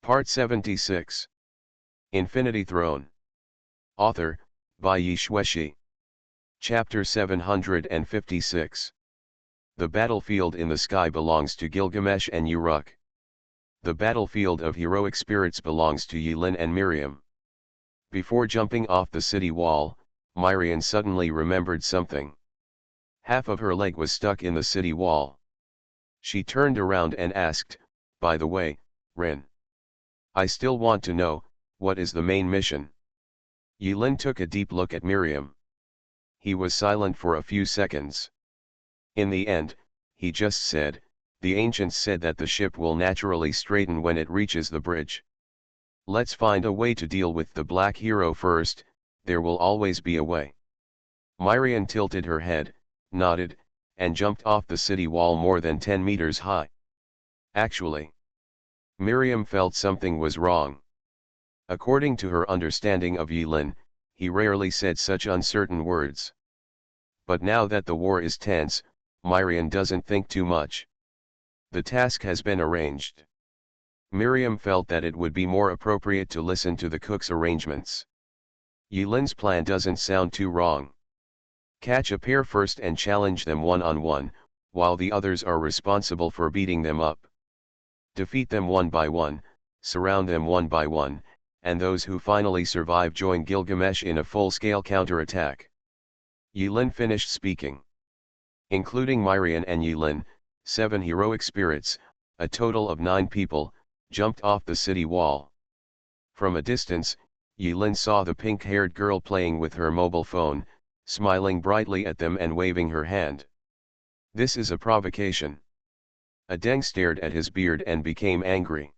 Part 76. Infinity Throne. Author, by Yi Shueshi. Chapter 756. The battlefield in the sky belongs to Gilgamesh and Uruk. The battlefield of heroic spirits belongs to Yilin and Miriam. Before jumping off the city wall, Miriam suddenly remembered something. Half of her leg was stuck in the city wall. She turned around and asked, "By the way, Rin, I still want to know, what is the main mission?" Yilin took a deep look at Miriam. He was silent for a few seconds. In the end, he just said, "The ancients said that the ship will naturally straighten when it reaches the bridge. Let's find a way to deal with the black hero first, there will always be a way." Miriam tilted her head, nodded, and jumped off the city wall more than 10 meters high. Actually, Miriam felt something was wrong. According to her understanding of Yilin, he rarely said such uncertain words. But now that the war is tense, Miriam doesn't think too much. The task has been arranged. Miriam felt that it would be more appropriate to listen to the cook's arrangements. Yilin's plan doesn't sound too wrong. Catch a pair first and challenge them one-on-one, while the others are responsible for beating them up. Defeat them one by one, surround them one by one, and those who finally survive join Gilgamesh in a full-scale counterattack. Yilin finished speaking. Including Miriam and Yilin, 7 heroic spirits, a total of 9 people, jumped off the city wall. From a distance, Yilin saw the pink-haired girl playing with her mobile phone, smiling brightly at them and waving her hand. This is a provocation. Adeng stared at his beard and became angry.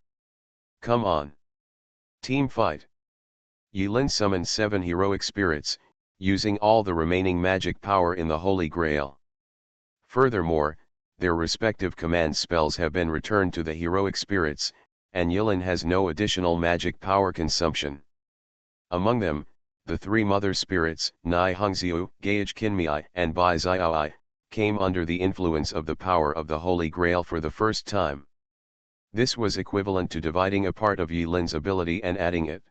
Come on. Team fight. Yilin summoned 7 heroic spirits, using all the remaining magic power in the Holy Grail. Furthermore, their respective command spells have been returned to the heroic spirits, and Yilin has no additional magic power consumption. Among them, the 3 mother spirits, Nai Hongxiu, Gaige Kinmei, and Bai Xiaoi, came under the influence of the power of the Holy Grail for the first time. This was equivalent to dividing a part of Yilin's ability and adding it.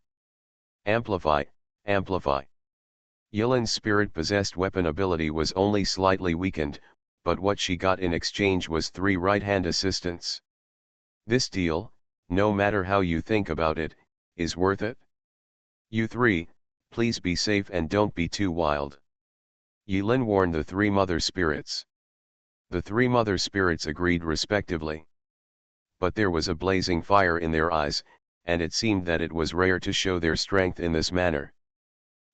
Amplify, amplify. Yilin's spirit-possessed weapon ability was only slightly weakened, but what she got in exchange was 3 right-hand assistants. This deal, no matter how you think about it, is worth it. You 3, please be safe and don't be too wild. Yilin warned the 3 mother spirits. The 3 mother spirits agreed respectively. But there was a blazing fire in their eyes, and it seemed that it was rare to show their strength in this manner.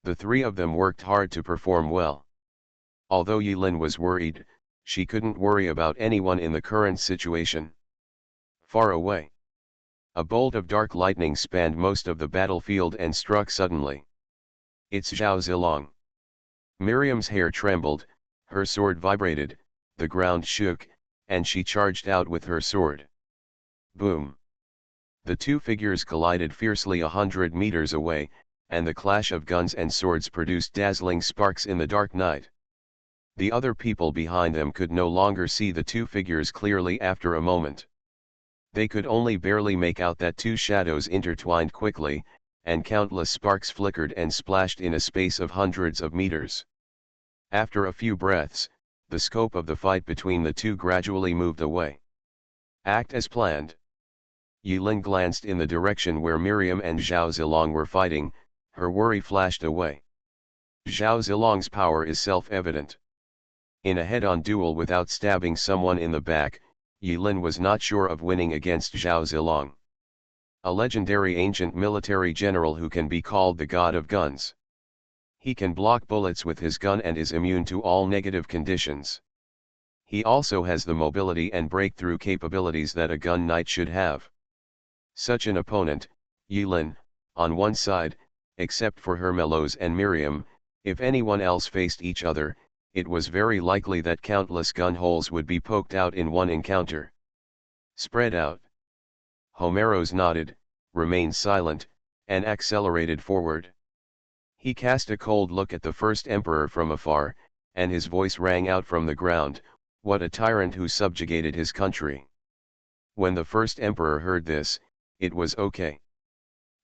The 3 of them worked hard to perform well. Although Yilin was worried, she couldn't worry about anyone in the current situation. Far away, a bolt of dark lightning spanned most of the battlefield and struck suddenly. It's Zhao Zilong. Miriam's hair trembled, her sword vibrated, the ground shook, and she charged out with her sword. Boom! The 2 figures collided fiercely 100 meters away, and the clash of guns and swords produced dazzling sparks in the dark night. The other people behind them could no longer see the 2 figures clearly after a moment. They could only barely make out that 2 shadows intertwined quickly, and countless sparks flickered and splashed in a space of hundreds of meters. After a few breaths, the scope of the fight between the 2 gradually moved away. Act as planned. Yilin glanced in the direction where Miriam and Zhao Zilong were fighting, her worry flashed away. Zhao Zilong's power is self-evident. In a head-on duel without stabbing someone in the back, Yilin was not sure of winning against Zhao Zilong. A legendary ancient military general who can be called the god of guns. He can block bullets with his gun and is immune to all negative conditions. He also has the mobility and breakthrough capabilities that a gun knight should have. Such an opponent, Yilin, on one side, except for Hermelos and Miriam, if anyone else faced each other, it was very likely that countless gun holes would be poked out in one encounter. Spread out. Homeros nodded, remained silent, and accelerated forward. He cast a cold look at the first emperor from afar, and his voice rang out from the ground, "What a tyrant who subjugated his country." When the first emperor heard this, It was okay.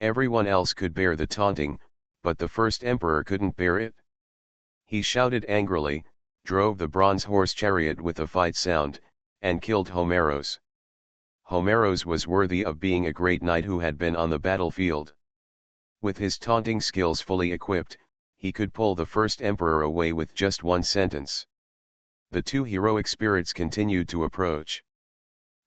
Everyone else could bear the taunting, but the first emperor couldn't bear it. He shouted angrily, drove the bronze horse chariot with a fight sound, and killed Homeros. Homeros was worthy of being a great knight who had been on the battlefield. With his taunting skills fully equipped, he could pull the first emperor away with just one sentence. The two heroic spirits continued to approach.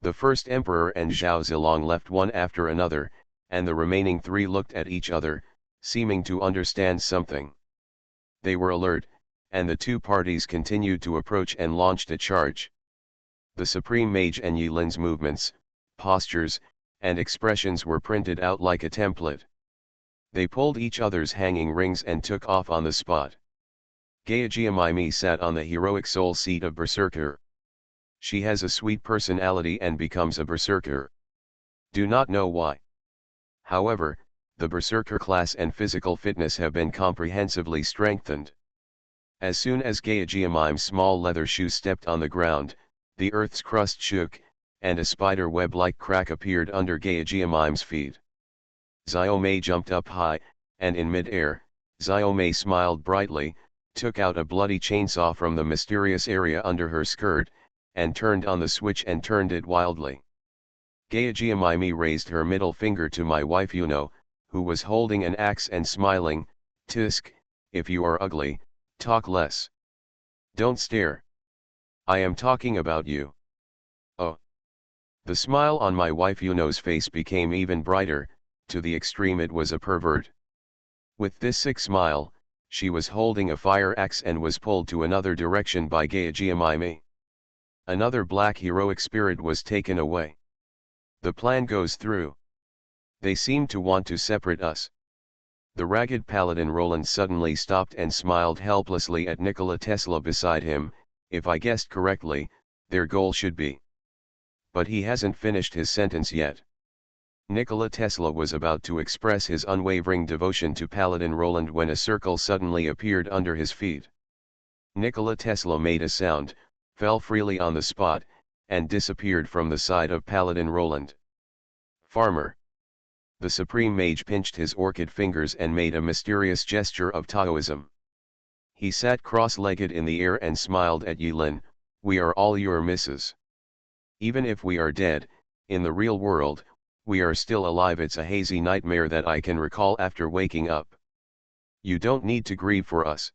The first emperor and Zhao Zilong left one after another, and the remaining three looked at each other, seeming to understand something. They were alert, and the two parties continued to approach and launched a charge. The Supreme Mage and Yilin's movements, postures, and expressions were printed out like a template. They pulled each other's hanging rings and took off on the spot. Gayajiamaimi sat on the heroic soul seat of Berserker. She has a sweet personality and becomes a Berserker. Do not know why. However, the Berserker class and physical fitness have been comprehensively strengthened. As soon as Gayajiamime's small leather shoe stepped on the ground, the earth's crust shook, and a spider web-like crack appeared under Gayajiamime's feet. Xiaomei jumped up high, and in mid-air, Xiaomei smiled brightly, took out a bloody chainsaw from the mysterious area under her skirt, and turned on the switch and turned it wildly. Gayajiamaime raised her middle finger to my wife Yuno, who was holding an axe and smiling, "Tisk, if you are ugly, talk less. Don't stare. I am talking about you." Oh. The smile on my wife Yuno's face became even brighter, to the extreme it was a pervert. With this sick smile, she was holding a fire axe and was pulled to another direction by Gayajiamaime. Another black heroic spirit was taken away. The plan goes through. They seem to want to separate us. The ragged paladin Roland suddenly stopped and smiled helplessly at Nikola Tesla beside him. If I guessed correctly, their goal should be. But he hasn't finished his sentence yet. Nikola Tesla was about to express his unwavering devotion to Paladin Roland when a circle suddenly appeared under his feet. Nikola Tesla made a sound, fell freely on the spot, and disappeared from the side of Paladin Roland. Farmer. The Supreme Mage pinched his orchid fingers and made a mysterious gesture of Taoism. He sat cross-legged in the air and smiled at Yilin, "We are all your misses. Even if we are dead, in the real world, we are still alive. It's a hazy nightmare that I can recall after waking up. You don't need to grieve for us.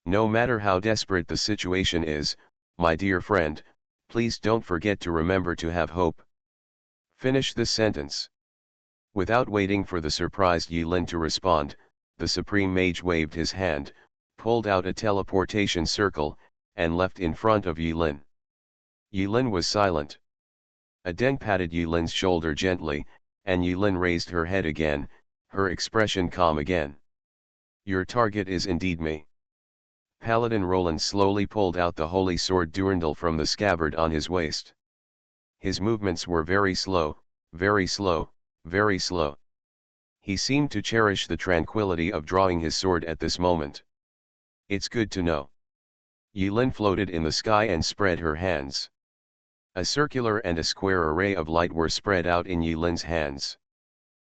No matter how desperate the situation is, my dear friend, please don't forget to remember to have hope." Finish this sentence. Without waiting for the surprised Yilin to respond, the Supreme Mage waved his hand, pulled out a teleportation circle, and left in front of Yilin. Yilin was silent. Adeng patted Yilin's shoulder gently, and Yilin raised her head again, her expression calm again. "Your target is indeed me." Paladin Roland slowly pulled out the holy sword Durandal from the scabbard on his waist. His movements were very slow, very slow, very slow. He seemed to cherish the tranquility of drawing his sword at this moment. "It's good to know." Yilin floated in the sky and spread her hands. A circular and a square array of light were spread out in Yilin's hands.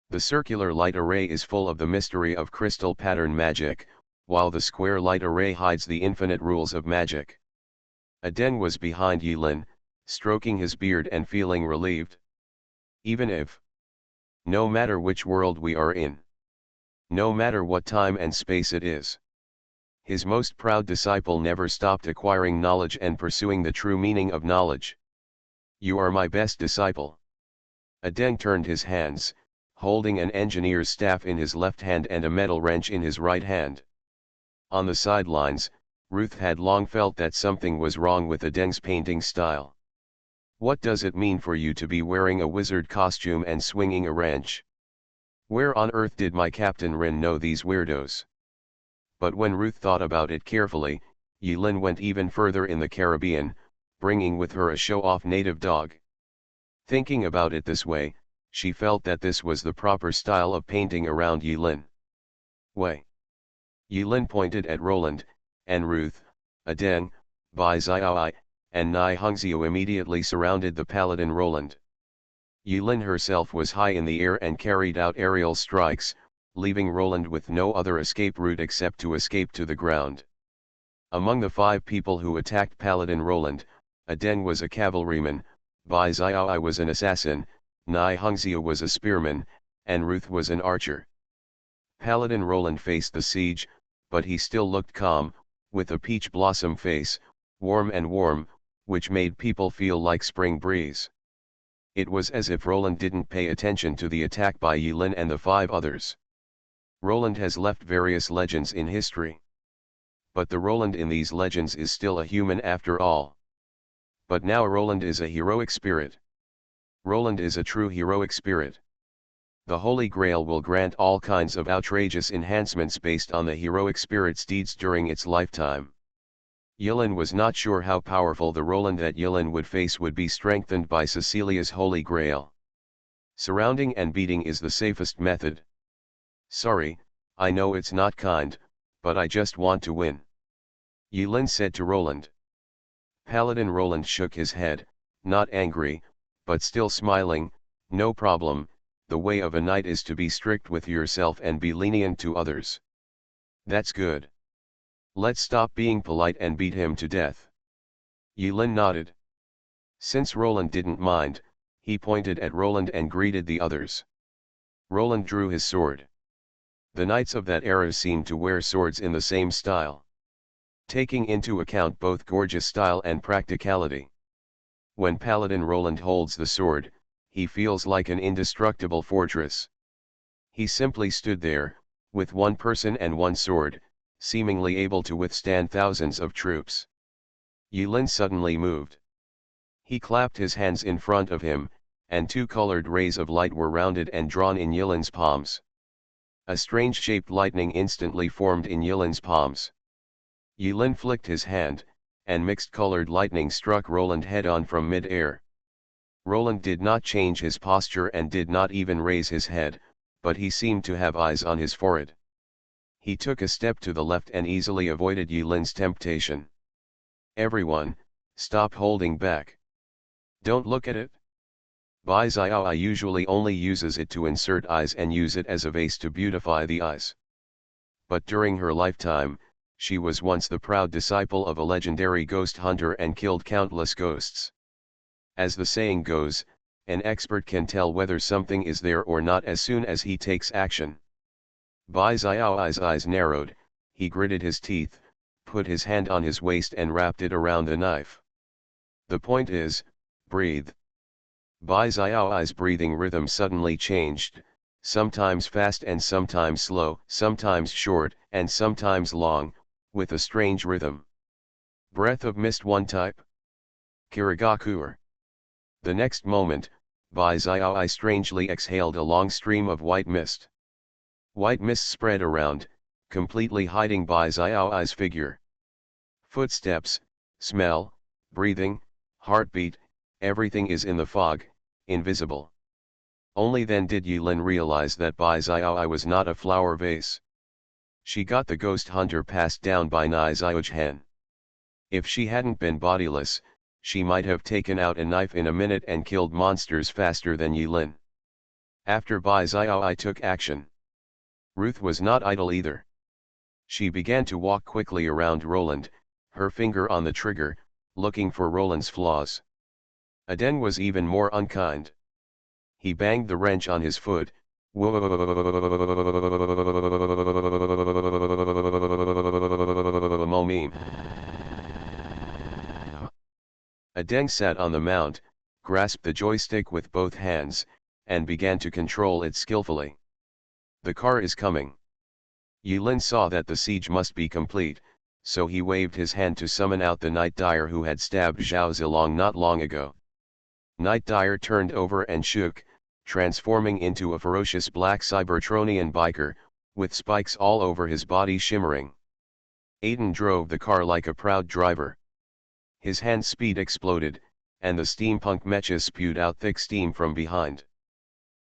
The circular light array is full of the mystery of crystal pattern magic, while the square light array hides the infinite rules of magic. Adeng was behind Yilin, stroking his beard and feeling relieved. Even if, no matter which world we are in, no matter what time and space it is, his most proud disciple never stopped acquiring knowledge and pursuing the true meaning of knowledge. "You are my best disciple." Adeng turned his hands, holding an engineer's staff in his left hand and a metal wrench in his right hand. On the sidelines, Ruth had long felt that something was wrong with Adeng's painting style. "What does it mean for you to be wearing a wizard costume and swinging a wrench? Where on earth did my Captain Rin know these weirdos?" But when Ruth thought about it carefully, Yilin went even further in the Caribbean, bringing with her a show-off native dog. Thinking about it this way, she felt that this was the proper style of painting around Yilin. "Way." Yilin pointed at Roland, and Ruth, Adeng, Bai Xiaoi, and Nai Hongxiu immediately surrounded the paladin Roland. Yulin herself was high in the air and carried out aerial strikes, leaving Roland with no other escape route except to escape to the ground. Among the 5 people who attacked Paladin Roland, Aden was a cavalryman, Bai Xiaoi was an assassin, Nai Hongxia was a spearman, and Ruth was an archer. Paladin Roland faced the siege, but he still looked calm, with a peach blossom face, warm, which made people feel like spring breeze. It was as if Roland didn't pay attention to the attack by Yulin and the 5 others. Roland has left various legends in history. But the Roland in these legends is still a human after all. But now Roland is a heroic spirit. Roland is a true heroic spirit. The Holy Grail will grant all kinds of outrageous enhancements based on the heroic spirit's deeds during its lifetime. Yulin was not sure how powerful the Roland that Yulin would face would be strengthened by Cecilia's Holy Grail. Surrounding and beating is the safest method. Sorry, I know it's not kind, but I just want to win, Yulin said to Roland. Paladin Roland shook his head, not angry, but still smiling. No problem, the way of a knight is to be strict with yourself and be lenient to others. That's good. Let's stop being polite and beat him to death. Yulin nodded. Since Roland didn't mind, he pointed at Roland and greeted the others. Roland drew his sword. The knights of that era seemed to wear swords in the same style, taking into account both gorgeous style and practicality. When Paladin Roland holds the sword, he feels like an indestructible fortress. He simply stood there, with one person and one sword, seemingly able to withstand thousands of troops. Yulin suddenly moved. He clapped his hands in front of him, and 2 colored rays of light were rounded and drawn in Yulin's palms. A strange-shaped lightning instantly formed in Yulin's palms. Yulin flicked his hand, and mixed-colored lightning struck Roland head-on from mid-air. Roland did not change his posture and did not even raise his head, but he seemed to have eyes on his forehead. He took a step to the left and easily avoided Yulin's temptation. Everyone, stop holding back. Don't look at it. Bai Xiaoi usually only uses it to insert eyes and use it as a vase to beautify the eyes. But during her lifetime, she was once the proud disciple of a legendary ghost hunter and killed countless ghosts. As the saying goes, an expert can tell whether something is there or not as soon as he takes action. Bai Xiaoi's eyes narrowed, he gritted his teeth, put his hand on his waist and wrapped it around the knife. The point is, breathe. Bai Xiaoi's breathing rhythm suddenly changed, sometimes fast and sometimes slow, sometimes short and sometimes long, with a strange rhythm. Breath of mist one type? Kirigakuer. The next moment, Bai Xiaoi strangely exhaled a long stream of white mist. White mist spread around, completely hiding Bai Xiaoi's figure. Footsteps, smell, breathing, heartbeat, everything is in the fog, invisible. Only then did Yulin realize that Bai Xiaoi was not a flower vase. She got the ghost hunter passed down by Nai Xiaochen. If she hadn't been bodiless, she might have taken out a knife in a minute and killed monsters faster than Yulin. After Bai Xiaoi took action, Ruth was not idle either. She began to walk quickly around Roland, her finger on the trigger, looking for Roland's flaws. Aden was even more unkind. He banged the wrench on his foot. Aden sat on the mount, grasped the joystick with both hands, and began to control it skillfully. The car is coming. Yulin saw that the siege must be complete, so he waved his hand to summon out the Night Dyer who had stabbed Zhao Zilong not long ago. Night Dyer turned over and shook, transforming into a ferocious black Cybertronian biker, with spikes all over his body shimmering. Aiden drove the car like a proud driver. His hand speed exploded, and the steampunk mecha spewed out thick steam from behind.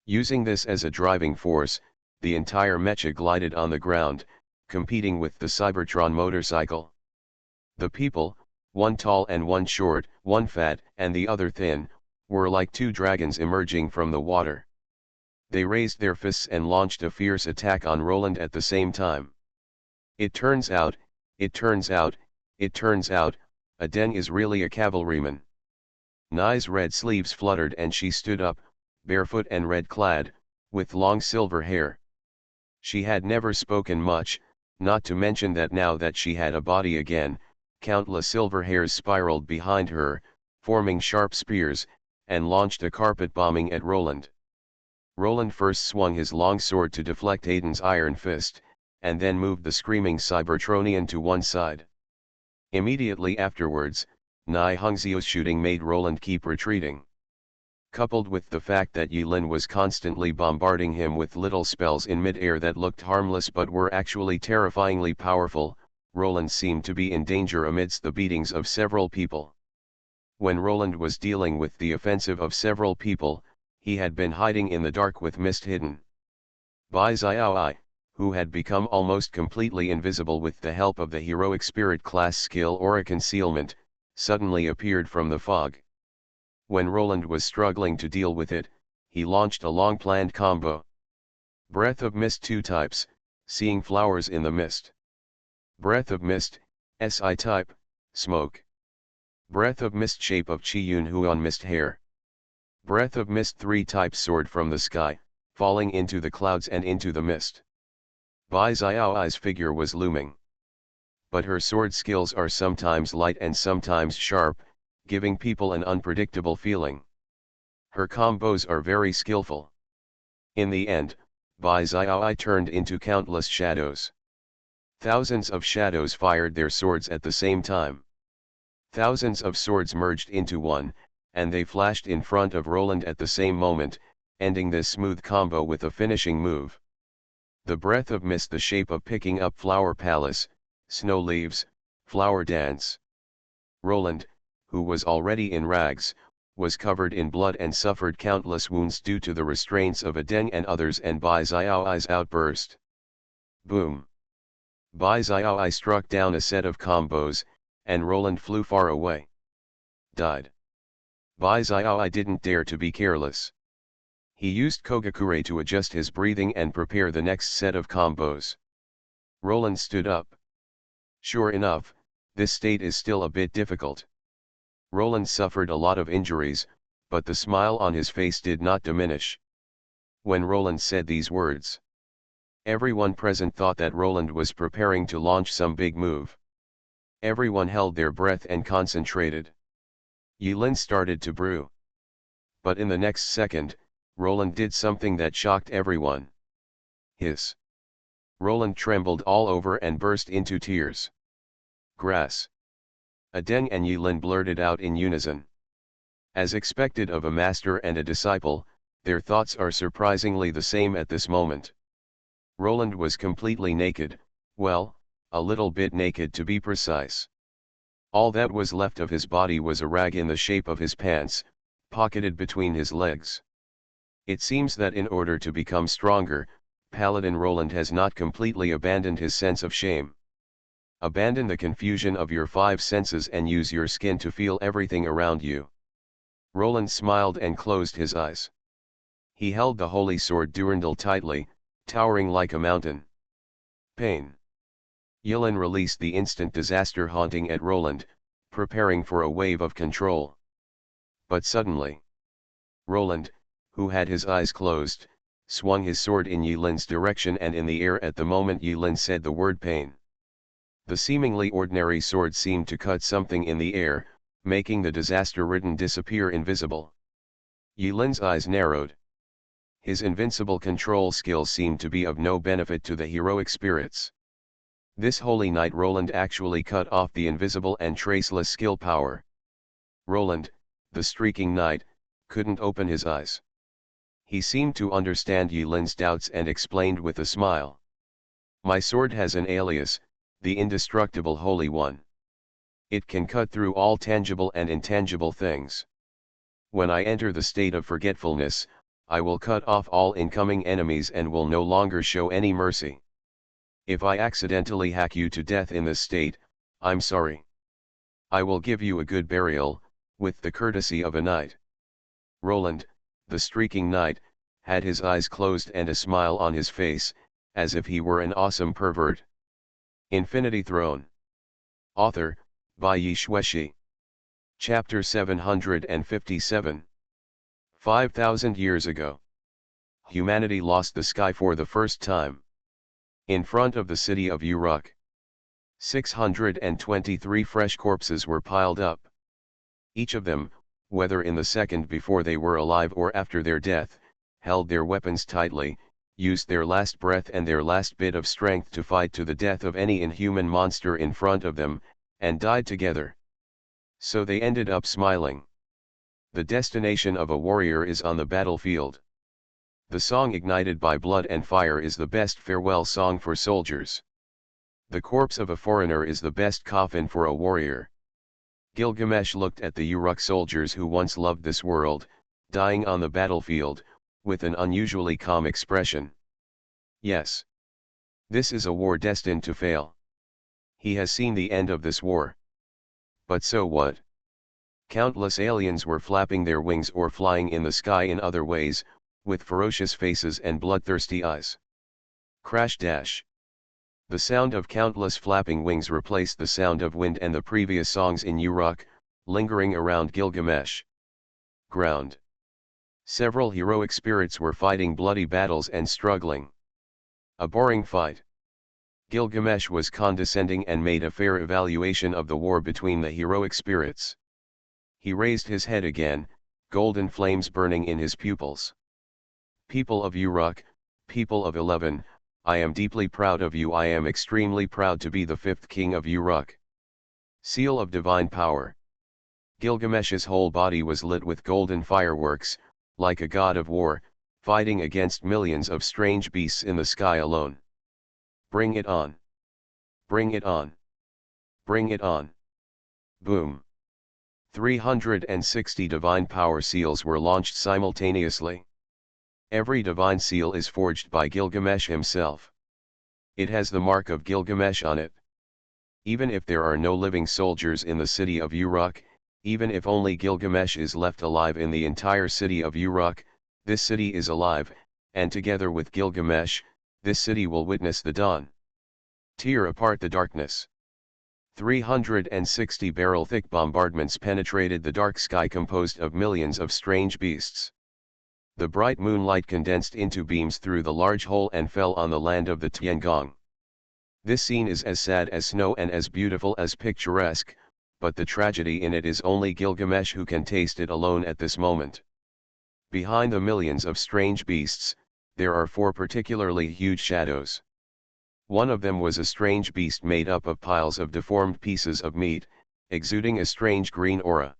Using this as a driving force, the entire mecha glided on the ground, competing with the Cybertron motorcycle. The people, one tall and one short, one fat and the other thin, were like two dragons emerging from the water. They raised their fists and launched a fierce attack on Roland at the same time. It turns out, it turns out, it turns out, Aden is really a cavalryman. Nai's red sleeves fluttered and she stood up, barefoot and red-clad, with long silver hair. She had never spoken much, not to mention that now that she had a body again, countless silver hairs spiraled behind her, forming sharp spears, and launched a carpet bombing at Roland. Roland first swung his long sword to deflect Aiden's iron fist, and then moved the screaming Cybertronian to one side. Immediately afterwards, Nai Hongzio's shooting made Roland keep retreating. Coupled with the fact that Yulin was constantly bombarding him with little spells in mid-air that looked harmless but were actually terrifyingly powerful, Roland seemed to be in danger amidst the beatings of several people. When Roland was dealing with the offensive of several people, he had been hiding in the dark with mist hidden. Bai Xiaoai, who had become almost completely invisible with the help of the heroic spirit class skill Aura Concealment, suddenly appeared from the fog. When Roland was struggling to deal with it, he launched a long-planned combo. Breath of Mist 2 types, Seeing Flowers in the Mist. Breath of Mist, SI type, Smoke. Breath of Mist Shape of Qi Yun Huan Mist Hair. Breath of Mist 3 type Sword from the Sky, falling into the clouds and into the mist. Bai Xiaoai's figure was looming. But her sword skills are sometimes light and sometimes sharp, giving people an unpredictable feeling. Her combos are very skillful. In the end, Bai Xiaoai turned into countless shadows. Thousands of shadows fired their swords at the same time. Thousands of swords merged into one, and they flashed in front of Roland at the same moment, ending this smooth combo with a finishing move. The breath of mist, the shape of picking up flower palace, snow leaves, flower dance. Roland, who was already in rags, was covered in blood and suffered countless wounds due to the restraints of Adeng and others and Bai Xiaoai's outburst. Boom! Bai Xiaoai struck down a set of combos, and Roland flew far away. Died. Bai Xiaoai didn't dare to be careless. He used Kogakure to adjust his breathing and prepare the next set of combos. Roland stood up. Sure enough, this state is still a bit difficult. Roland suffered a lot of injuries, but the smile on his face did not diminish. When Roland said these words, everyone present thought that Roland was preparing to launch some big move. Everyone held their breath and concentrated. Yulin started to brew. But in the next second, Roland did something that shocked everyone. Hiss. Roland trembled all over and burst into tears. Grass. Adeng and Yulin blurted out in unison. As expected of a master and a disciple, their thoughts are surprisingly the same at this moment. Roland was completely naked, well, a little bit naked to be precise. All that was left of his body was a rag in the shape of his pants, pocketed between his legs. It seems that in order to become stronger, Paladin Roland has not completely abandoned his sense of shame. Abandon the confusion of your five senses and use your skin to feel everything around you. Roland smiled and closed his eyes. He held the holy sword Durandal tightly, towering like a mountain. Pain. Yulin released the instant disaster haunting at Roland, preparing for a wave of control. But suddenly, Roland, who had his eyes closed, swung his sword in Yulin's direction and in the air at the moment Yulin said the word pain. The seemingly ordinary sword seemed to cut something in the air, making the disaster-ridden disappear invisible. Yulin's eyes narrowed. His invincible control skills seemed to be of no benefit to the heroic spirits. This holy night Roland actually cut off the invisible and traceless skill power. Roland, the streaking knight, couldn't open his eyes. He seemed to understand Yulin's doubts and explained with a smile. My sword has an alias, the indestructible Holy One. It can cut through all tangible and intangible things. When I enter the state of forgetfulness, I will cut off all incoming enemies and will no longer show any mercy. If I accidentally hack you to death in this state, I'm sorry. I will give you a good burial, with the courtesy of a knight. Roland, the streaking knight, had his eyes closed and a smile on his face, as if he were an awesome pervert. Infinity Throne. Author, by Yi Shueshi. Chapter 757. 5,000 years ago, humanity lost the sky for the first time. In front of the city of Uruk, 623 fresh corpses were piled up. Each of them, whether in the second before they were alive or after their death, held their weapons tightly, used their last breath and their last bit of strength to fight to the death of any inhuman monster in front of them, and died together. So they ended up smiling. The destination of a warrior is on the battlefield. The song ignited by blood and fire is the best farewell song for soldiers. The corpse of a foreigner is the best coffin for a warrior. Gilgamesh looked at the Uruk soldiers who once loved this world, dying on the battlefield, with an unusually calm expression. Yes. This is a war destined to fail. He has seen the end of this war. But so what? Countless aliens were flapping their wings or flying in the sky in other ways, with ferocious faces and bloodthirsty eyes. Crash dash. The sound of countless flapping wings replaced the sound of wind and the previous songs in Uruk, lingering around Gilgamesh. Ground. Several heroic spirits were fighting bloody battles and struggling. A boring fight. Gilgamesh was condescending and made a fair evaluation of the war between the heroic spirits. He raised his head again, golden flames burning in his pupils. People of Uruk, people of 11, I am deeply proud of you. I am extremely proud to be the fifth king of Uruk. Seal of divine power. Gilgamesh's whole body was lit with golden fireworks, like a god of war, fighting against millions of strange beasts in the sky alone. Bring it on. Bring it on. Bring it on. Boom. 360 divine power seals were launched simultaneously. Every divine seal is forged by Gilgamesh himself. It has the mark of Gilgamesh on it. Even if there are no living soldiers in the city of Uruk, even if only Gilgamesh is left alive in the entire city of Uruk, this city is alive, and together with Gilgamesh, this city will witness the dawn. Tear apart the darkness. 360 barrel-thick bombardments penetrated the dark sky composed of millions of strange beasts. The bright moonlight condensed into beams through the large hole and fell on the land of the Tiangong. This scene is as sad as snow and as beautiful as picturesque, but the tragedy in it is only Gilgamesh who can taste it alone at this moment. Behind the millions of strange beasts, there are four particularly huge shadows. One of them was a strange beast made up of piles of deformed pieces of meat, exuding a strange green aura.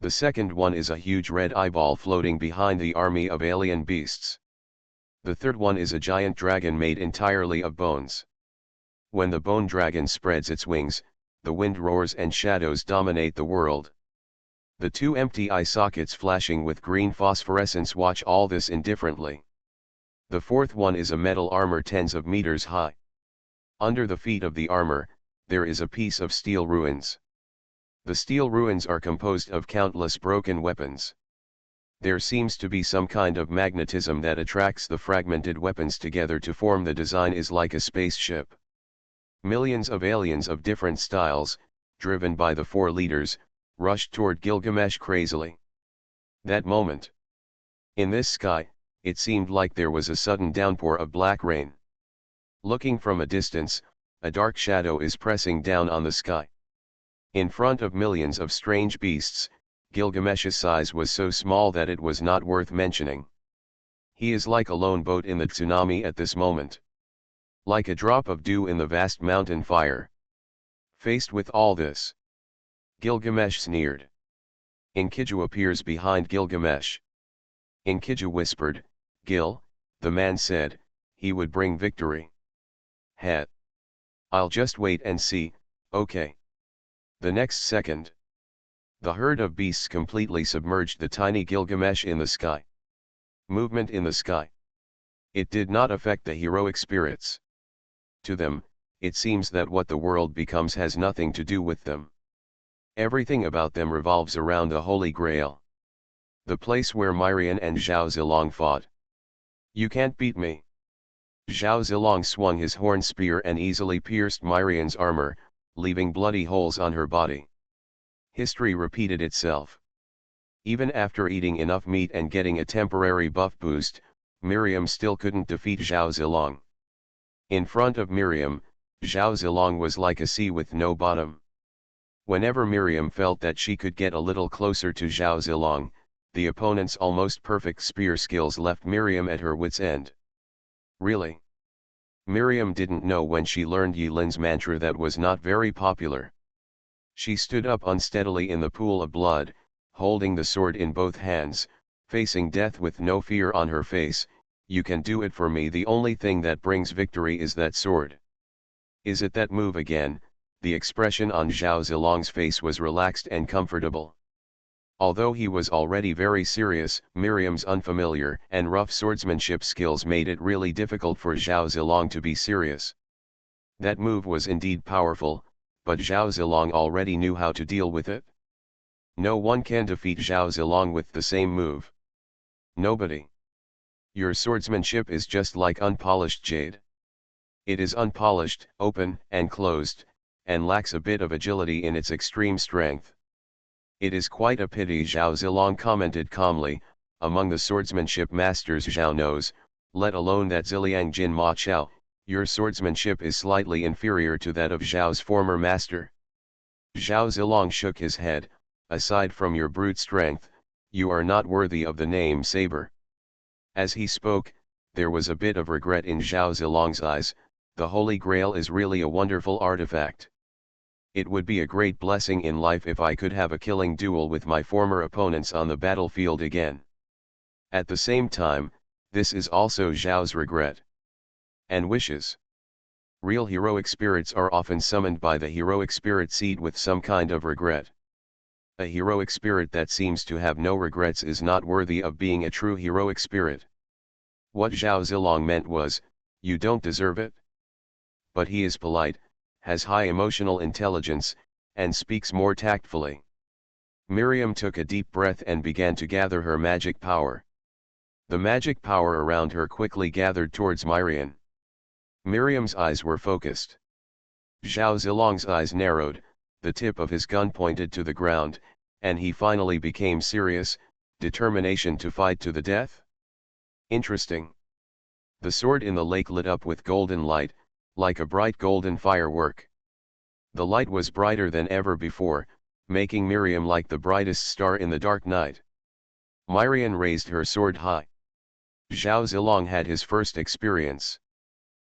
The second one is a huge red eyeball floating behind the army of alien beasts. The third one is a giant dragon made entirely of bones. When the bone dragon spreads its wings, the wind roars and shadows dominate the world. The two empty eye sockets flashing with green phosphorescence watch all this indifferently. The fourth one is a metal armor tens of meters high. Under the feet of the armor, there is a piece of steel ruins. The steel ruins are composed of countless broken weapons. There seems to be some kind of magnetism that attracts the fragmented weapons together to form the design is like a spaceship. Millions of aliens of different styles, driven by the four leaders, rushed toward Gilgamesh crazily. That moment. In this sky, it seemed like there was a sudden downpour of black rain. Looking from a distance, a dark shadow is pressing down on the sky. In front of millions of strange beasts, Gilgamesh's size was so small that it was not worth mentioning. He is like a lone boat in the tsunami at this moment. Like a drop of dew in the vast mountain fire. Faced with all this, Gilgamesh sneered. Enkidu appears behind Gilgamesh. Enkidu whispered, "Gil," the man said, "he would bring victory." "Het. I'll just wait and see, okay." The next second, the herd of beasts completely submerged the tiny Gilgamesh in the sky. Movement in the sky. It did not affect the heroic spirits. To them, it seems that what the world becomes has nothing to do with them. Everything about them revolves around the Holy Grail. The place where Myrian and Zhao Zilong fought. You can't beat me. Zhao Zilong swung his horn spear and easily pierced Myrian's armor, leaving bloody holes on her body. History repeated itself. Even after eating enough meat and getting a temporary buff boost, Miriam still couldn't defeat Zhao Zilong. In front of Miriam, Zhao Zilong was like a sea with no bottom. Whenever Miriam felt that she could get a little closer to Zhao Zilong, the opponent's almost perfect spear skills left Miriam at her wit's end. Really? Miriam didn't know when she learned Yi Lin's mantra that was not very popular. She stood up unsteadily in the pool of blood, holding the sword in both hands, facing death with no fear on her face. You can do it for me. The only thing that brings victory is that sword. Is it that move again? The expression on Zhao Zilong's face was relaxed and comfortable. Although he was already very serious, Miriam's unfamiliar and rough swordsmanship skills made it really difficult for Zhao Zilong to be serious. That move was indeed powerful, but Zhao Zilong already knew how to deal with it. No one can defeat Zhao Zilong with the same move. Nobody. Your swordsmanship is just like unpolished jade. It is unpolished, open and closed, and lacks a bit of agility in its extreme strength. It is quite a pity, Zhao Zilong commented calmly. Among the swordsmanship masters Zhao knows, let alone that Ziliang Jin Ma Chao, your swordsmanship is slightly inferior to that of Zhao's former master. Zhao Zilong shook his head. Aside from your brute strength, you are not worthy of the name saber. As he spoke, there was a bit of regret in Zhao Zilong's eyes. The Holy Grail is really a wonderful artifact. It would be a great blessing in life if I could have a killing duel with my former opponents on the battlefield again. At the same time, this is also Zhao's regret and wishes. Real heroic spirits are often summoned by the heroic spirit seed with some kind of regret. A heroic spirit that seems to have no regrets is not worthy of being a true heroic spirit. What Zhao Zilong meant was, you don't deserve it. But he is polite, has high emotional intelligence, and speaks more tactfully. Miriam took a deep breath and began to gather her magic power. The magic power around her quickly gathered towards Myrian. Miriam's eyes were focused. Zhao Zilong's eyes narrowed, the tip of his gun pointed to the ground, and he finally became serious, determination to fight to the death? Interesting. The sword in the lake lit up with golden light, like a bright golden firework. The light was brighter than ever before, making Miriam like the brightest star in the dark night. Myrian raised her sword high. Zhao Zilong had his first experience.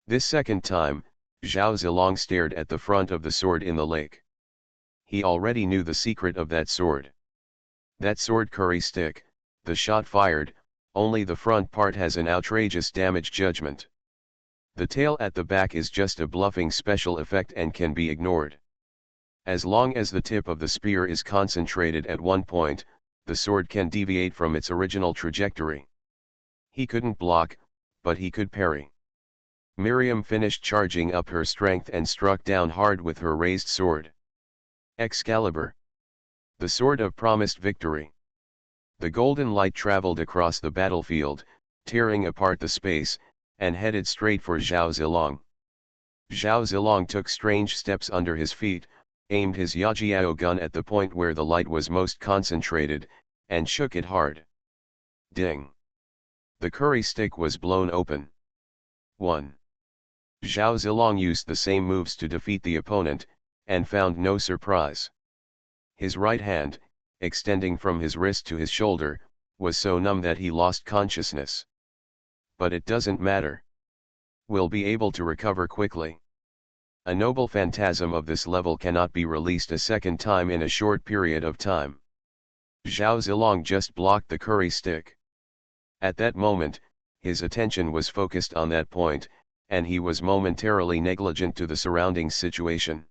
This second time, Zhao Zilong stared at the front of the sword in the lake. He already knew the secret of that sword. That sword curry stick, the shot fired, only the front part has an outrageous damage judgment. The tail at the back is just a bluffing special effect and can be ignored. As long as the tip of the spear is concentrated at one point, the sword can deviate from its original trajectory. He couldn't block, but he could parry. Miriam finished charging up her strength and struck down hard with her raised sword. Excalibur. The sword of promised victory. The golden light traveled across the battlefield, tearing apart the space, and headed straight for Zhao Zilong. Zhao Zilong took strange steps under his feet, aimed his Yajiao gun at the point where the light was most concentrated, and shook it hard. Ding! The curry stick was blown open. 1. Zhao Zilong used the same moves to defeat the opponent, and found no surprise. His right hand, extending from his wrist to his shoulder, was so numb that he lost consciousness. But it doesn't matter. We'll be able to recover quickly. A noble phantasm of this level cannot be released a second time in a short period of time. Zhao Zilong just blocked the curry stick. At that moment, his attention was focused on that point, and he was momentarily negligent to the surrounding situation.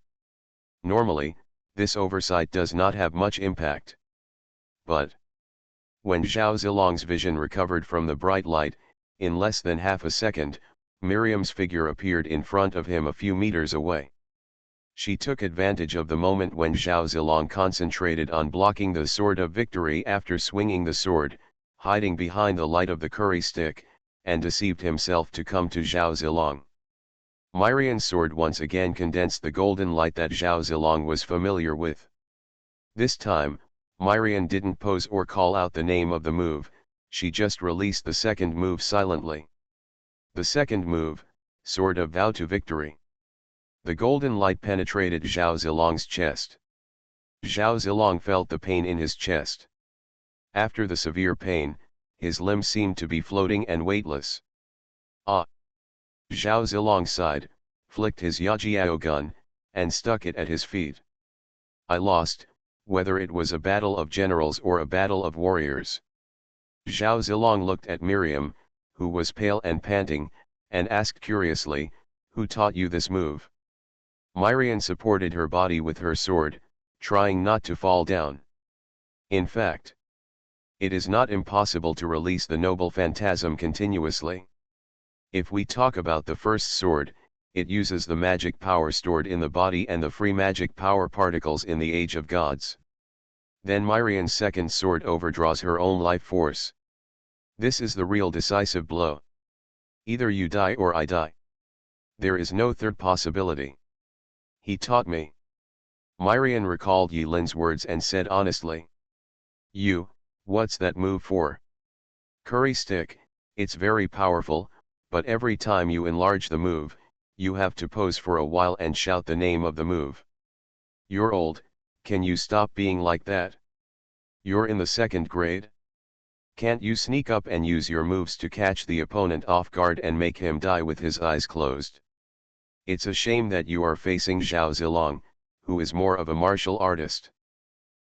Normally, this oversight does not have much impact. But when Zhao Zilong's vision recovered from the bright light, in less than half a second, Miriam's figure appeared in front of him a few meters away. She took advantage of the moment when Zhao Zilong concentrated on blocking the sword of victory after swinging the sword, hiding behind the light of the curry stick, and deceived himself to come to Zhao Zilong. Myrian's sword once again condensed the golden light that Zhao Zilong was familiar with. This time, Myrian didn't pose or call out the name of the move, she just released the second move silently. The second move, Sword of Vow to Victory. The golden light penetrated Zhao Zilong's chest. Zhao Zilong felt the pain in his chest. After the severe pain, his limbs seemed to be floating and weightless. Ah! Zhao Zilong sighed, flicked his Yajiao gun, and stuck it at his feet. I lost, whether it was a battle of generals or a battle of warriors. Zhao Zilong looked at Miriam, who was pale and panting, and asked curiously, "Who taught you this move?" Myrian supported her body with her sword, trying not to fall down. In fact, it is not impossible to release the noble phantasm continuously. If we talk about the first sword, it uses the magic power stored in the body and the free magic power particles in the Age of Gods. Then Myrian's second sword overdraws her own life force. This is the real decisive blow. Either you die or I die. There is no third possibility. He taught me. Myrian recalled Yi Lin's words and said honestly. What's that move for? Curry stick, it's very powerful, but every time you enlarge the move, you have to pose for a while and shout the name of the move. You're old, can you stop being like that? You're in the second grade? Can't you sneak up and use your moves to catch the opponent off guard and make him die with his eyes closed? It's a shame that you are facing Zhao Zilong, who is more of a martial artist.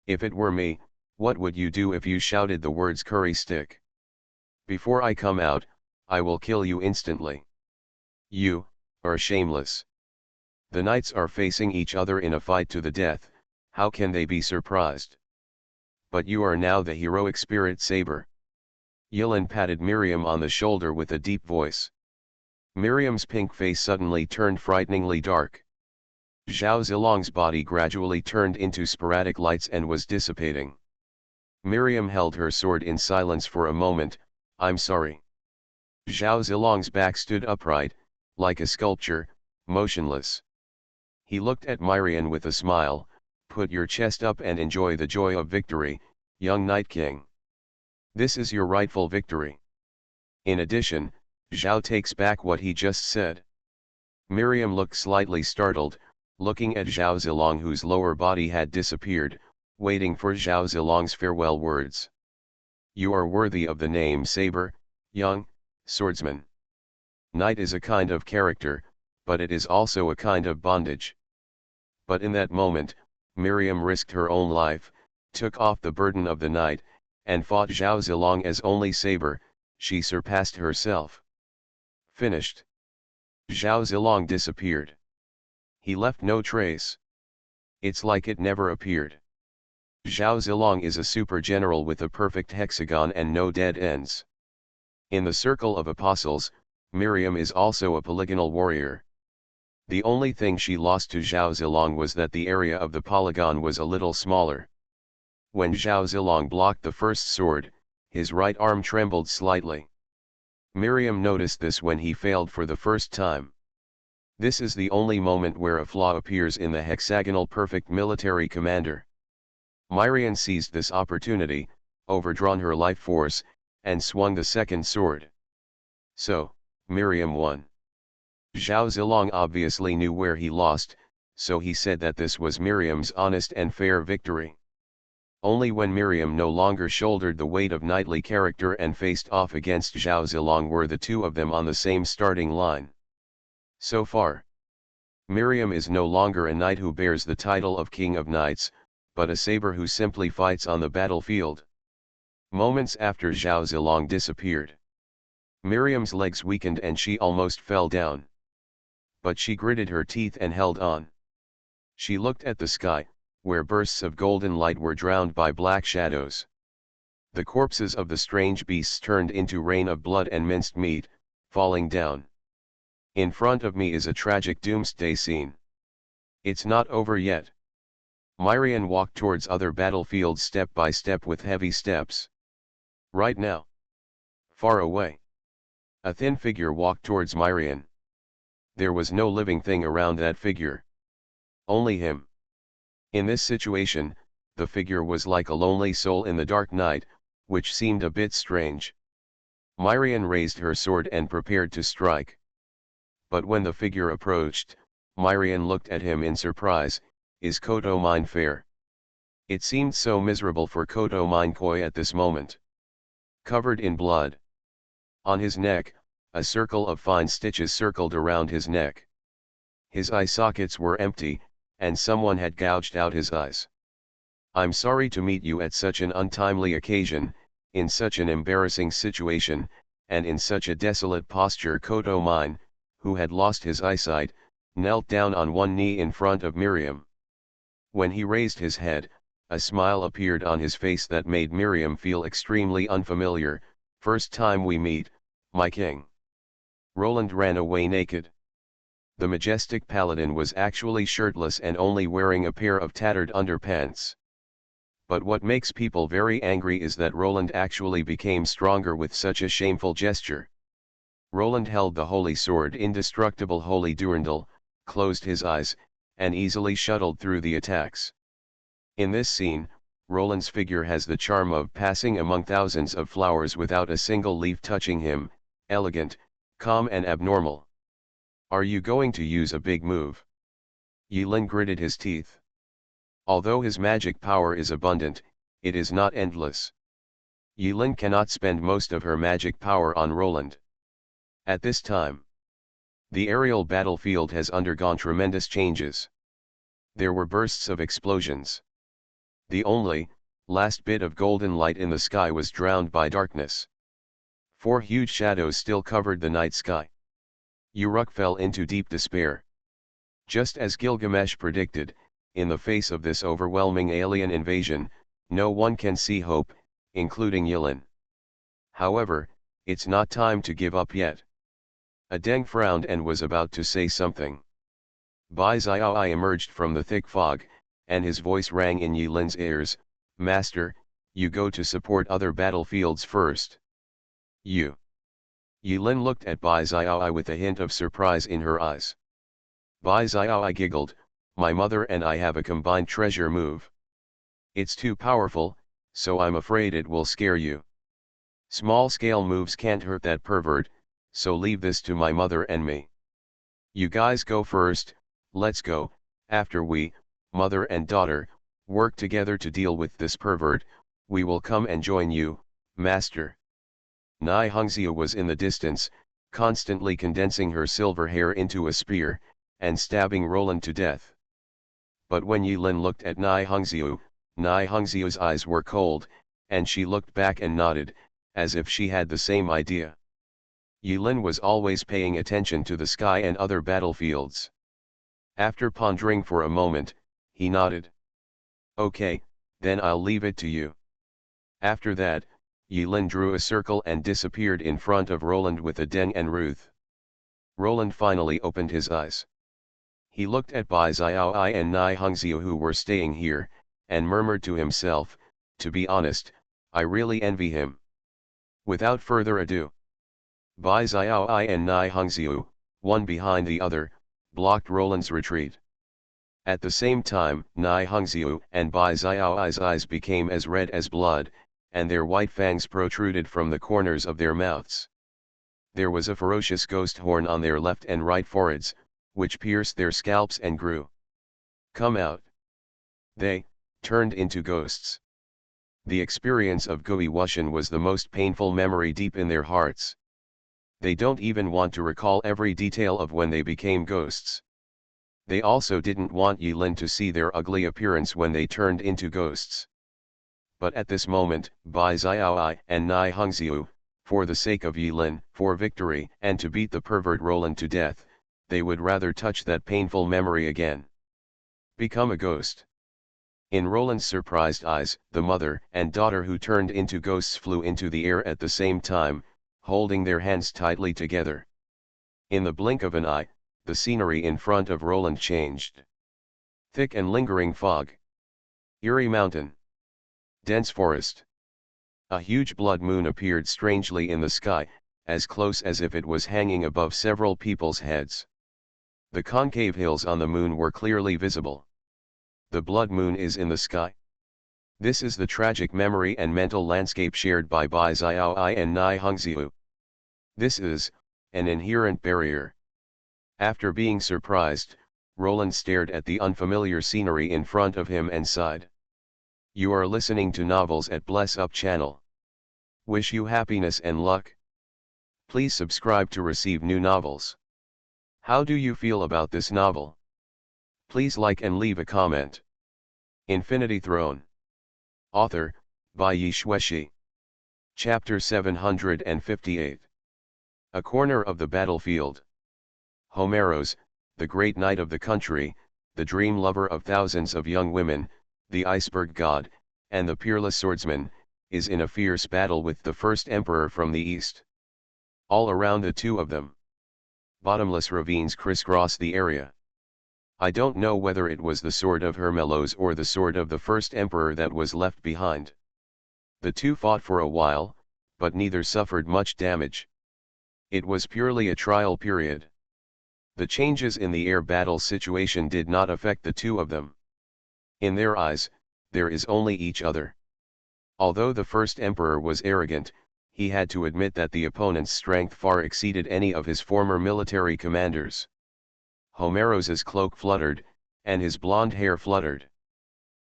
If it were me, what would you do if you shouted the words curry stick? Before I come out, I will kill you instantly. You are shameless. The knights are facing each other in a fight to the death, how can they be surprised? But you are now the heroic spirit saber. Yilin patted Miriam on the shoulder with a deep voice. Miriam's pink face suddenly turned frighteningly dark. Zhao Zilong's body gradually turned into sporadic lights and was dissipating. Miriam held her sword in silence for a moment. I'm sorry. Zhao Zilong's back stood upright, like a sculpture, motionless. He looked at Myrian with a smile. Put your chest up and enjoy the joy of victory, young Night King. This is your rightful victory. In addition, Zhao takes back what he just said. Miriam looked slightly startled, looking at Zhao Zilong whose lower body had disappeared, waiting for Zhao Zilong's farewell words. You are worthy of the name Saber, young swordsman. Knight is a kind of character, but it is also a kind of bondage. But in that moment, Miriam risked her own life, took off the burden of the knight, and fought Zhao Zilong as only Saber. She surpassed herself. Finished. Zhao Zilong disappeared. He left no trace. It's like it never appeared. Zhao Zilong is a super general with a perfect hexagon and no dead ends. In the circle of apostles, Miriam is also a polygonal warrior. The only thing she lost to Zhao Zilong was that the area of the polygon was a little smaller. When Zhao Zilong blocked the first sword, his right arm trembled slightly. Miriam noticed this when he failed for the first time. This is the only moment where a flaw appears in the hexagonal perfect military commander. Myrian seized this opportunity, overdrawn her life force, and swung the second sword. So, Miriam won. Zhao Zilong obviously knew where he lost, so he said that this was Miriam's honest and fair victory. Only when Miriam no longer shouldered the weight of knightly character and faced off against Zhao Zilong were the two of them on the same starting line. So far, Miriam is no longer a knight who bears the title of King of Knights, but a saber who simply fights on the battlefield. Moments after Zhao Zilong disappeared, Miriam's legs weakened and she almost fell down. But she gritted her teeth and held on. She looked at the sky, where bursts of golden light were drowned by black shadows. The corpses of the strange beasts turned into rain of blood and minced meat, falling down. In front of me is a tragic doomsday scene. It's not over yet. Myrian walked towards other battlefields step by step with heavy steps. Right now. Far away. A thin figure walked towards Myrian. There was no living thing around that figure. Only him. In this situation, the figure was like a lonely soul in the dark night, which seemed a bit strange. Myrian raised her sword and prepared to strike. But when the figure approached, Myrian looked at him in surprise. Is Koto mine fair? It seemed so miserable for Koto mine koi at this moment. Covered in blood. On his neck, a circle of fine stitches circled around his neck. His eye sockets were empty, and someone had gouged out his eyes. I'm sorry to meet you at such an untimely occasion, in such an embarrassing situation, and in such a desolate posture. Koto mine, who had lost his eyesight, knelt down on one knee in front of Miriam. When he raised his head, a smile appeared on his face that made Miriam feel extremely unfamiliar. First time we meet, my king. Roland ran away naked. The majestic paladin was actually shirtless and only wearing a pair of tattered underpants. But what makes people very angry is that Roland actually became stronger with such a shameful gesture. Roland held the holy sword, indestructible holy Durandal, closed his eyes, and easily shuttled through the attacks. In this scene, Roland's figure has the charm of passing among thousands of flowers without a single leaf touching him, elegant, calm and abnormal. Are you going to use a big move? Yilin gritted his teeth. Although his magic power is abundant, it is not endless. Yilin cannot spend most of her magic power on Roland. At this time, the aerial battlefield has undergone tremendous changes. There were bursts of explosions. The only, last bit of golden light in the sky was drowned by darkness. 4 huge shadows still covered the night sky. Uruk fell into deep despair. Just as Gilgamesh predicted, in the face of this overwhelming alien invasion, no one can see hope, including Yilin. However, it's not time to give up yet. Adeng frowned and was about to say something. Bai Xiaoi emerged from the thick fog, and his voice rang in Yilin's ears, Master, you go to support other battlefields first. You. Yilin looked at Bai Xiaoi with a hint of surprise in her eyes. Bai Xiaoi giggled, my mother and I have a combined treasure move. It's too powerful, so I'm afraid it will scare you. Small-scale moves can't hurt that pervert, so leave this to my mother and me. You guys go first, let's go, after we, mother and daughter, work together to deal with this pervert, we will come and join you, master. Nai Hongxiu was in the distance, constantly condensing her silver hair into a spear, and stabbing Roland to death. But when Yilin looked at Nai Hongxiu's eyes were cold, and she looked back and nodded, as if she had the same idea. Yilin was always paying attention to the sky and other battlefields. After pondering for a moment, he nodded. Okay, then I'll leave it to you. After that, Yilin drew a circle and disappeared in front of Roland with Adeng and Ruth. Roland finally opened his eyes. He looked at Bai Xiaoi and Nai Hongxiu who were staying here, and murmured to himself, to be honest, I really envy him. Without further ado, Bai Xiaoi and Nai Hongxiu, one behind the other, blocked Roland's retreat. At the same time, Nai Hongxiu and Bai Xiaoi's eyes became as red as blood, and their white fangs protruded from the corners of their mouths. There was a ferocious ghost horn on their left and right foreheads, which pierced their scalps and grew. Come out. They turned into ghosts. The experience of Gui Wuxian was the most painful memory deep in their hearts. They don't even want to recall every detail of when they became ghosts. They also didn't want Yilin to see their ugly appearance when they turned into ghosts. But at this moment, Bai Xiaoi and Nai Hongxiu, for the sake of Yilin, for victory, and to beat the pervert Roland to death, they would rather touch that painful memory again. Become a ghost. In Roland's surprised eyes, the mother and daughter who turned into ghosts flew into the air at the same time, holding their hands tightly together. In the blink of an eye, the scenery in front of Roland changed. Thick and lingering fog. Eerie mountain. Dense forest. A huge blood moon appeared strangely in the sky, as close as if it was hanging above several people's heads. The concave hills on the moon were clearly visible. The blood moon is in the sky. This is the tragic memory and mental landscape shared by Bai Xiaoi and Nai Hongxiu. This is an inherent barrier. After being surprised, Roland stared at the unfamiliar scenery in front of him and sighed. You are listening to Novels at Bless Up channel. Wish you happiness and luck. Please subscribe to receive new novels. How do you feel about this novel? Please like and leave a comment. Infinity Throne. Author, Bai Xueshi. Chapter 758. A corner of the battlefield. Homeros, the great knight of the country, the dream lover of thousands of young women, the iceberg god, and the peerless swordsman, is in a fierce battle with the first emperor from the east. All around the two of them, bottomless ravines crisscross the area. I don't know whether it was the sword of Hermelos or the sword of the first emperor that was left behind. The two fought for a while, but neither suffered much damage. It was purely a trial period. The changes in the air battle situation did not affect the two of them. In their eyes, there is only each other. Although the first emperor was arrogant, he had to admit that the opponent's strength far exceeded any of his former military commanders. Homeros's cloak fluttered, and his blonde hair fluttered.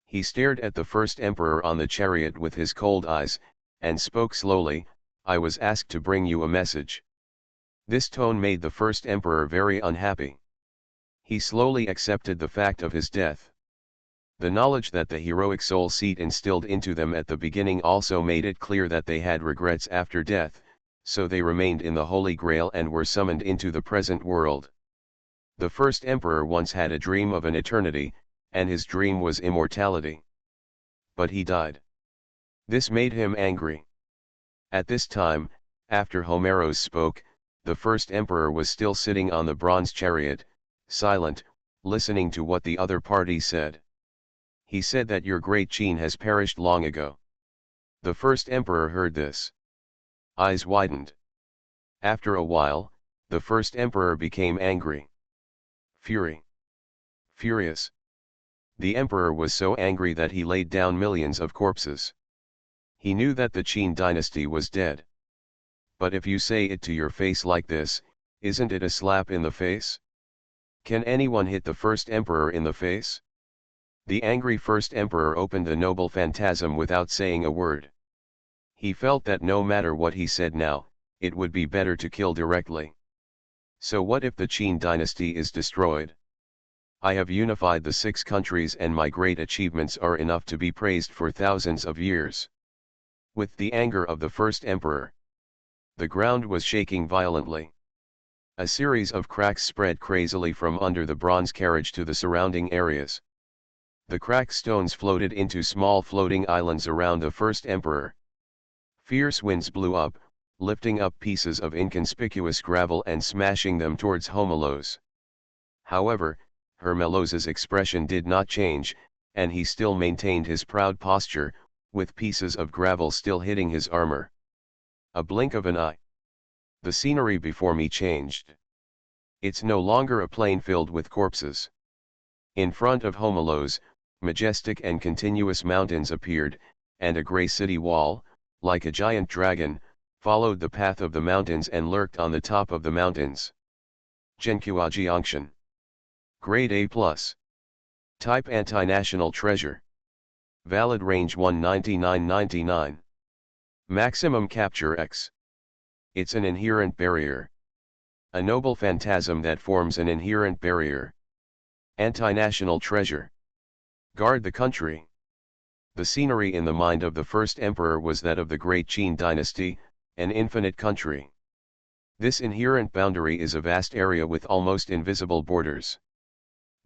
He stared at the first emperor on the chariot with his cold eyes, and spoke slowly, I was asked to bring you a message. This tone made the first emperor very unhappy. He slowly accepted the fact of his death. The knowledge that the heroic soul seed instilled into them at the beginning also made it clear that they had regrets after death, so they remained in the Holy Grail and were summoned into the present world. The first emperor once had a dream of an eternity, and his dream was immortality. But he died. This made him angry. At this time, after Homeros spoke, the first emperor was still sitting on the bronze chariot, silent, listening to what the other party said. He said that your great Qin has perished long ago. The first emperor heard this. Eyes widened. After a while, the first emperor became angry. Furious. The emperor was so angry that he laid down millions of corpses. He knew that the Qin dynasty was dead. But if you say it to your face like this, isn't it a slap in the face? Can anyone hit the first emperor in the face? The angry first emperor opened the noble phantasm without saying a word. He felt that no matter what he said now, it would be better to kill directly. So what if the Qin dynasty is destroyed? I have unified the 6 countries and my great achievements are enough to be praised for thousands of years. With the anger of the first emperor, the ground was shaking violently. A series of cracks spread crazily from under the bronze carriage to the surrounding areas. The cracked stones floated into small floating islands around the first emperor. Fierce winds blew up, lifting up pieces of inconspicuous gravel and smashing them towards Homelos. However, Hermelos's expression did not change, and he still maintained his proud posture, with pieces of gravel still hitting his armor. A blink of an eye. The scenery before me changed. It's no longer a plain filled with corpses. In front of Homelos, majestic and continuous mountains appeared, and a grey city wall, like a giant dragon, followed the path of the mountains and lurked on the top of the mountains. Genkuajiangshan. Grade A+. Type Anti-National Treasure. Valid range 199.99. Maximum capture X. It's an inherent barrier. A noble phantasm that forms an inherent barrier. Anti-national treasure. Guard the country. The scenery in the mind of the first emperor was that of the great Qin dynasty, an infinite country. This inherent boundary is a vast area with almost invisible borders.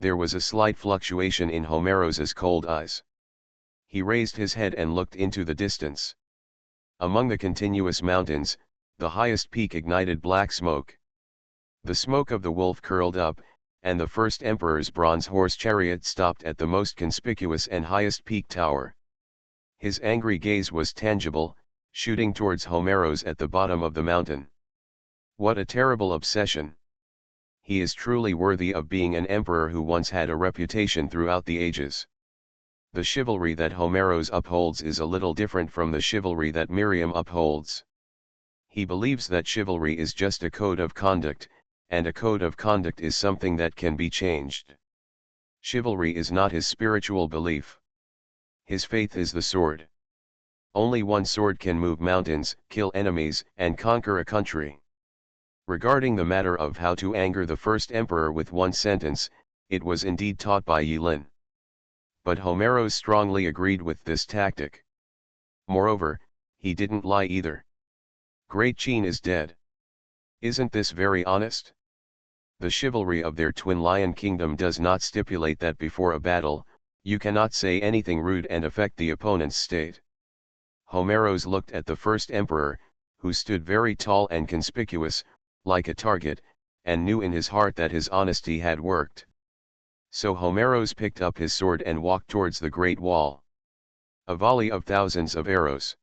There was a slight fluctuation in Homeros's cold eyes. He raised his head and looked into the distance. Among the continuous mountains, the highest peak ignited black smoke. The smoke of the wolf curled up, and the first emperor's bronze horse chariot stopped at the most conspicuous and highest peak tower. His angry gaze was tangible, shooting towards Homeros at the bottom of the mountain. What a terrible obsession! He is truly worthy of being an emperor who once had a reputation throughout the ages. The chivalry that Homeros upholds is a little different from the chivalry that Miriam upholds. He believes that chivalry is just a code of conduct, and a code of conduct is something that can be changed. Chivalry is not his spiritual belief. His faith is the sword. Only one sword can move mountains, kill enemies, and conquer a country. Regarding the matter of how to anger the first emperor with one sentence, it was indeed taught by Yulin. But Homeros strongly agreed with this tactic. Moreover, he didn't lie either. Great Qin is dead. Isn't this very honest? The chivalry of their twin lion kingdom does not stipulate that before a battle, you cannot say anything rude and affect the opponent's state. Homeros looked at the first emperor, who stood very tall and conspicuous, like a target, and knew in his heart that his honesty had worked. So Homeros picked up his sword and walked towards the Great Wall. A volley of thousands of arrows.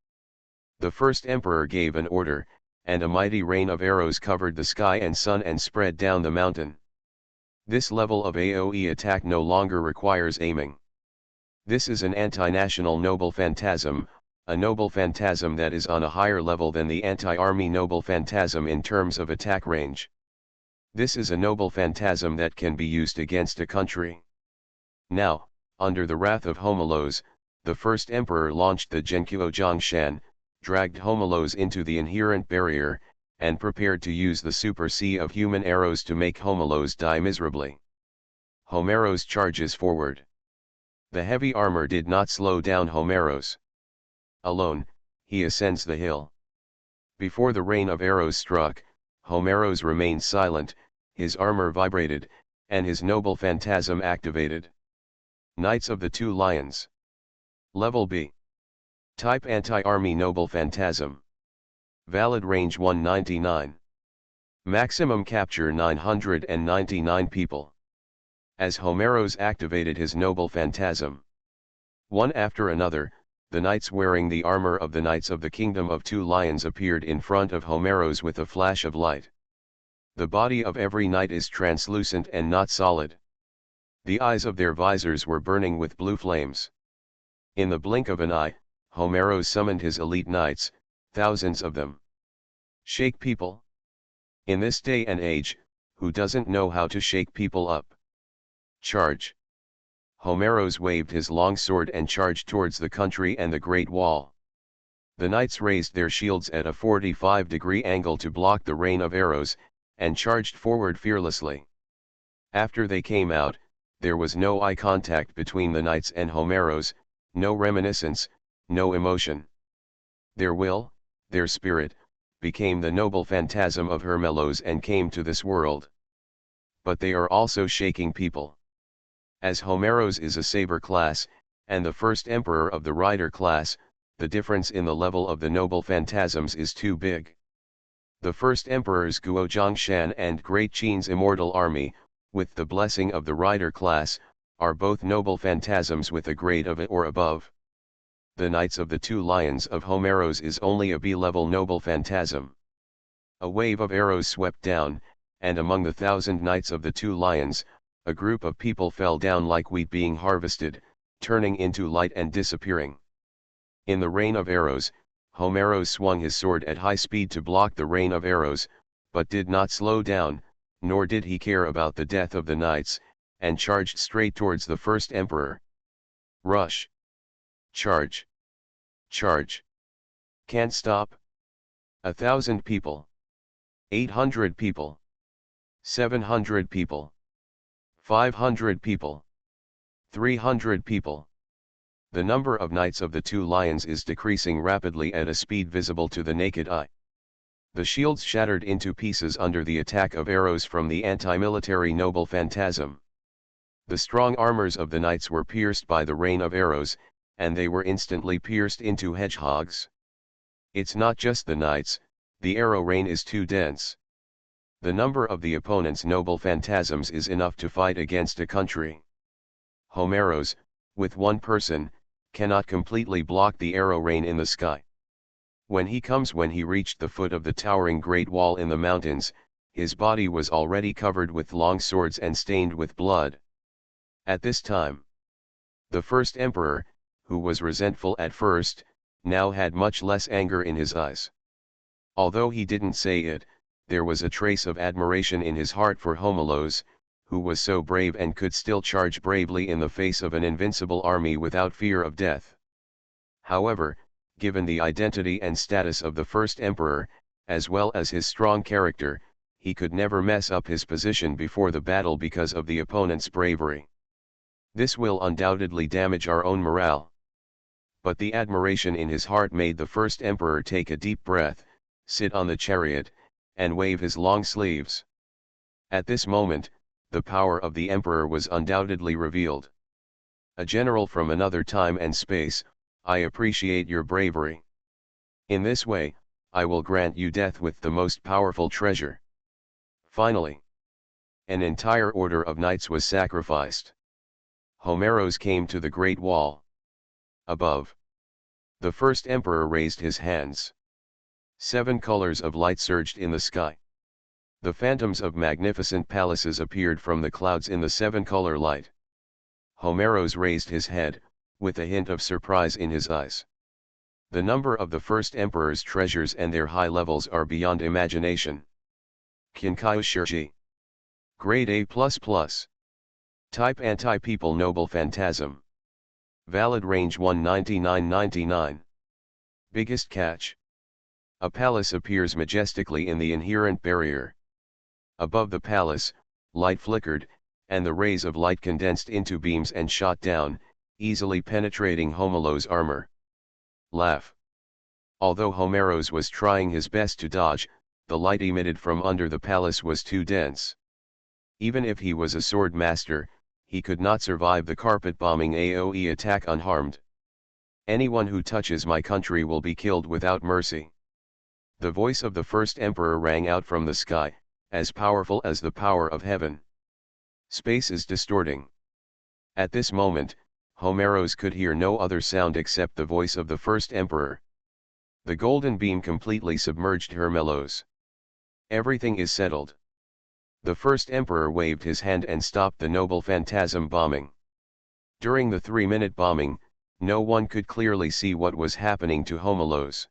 The first emperor gave an order, and a mighty rain of arrows covered the sky and sun and spread down the mountain. This level of AoE attack no longer requires aiming. This is an anti-national noble phantasm, a noble phantasm that is on a higher level than the anti-army noble phantasm in terms of attack range. This is a noble phantasm that can be used against a country. Now, under the wrath of Homelos, the first emperor launched the Genkuo Zhongshan, dragged Homelos into the inherent barrier, and prepared to use the super sea of human arrows to make Homelos die miserably. Homeros charges forward. The heavy armor did not slow down Homeros. Alone, he ascends the hill. Before the rain of arrows struck, Homeros remained silent, his armor vibrated, and his noble phantasm activated. Knights of the Two Lions. Level B. Type Anti-Army Noble Phantasm. Valid range 199. Maximum capture 999 people. As Homeros activated his noble phantasm, one after another, the knights wearing the armor of the Knights of the Kingdom of Two Lions appeared in front of Homeros with a flash of light. The body of every knight is translucent and not solid. The eyes of their visors were burning with blue flames. In the blink of an eye, Homeros summoned his elite knights, thousands of them. Shake people. In this day and age, who doesn't know how to shake people up? Charge. Homeros waved his long sword and charged towards the country and the Great Wall. The knights raised their shields at a 45-degree angle to block the rain of arrows, and charged forward fearlessly. After they came out, there was no eye contact between the knights and Homeros, no reminiscence, no emotion. Their will, their spirit, became the noble phantasm of Hermelos and came to this world. But they are also shaking people. As Homeros is a saber class, and the first emperor of the rider class, the difference in the level of the noble phantasms is too big. The first emperor's Guo Zhongshan and Great Qin's immortal army, with the blessing of the rider class, are both noble phantasms with a grade of A or above. The Knights of the Two Lions of Homeros is only a B-level noble phantasm. A wave of arrows swept down, and among the 1,000 Knights of the Two Lions, a group of people fell down like wheat being harvested, turning into light and disappearing. In the rain of arrows, Homeros swung his sword at high speed to block the rain of arrows, but did not slow down, nor did he care about the death of the knights, and charged straight towards the first emperor. Rush. Charge. Charge. Can't stop. 1,000 people. 800 people. 700 people. 500 people. 300 people. The number of Knights of the Two Lions is decreasing rapidly at a speed visible to the naked eye. The shields shattered into pieces under the attack of arrows from the anti-military noble phantasm. The strong armors of the knights were pierced by the rain of arrows, and they were instantly pierced into hedgehogs. It's not just the knights, the arrow rain is too dense. The number of the opponent's noble phantasms is enough to fight against a country. Homeros, with one person, cannot completely block the arrow rain in the sky. When he reached the foot of the towering Great Wall in the mountains, his body was already covered with long swords and stained with blood. At this time, the first emperor, who was resentful at first, now had much less anger in his eyes. Although he didn't say it, there was a trace of admiration in his heart for Homelos, who was so brave and could still charge bravely in the face of an invincible army without fear of death. However, given the identity and status of the first emperor, as well as his strong character, he could never mess up his position before the battle because of the opponent's bravery. This will undoubtedly damage our own morale. But the admiration in his heart made the first emperor take a deep breath, sit on the chariot, and wave his long sleeves. At this moment, the power of the emperor was undoubtedly revealed. A general from another time and space, I appreciate your bravery. In this way, I will grant you death with the most powerful treasure. Finally, an entire order of knights was sacrificed. Homeros came to the Great Wall. Above, the first emperor raised his hands. 7 colors of light surged in the sky. The phantoms of magnificent palaces appeared from the clouds in the 7-color light. Homeros raised his head, with a hint of surprise in his eyes. The number of the first emperor's treasures and their high levels are beyond imagination. Kinkaioshirji. Grade A++. Type Anti-People Noble Phantasm. Valid range 199.99. Biggest catch. A palace appears majestically in the inherent barrier. Above the palace, light flickered, and the rays of light condensed into beams and shot down, easily penetrating Homelos' armor. Laugh. Although Homeros was trying his best to dodge, the light emitted from under the palace was too dense. Even if he was a sword master, he could not survive the carpet-bombing AoE attack unharmed. Anyone who touches my country will be killed without mercy. The voice of the first emperor rang out from the sky, as powerful as the power of heaven. Space is distorting. At this moment, Homeros could hear no other sound except the voice of the first emperor. The golden beam completely submerged Homelos. Everything is settled. The first emperor waved his hand and stopped the noble phantasm bombing. During the 3-minute bombing, no one could clearly see what was happening to Homelos.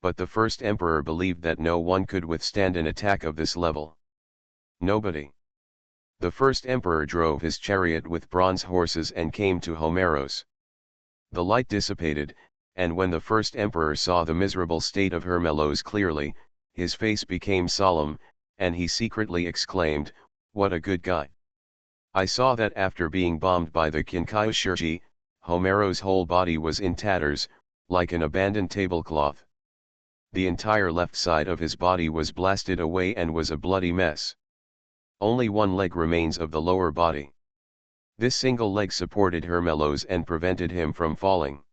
But the first emperor believed that no one could withstand an attack of this level. Nobody. The first emperor drove his chariot with bronze horses and came to Homeros. The light dissipated, and when the first emperor saw the miserable state of Homelos clearly, his face became solemn, and he secretly exclaimed, "What a good guy." I saw that after being bombed by the Kinkaioshirji, Homeros' whole body was in tatters, like an abandoned tablecloth. The entire left side of his body was blasted away and was a bloody mess. Only one leg remains of the lower body. This single leg supported Homelos and prevented him from falling.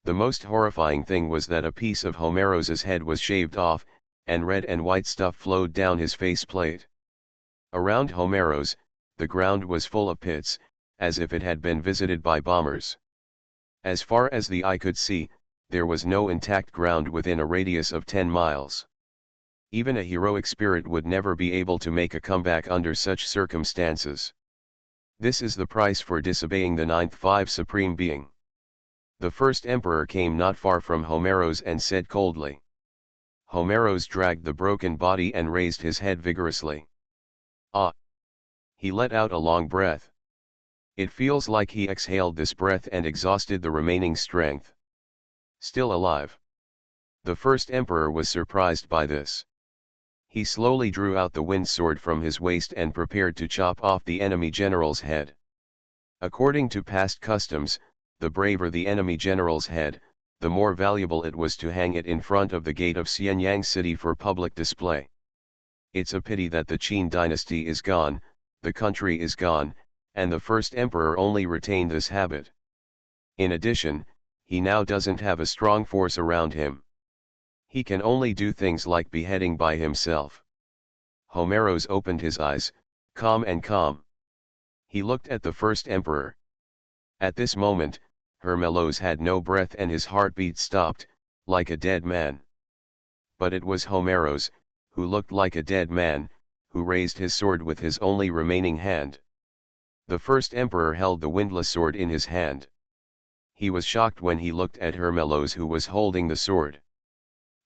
The most horrifying thing was that a piece of Homeros' head was shaved off, and red and white stuff flowed down his faceplate. Around Homeros, the ground was full of pits, as if it had been visited by bombers. As far as the eye could see, there was no intact ground within a radius of 10 miles. Even a heroic spirit would never be able to make a comeback under such circumstances. This is the price for disobeying the ninth Supreme Being. The first emperor came not far from Homeros and said coldly. Homeros dragged the broken body and raised his head vigorously. Ah! He let out a long breath. It feels like he exhaled this breath and exhausted the remaining strength. Still alive. The first emperor was surprised by this. He slowly drew out the wind sword from his waist and prepared to chop off the enemy general's head. According to past customs, the braver the enemy general's head, the more valuable it was to hang it in front of the gate of Xianyang City for public display. It's a pity that the Qin dynasty is gone, the country is gone, and the first emperor only retained this habit. In addition, he now doesn't have a strong force around him. He can only do things like beheading by himself. Homeros opened his eyes, calm and calm. He looked at the first emperor. At this moment, Hermelos had no breath and his heartbeat stopped, like a dead man. But it was Homeros, who looked like a dead man, who raised his sword with his only remaining hand. The first emperor held the windless sword in his hand. He was shocked when he looked at Hermelos, who was holding the sword.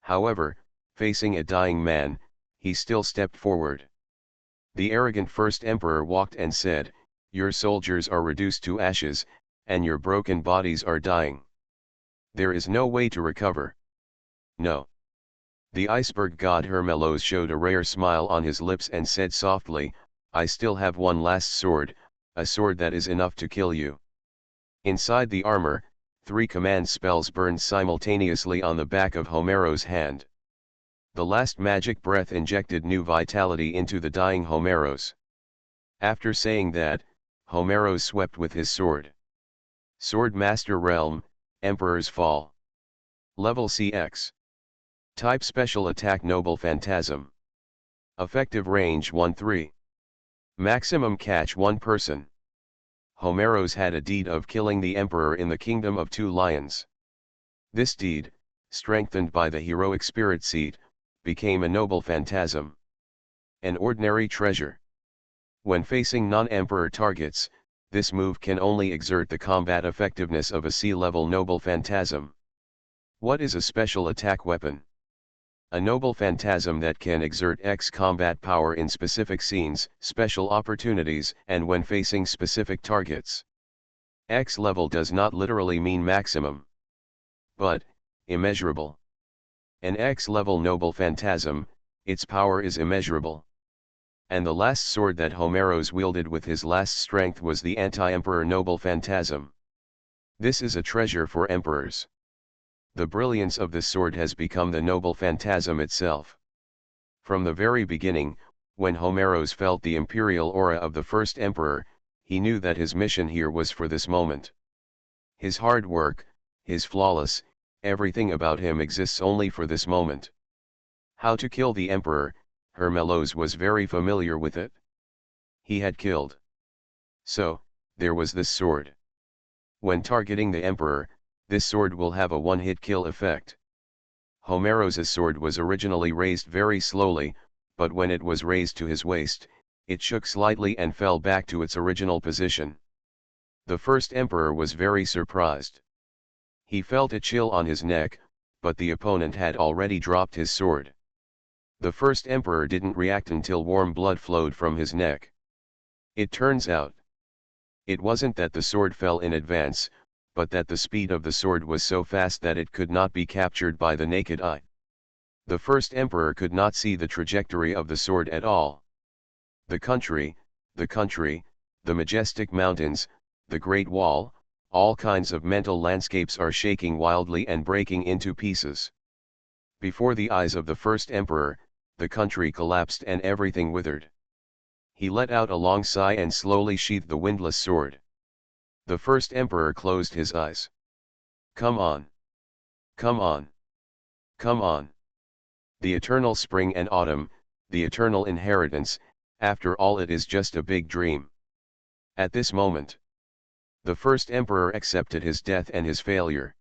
However, facing a dying man, he still stepped forward. The arrogant first emperor walked and said, "Your soldiers are reduced to ashes, and your broken bodies are dying. There is no way to recover. No." The iceberg god Hermelos showed a rare smile on his lips and said softly, "I still have one last sword, a sword that is enough to kill you." Inside the armor, 3 command spells burned simultaneously on the back of Homeros' hand. The last magic breath injected new vitality into the dying Homeros. After saying that, Homeros swept with his sword. Sword Master Realm, Emperor's Fall. Level CX. Type Special Attack Noble Phantasm. Effective range 1-3. Maximum catch 1 person. Homeros had a deed of killing the emperor in the Kingdom of 2 Lions. This deed, strengthened by the heroic spirit seed, became a noble phantasm. An ordinary treasure. When facing non-emperor targets, this move can only exert the combat effectiveness of a C-level noble phantasm. What is a special attack weapon? A noble phantasm that can exert X combat power in specific scenes, special opportunities, and when facing specific targets. X level does not literally mean maximum, but immeasurable. An X-level noble phantasm, its power is immeasurable. And the last sword that Homeros wielded with his last strength was the anti-emperor noble phantasm. This is a treasure for emperors. The brilliance of this sword has become the noble phantasm itself. From the very beginning, when Homeros felt the imperial aura of the first emperor, he knew that his mission here was for this moment. His hard work, his flawless, everything about him exists only for this moment. How to kill the emperor, Hermelos was very familiar with it. He had killed. So, there was this sword. When targeting the emperor, this sword will have a one-hit kill effect. Homeros' sword was originally raised very slowly, but when it was raised to his waist, it shook slightly and fell back to its original position. The first emperor was very surprised. He felt a chill on his neck, but the opponent had already dropped his sword. The first emperor didn't react until warm blood flowed from his neck. It turns out, it wasn't that the sword fell in advance, but that the speed of the sword was so fast that it could not be captured by the naked eye. The first emperor could not see the trajectory of the sword at all. The country, the majestic mountains, the Great Wall, all kinds of mental landscapes are shaking wildly and breaking into pieces. Before the eyes of the first emperor, the country collapsed and everything withered. He let out a long sigh and slowly sheathed the windless sword. The first emperor closed his eyes. Come on. Come on. Come on. The eternal spring and autumn, the eternal inheritance, after all it is just a big dream. At this moment, the first emperor accepted his death and his failure.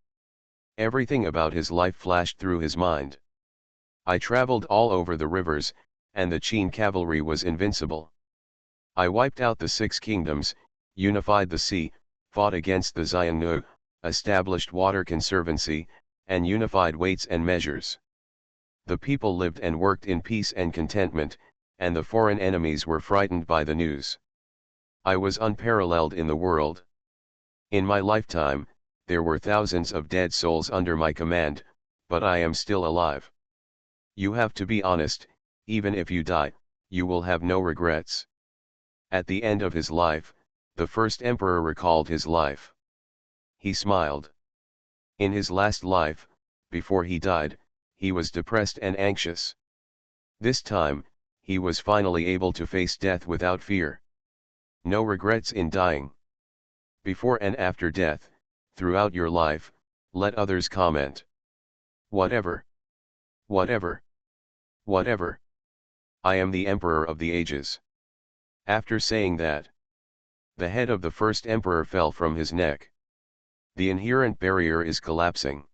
Everything about his life flashed through his mind. I traveled all over the rivers, and the Qin cavalry was invincible. I wiped out the 6 kingdoms, unified the sea, fought against the Xiongnu, established water conservancy, and unified weights and measures. The people lived and worked in peace and contentment, and the foreign enemies were frightened by the news. I was unparalleled in the world. In my lifetime, there were thousands of dead souls under my command, but I am still alive. You have to be honest, even if you die, you will have no regrets. At the end of his life, the first emperor recalled his life. He smiled. In his last life, before he died, he was depressed and anxious. This time, he was finally able to face death without fear. No regrets in dying. Before and after death, throughout your life, let others comment. Whatever. Whatever. Whatever. I am the Emperor of the Ages. After saying that, the head of the first emperor fell from his neck. The inherent barrier is collapsing.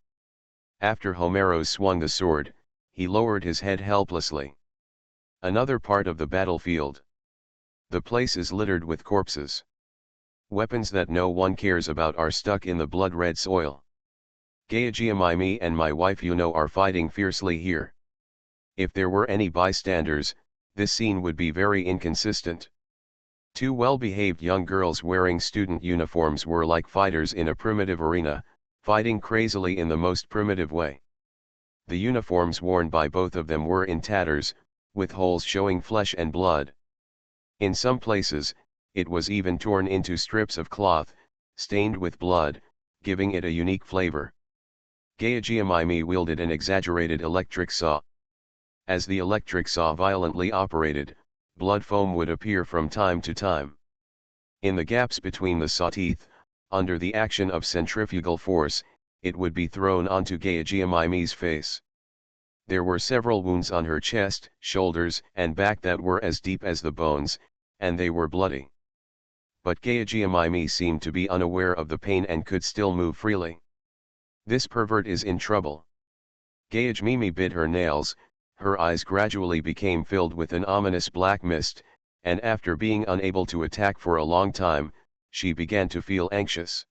After Homeros swung the sword, he lowered his head helplessly. Another part of the battlefield. The place is littered with corpses. Weapons that no one cares about are stuck in the blood-red soil. Gyajiamimi and my wife Yuno are fighting fiercely here. If there were any bystanders, this scene would be very inconsistent. Two well-behaved young girls wearing student uniforms were like fighters in a primitive arena, fighting crazily in the most primitive way. The uniforms worn by both of them were in tatters, with holes showing flesh and blood. In some places, it was even torn into strips of cloth, stained with blood, giving it a unique flavor. Gyajiamimi wielded an exaggerated electric saw. As the electric saw violently operated, blood foam would appear from time to time. In the gaps between the saw teeth, under the action of centrifugal force, it would be thrown onto Gyajiamimi's face. There were several wounds on her chest, shoulders, and back that were as deep as the bones, and they were bloody. But Gyajiamimi seemed to be unaware of the pain and could still move freely. This pervert is in trouble. Gyajimimi bit her nails, her eyes gradually became filled with an ominous black mist, and after being unable to attack for a long time, she began to feel anxious.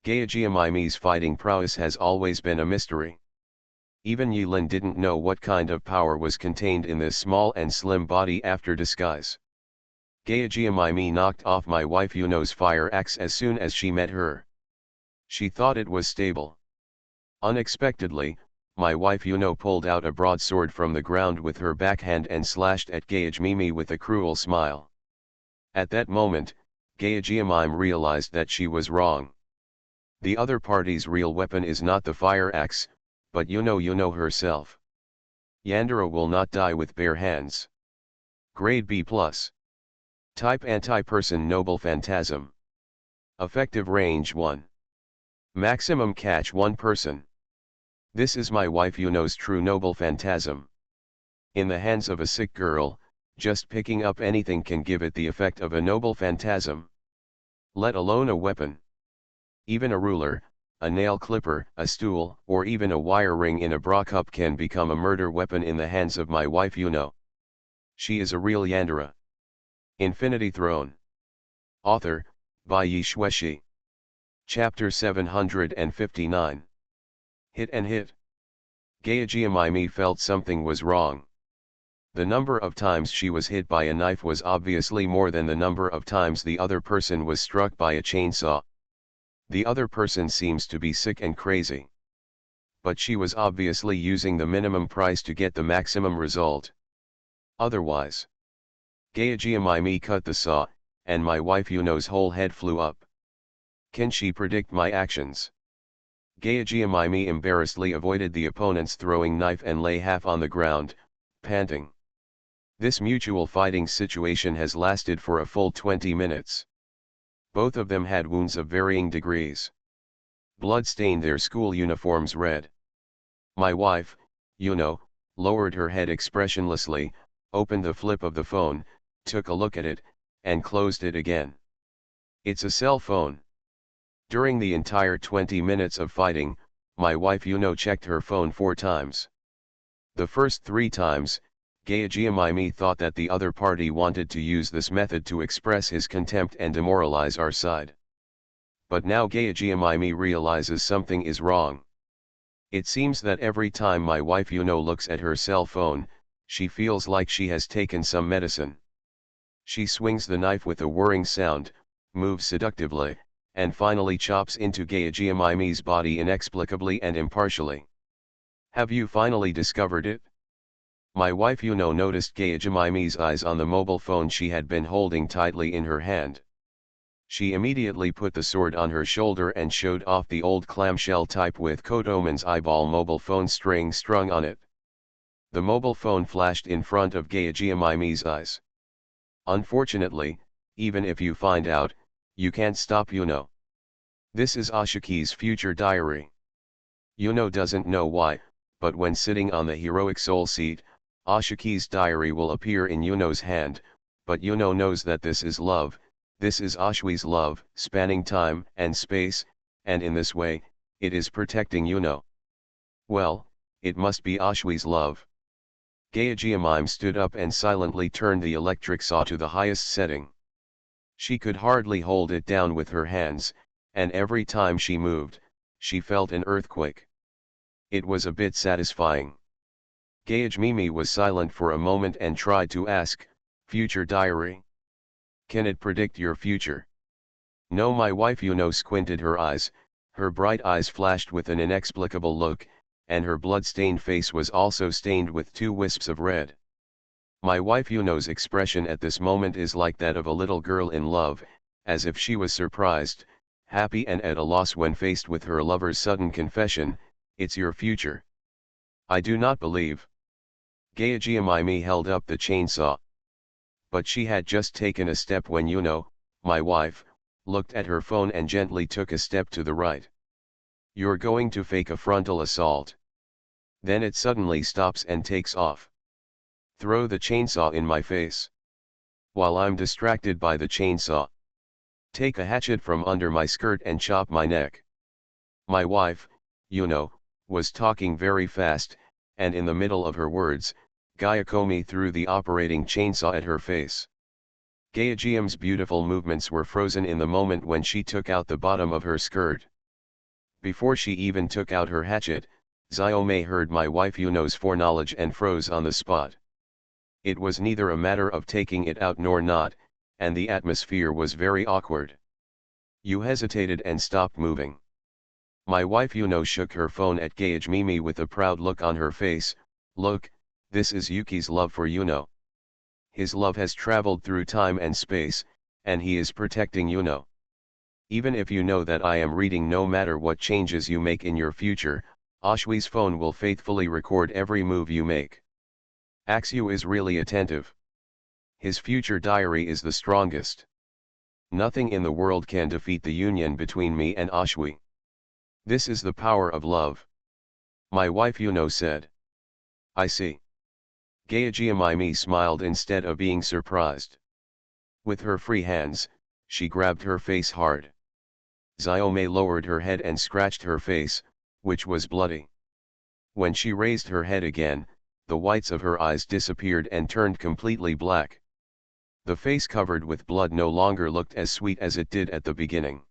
Gyajiamimi's fighting prowess has always been a mystery. Even Yilin didn't know what kind of power was contained in this small and slim body after disguise. Gyajiamimi knocked off my wife Yuno's fire axe as soon as she met her. She thought it was stable. Unexpectedly, my wife Yuno pulled out a broadsword from the ground with her backhand and slashed at Gyajimimi with a cruel smile. At that moment, Gyajiamime realized that she was wrong. The other party's real weapon is not the fire axe, but Yuno herself. Yandere will not die with bare hands. Grade B+. Type Anti-Person Noble Phantasm. Effective range 1. Maximum catch 1 person. This is my wife Yuno's true noble phantasm. In the hands of a sick girl, just picking up anything can give it the effect of a noble phantasm. Let alone a weapon. Even a ruler, a nail clipper, a stool, or even a wire ring in a bra cup can become a murder weapon in the hands of my wife Yuno. She is a real Yandere. Infinity Throne. Author, by Yi Shueshi. Chapter 759. Hit and hit. Gyajiamimi felt something was wrong. The number of times she was hit by a knife was obviously more than the number of times the other person was struck by a chainsaw. The other person seems to be sick and crazy. But she was obviously using the minimum price to get the maximum result. Otherwise, Gyajiamimi cut the saw, and my wife Yuno's whole head flew up. Can she predict my actions? Gyajiamimi embarrassedly avoided the opponent's throwing knife and lay half on the ground, panting. This mutual fighting situation has lasted for a full 20 minutes. Both of them had wounds of varying degrees. Blood stained their school uniforms red. My wife, Yuno, lowered her head expressionlessly, opened the flip of the phone, took a look at it, and closed it again. It's a cell phone. During the entire 20 minutes of fighting, my wife Yuno checked her phone 4 times. The first 3 times, Gyajiamimi thought that the other party wanted to use this method to express his contempt and demoralize our side. But now Gyajiamimi realizes something is wrong. It seems that every time my wife Yuno looks at her cell phone, she feels like she has taken some medicine. She swings the knife with a whirring sound, moves seductively, and finally chops into Gyajiamimi's body inexplicably and impartially. Have you finally discovered it? My wife Yuno noticed Gyajiamimi's eyes on the mobile phone she had been holding tightly in her hand. She immediately put the sword on her shoulder and showed off the old clamshell type with Kotoman's eyeball mobile phone string strung on it. The mobile phone flashed in front of Gyajiamimi's eyes. Unfortunately, even if you find out, you can't stop Yuno. This is Ashiki's future diary. Yuno doesn't know why, but when sitting on the heroic soul seat, Ashiki's diary will appear in Yuno's hand, but Yuno knows that this is love, this is Ashwi's love, spanning time and space, and in this way, it is protecting Yuno. Well, it must be Ashwi's love. Gayajimime stood up and silently turned the electric saw to the highest setting. She could hardly hold it down with her hands, and every time she moved, she felt an earthquake. It was a bit satisfying. Gayajmimi was silent for a moment and tried to ask, "Future diary? Can it predict your future?" No, my wife Yuno squinted her eyes, her bright eyes flashed with an inexplicable look, and her blood-stained face was also stained with 2 wisps of red. My wife Yuno's expression at this moment is like that of a little girl in love, as if she was surprised, happy and at a loss when faced with her lover's sudden confession, "It's your future." I do not believe. Gayajimime held up the chainsaw. But she had just taken a step when Yuno, my wife, looked at her phone and gently took a step to the right. "You're going to fake a frontal assault." Then it suddenly stops and takes off. "Throw the chainsaw in my face." While I'm distracted by the chainsaw. "Take a hatchet from under my skirt and chop my neck." My wife, Yuno, was talking very fast, and in the middle of her words, Gayakomi threw the operating chainsaw at her face. Gayajiam's beautiful movements were frozen in the moment when she took out the bottom of her skirt. Before she even took out her hatchet, Xiaomei heard my wife Yuno's foreknowledge and froze on the spot. It was neither a matter of taking it out nor not, and the atmosphere was very awkward. You hesitated and stopped moving. My wife Yuno shook her phone at Gayajmimi with a proud look on her face. "Look, this is Yuki's love for Yuno. His love has traveled through time and space, and he is protecting Yuno. Even if you know that I am reading, no matter what changes you make in your future, Ashwi's phone will faithfully record every move you make. Axu is really attentive. His future diary is the strongest. Nothing in the world can defeat the union between me and Ashwi. This is the power of love." My wife Yuno said. "I see." Gayajimime smiled instead of being surprised. With her free hands, she grabbed her face hard. Xiaomei lowered her head and scratched her face, which was bloody. When she raised her head again, the whites of her eyes disappeared and turned completely black. The face covered with blood no longer looked as sweet as it did at the beginning.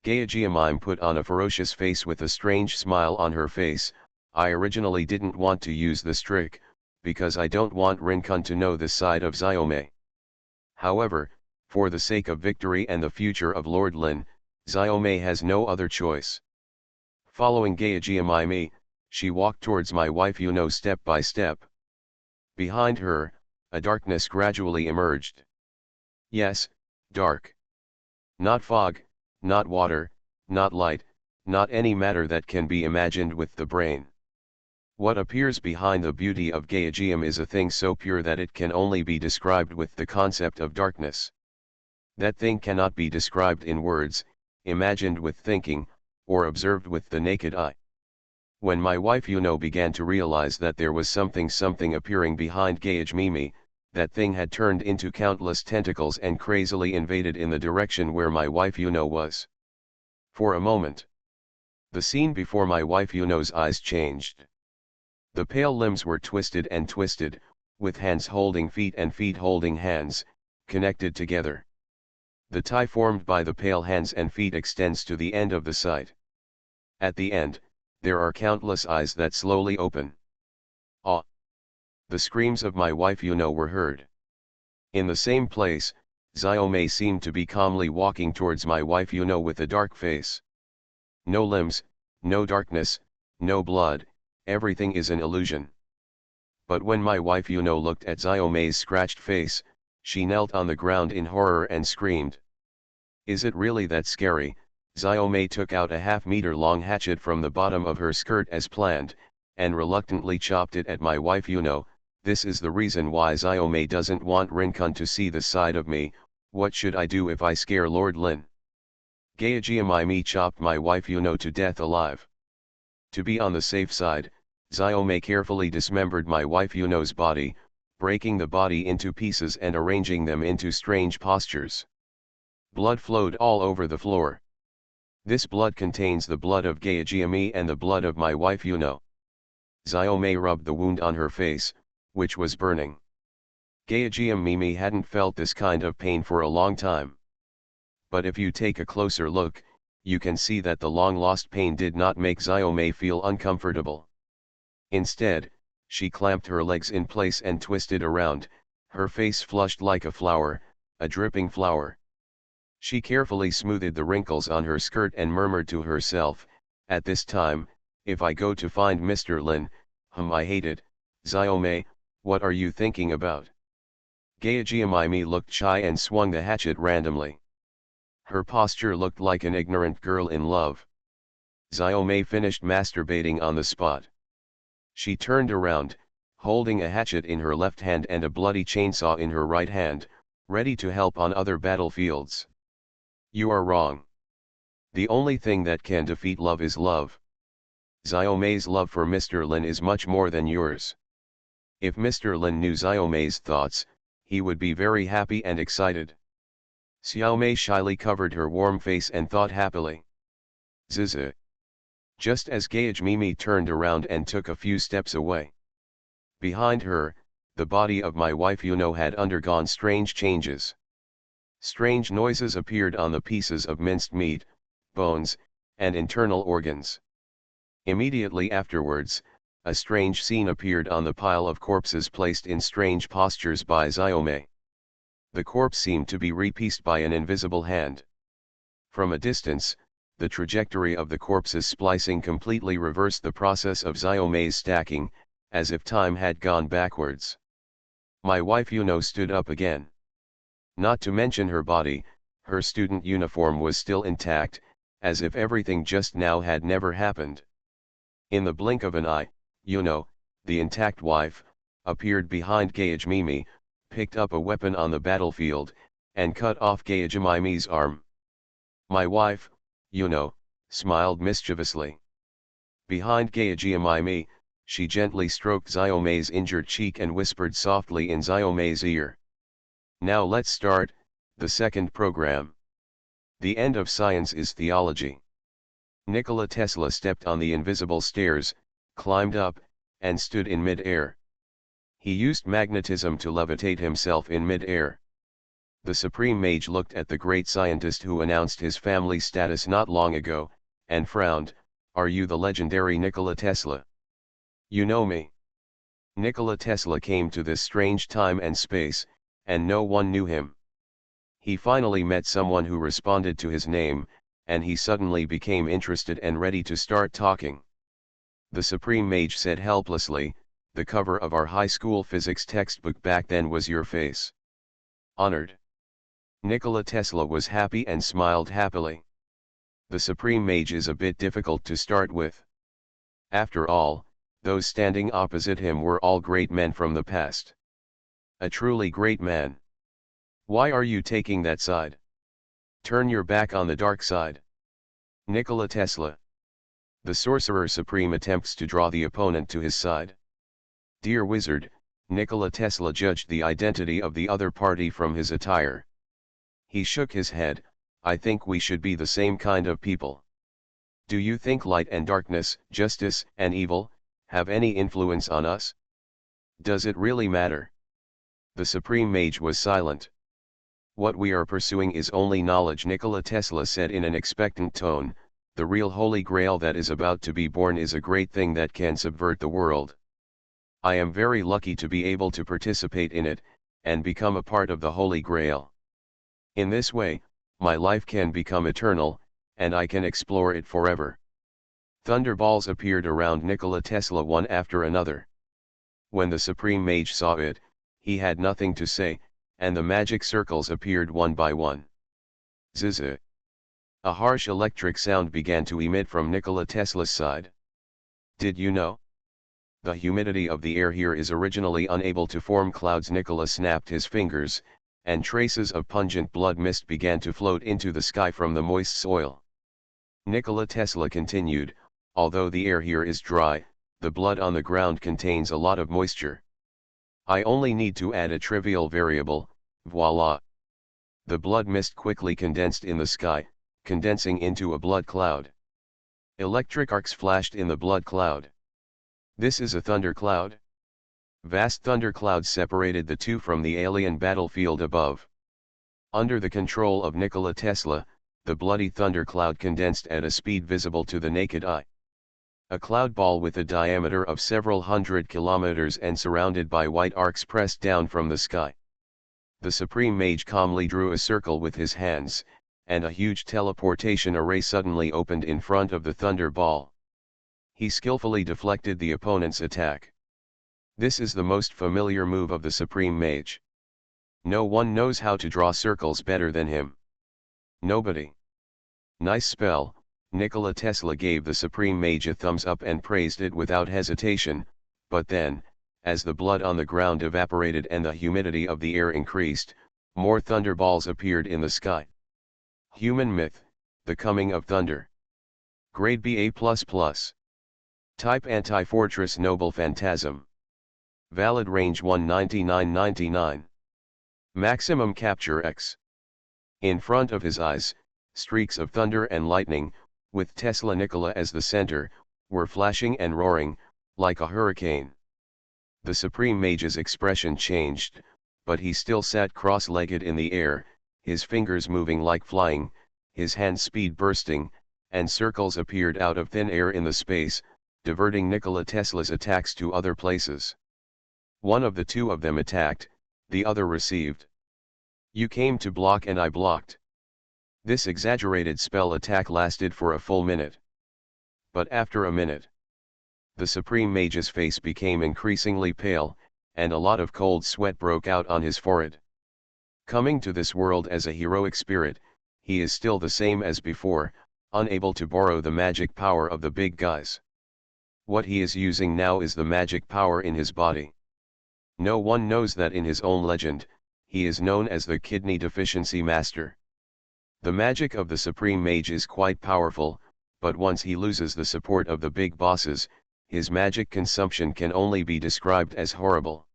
Gayajimime put on a ferocious face with a strange smile on her face. "I originally didn't want to use this trick, because I don't want Rinkun to know this side of Xiaomei. However, for the sake of victory and the future of Lord Lin, Xiaomei has no other choice." Following Gayajimime, she walked towards my wife Yuno step by step. Behind her, a darkness gradually emerged. Yes, dark. Not fog, not water, not light, not any matter that can be imagined with the brain. What appears behind the beauty of Gayajiam is a thing so pure that it can only be described with the concept of darkness. That thing cannot be described in words, imagined with thinking, or observed with the naked eye. When my wife Yuno began to realize that there was something appearing behind Gayajmimi, that thing had turned into countless tentacles and crazily invaded in the direction where my wife Yuno was. For a moment, the scene before my wife Yuno's eyes changed. The pale limbs were twisted and twisted, with hands holding feet and feet holding hands, connected together. The tie formed by the pale hands and feet extends to the end of the site. At the end, there are countless eyes that slowly open. Ah! The screams of my wife Yuno were heard. In the same place, Xiaomei seemed to be calmly walking towards my wife Yuno with a dark face. No limbs, no darkness, no blood, everything is an illusion. But when my wife Yuno looked at Xiaomei's scratched face, she knelt on the ground in horror and screamed. "Is it really that scary?" Xiaomei took out a half-meter-long hatchet from the bottom of her skirt as planned, and reluctantly chopped it at my wife Yuno. "This is the reason why Xiaomei doesn't want Rinkun to see the side of me. What should I do if I scare Lord Lin?" Gayajimime chopped my wife Yuno to death alive. To be on the safe side, Xiaomei carefully dismembered my wife Yuno's body, breaking the body into pieces and arranging them into strange postures. Blood flowed all over the floor. This blood contains the blood of Gaejiami and the blood of my wife Yuno. Xiaomei rubbed the wound on her face, which was burning. Gaejiami hadn't felt this kind of pain for a long time. But if you take a closer look, you can see that the long-lost pain did not make Xiaomei feel uncomfortable. Instead, she clamped her legs in place and twisted around, her face flushed like a flower, a dripping flower. She carefully smoothed the wrinkles on her skirt and murmured to herself, "At this time, if I go to find Mr. Lin, whom I hated, Xiaomei, what are you thinking about?" Gaejiami looked shy and swung the hatchet randomly. Her posture looked like an ignorant girl in love. Xiaomei finished masturbating on the spot. She turned around, holding a hatchet in her left hand and a bloody chainsaw in her right hand, ready to help on other battlefields. "You are wrong. The only thing that can defeat love is love. Xiaomei's love for Mr. Lin is much more than yours." If Mr. Lin knew Xiaomei's thoughts, he would be very happy and excited. Xiaomei shyly covered her warm face and thought happily. Zizi. Just as Gaejiami turned around and took a few steps away. Behind her, the body of my wife Yuno had undergone strange changes. Strange noises appeared on the pieces of minced meat, bones, and internal organs. Immediately afterwards, a strange scene appeared on the pile of corpses placed in strange postures by Xiaomei. The corpse seemed to be repieced by an invisible hand. From a distance, the trajectory of the corpse's splicing completely reversed the process of Xiaomei's stacking, as if time had gone backwards. My wife Yuno stood up again. Not to mention her body, her student uniform was still intact, as if everything just now had never happened. In the blink of an eye, Yuno, the intact wife, appeared behind Gaejiami, picked up a weapon on the battlefield, and cut off Gaejiami's arm. My wife, Yuno, smiled mischievously. Behind Gaejiami, she gently stroked Xiaomei's injured cheek and whispered softly in Xiaomei's ear. "Now let's start, the second program. The end of science is theology." Nikola Tesla stepped on the invisible stairs, climbed up, and stood in mid-air. He used magnetism to levitate himself in mid-air. The Supreme Mage looked at the great scientist who announced his family status not long ago, and frowned. "Are you the legendary Nikola Tesla? You know me." Nikola Tesla came to this strange time and space, and no one knew him. He finally met someone who responded to his name, and he suddenly became interested and ready to start talking. The Supreme Mage said helplessly, "The cover of our high school physics textbook back then was your face." Honored. Nikola Tesla was happy and smiled happily. The Supreme Mage is a bit difficult to start with. After all, those standing opposite him were all great men from the past. A truly great man. Why are you taking that side? Turn your back on the dark side. Nikola Tesla. The Sorcerer Supreme attempts to draw the opponent to his side. Dear Wizard, Nikola Tesla judged the identity of the other party from his attire. He shook his head. "I think we should be the same kind of people. Do you think light and darkness, justice and evil, have any influence on us? Does it really matter?" The Supreme Mage was silent. "What we are pursuing is only knowledge," Nikola Tesla said in an expectant tone. "The real Holy Grail that is about to be born is a great thing that can subvert the world. I am very lucky to be able to participate in it, and become a part of the Holy Grail. In this way, my life can become eternal, and I can explore it forever." Thunderballs appeared around Nikola Tesla one after another. When the Supreme Mage saw it, he had nothing to say, and the magic circles appeared one by one. Zzz. A harsh electric sound began to emit from Nikola Tesla's side. "Did you know? The humidity of the air here is originally unable to form clouds." Nikola snapped his fingers, and traces of pungent blood mist began to float into the sky from the moist soil. Nikola Tesla continued, "Although the air here is dry, the blood on the ground contains a lot of moisture. I only need to add a trivial variable, voila. The blood mist quickly condensed in the sky, condensing into a blood cloud. Electric arcs flashed in the blood cloud. This is a thunder cloud? Vast thunder clouds separated the two from the alien battlefield above. Under the control of Nikola Tesla, the bloody thunder cloud condensed at a speed visible to the naked eye. A cloud ball with a diameter of several hundred kilometers and surrounded by white arcs pressed down from the sky. The Supreme Mage calmly drew a circle with his hands, and a huge teleportation array suddenly opened in front of the thunder ball. He skillfully deflected the opponent's attack. This is the most familiar move of the Supreme Mage. No one knows how to draw circles better than him. Nobody. Nice spell. Nikola Tesla gave the Supreme Mage a thumbs up and praised it without hesitation, but then, as the blood on the ground evaporated and the humidity of the air increased, more thunderballs appeared in the sky. Human myth, the coming of thunder. Grade BA++. Type Anti-Fortress Noble Phantasm. Valid range 199.99. Maximum capture X. In front of his eyes, streaks of thunder and lightning, with Tesla Nikola as the center, were flashing and roaring, like a hurricane. The Supreme Mage's expression changed, but he still sat cross-legged in the air, his fingers moving like flying, his hand speed bursting, and circles appeared out of thin air in the space, diverting Nikola Tesla's attacks to other places. One of the two of them attacked, the other received. You came to block and I blocked. This exaggerated spell attack lasted for a full minute. But after a minute, the Supreme Mage's face became increasingly pale, and a lot of cold sweat broke out on his forehead. Coming to this world as a heroic spirit, he is still the same as before, unable to borrow the magic power of the big guys. What he is using now is the magic power in his body. No one knows that in his own legend, he is known as the Kidney Deficiency Master. The magic of the Supreme Mage is quite powerful, but once he loses the support of the big bosses, his magic consumption can only be described as horrible.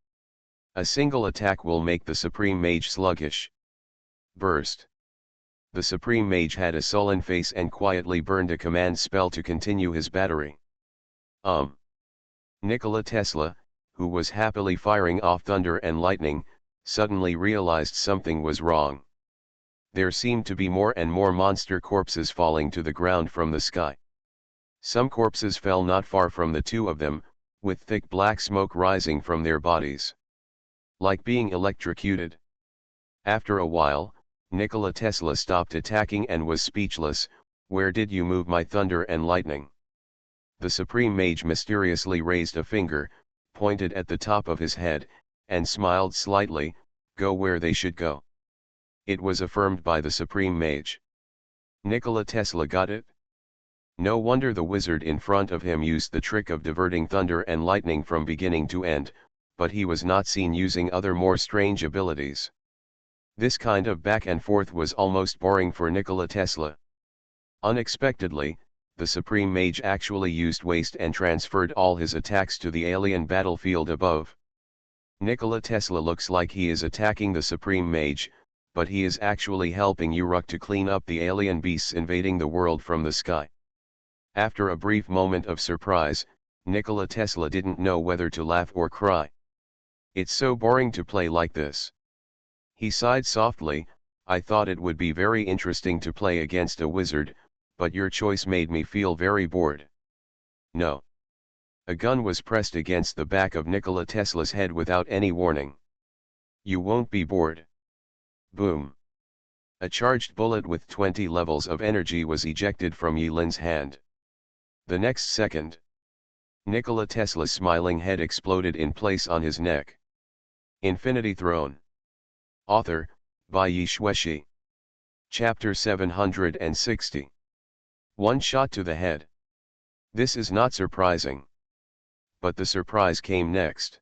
A single attack will make the Supreme Mage sluggish. Burst. The Supreme Mage had a sullen face and quietly burned a command spell to continue his battery. Nikola Tesla, who was happily firing off thunder and lightning, suddenly realized something was wrong. There seemed to be more and more monster corpses falling to the ground from the sky. Some corpses fell not far from the two of them, with thick black smoke rising from their bodies. Like being electrocuted. After a while, Nikola Tesla stopped attacking and was speechless. Where did you move my thunder and lightning? The Supreme Mage mysteriously raised a finger, pointed at the top of his head, and smiled slightly. Go where they should go. It was affirmed by the Supreme Mage. Nikola Tesla got it? No wonder the wizard in front of him used the trick of diverting thunder and lightning from beginning to end, but he was not seen using other more strange abilities. This kind of back and forth was almost boring for Nikola Tesla. Unexpectedly, the Supreme Mage actually used waste and transferred all his attacks to the alien battlefield above. Nikola Tesla looks like he is attacking the Supreme Mage, but he is actually helping Uruk to clean up the alien beasts invading the world from the sky. After a brief moment of surprise, Nikola Tesla didn't know whether to laugh or cry. It's so boring to play like this. He sighed softly. I thought it would be very interesting to play against a wizard, but your choice made me feel very bored. No. A gun was pressed against the back of Nikola Tesla's head without any warning. You won't be bored. Boom. A charged bullet with 20 levels of energy was ejected from Yilin's hand. The next second, Nikola Tesla's smiling head exploded in place on his neck. Infinity Throne. Author, by Yi Shueshi. Chapter 760. One shot to the head. This is not surprising. But the surprise came next.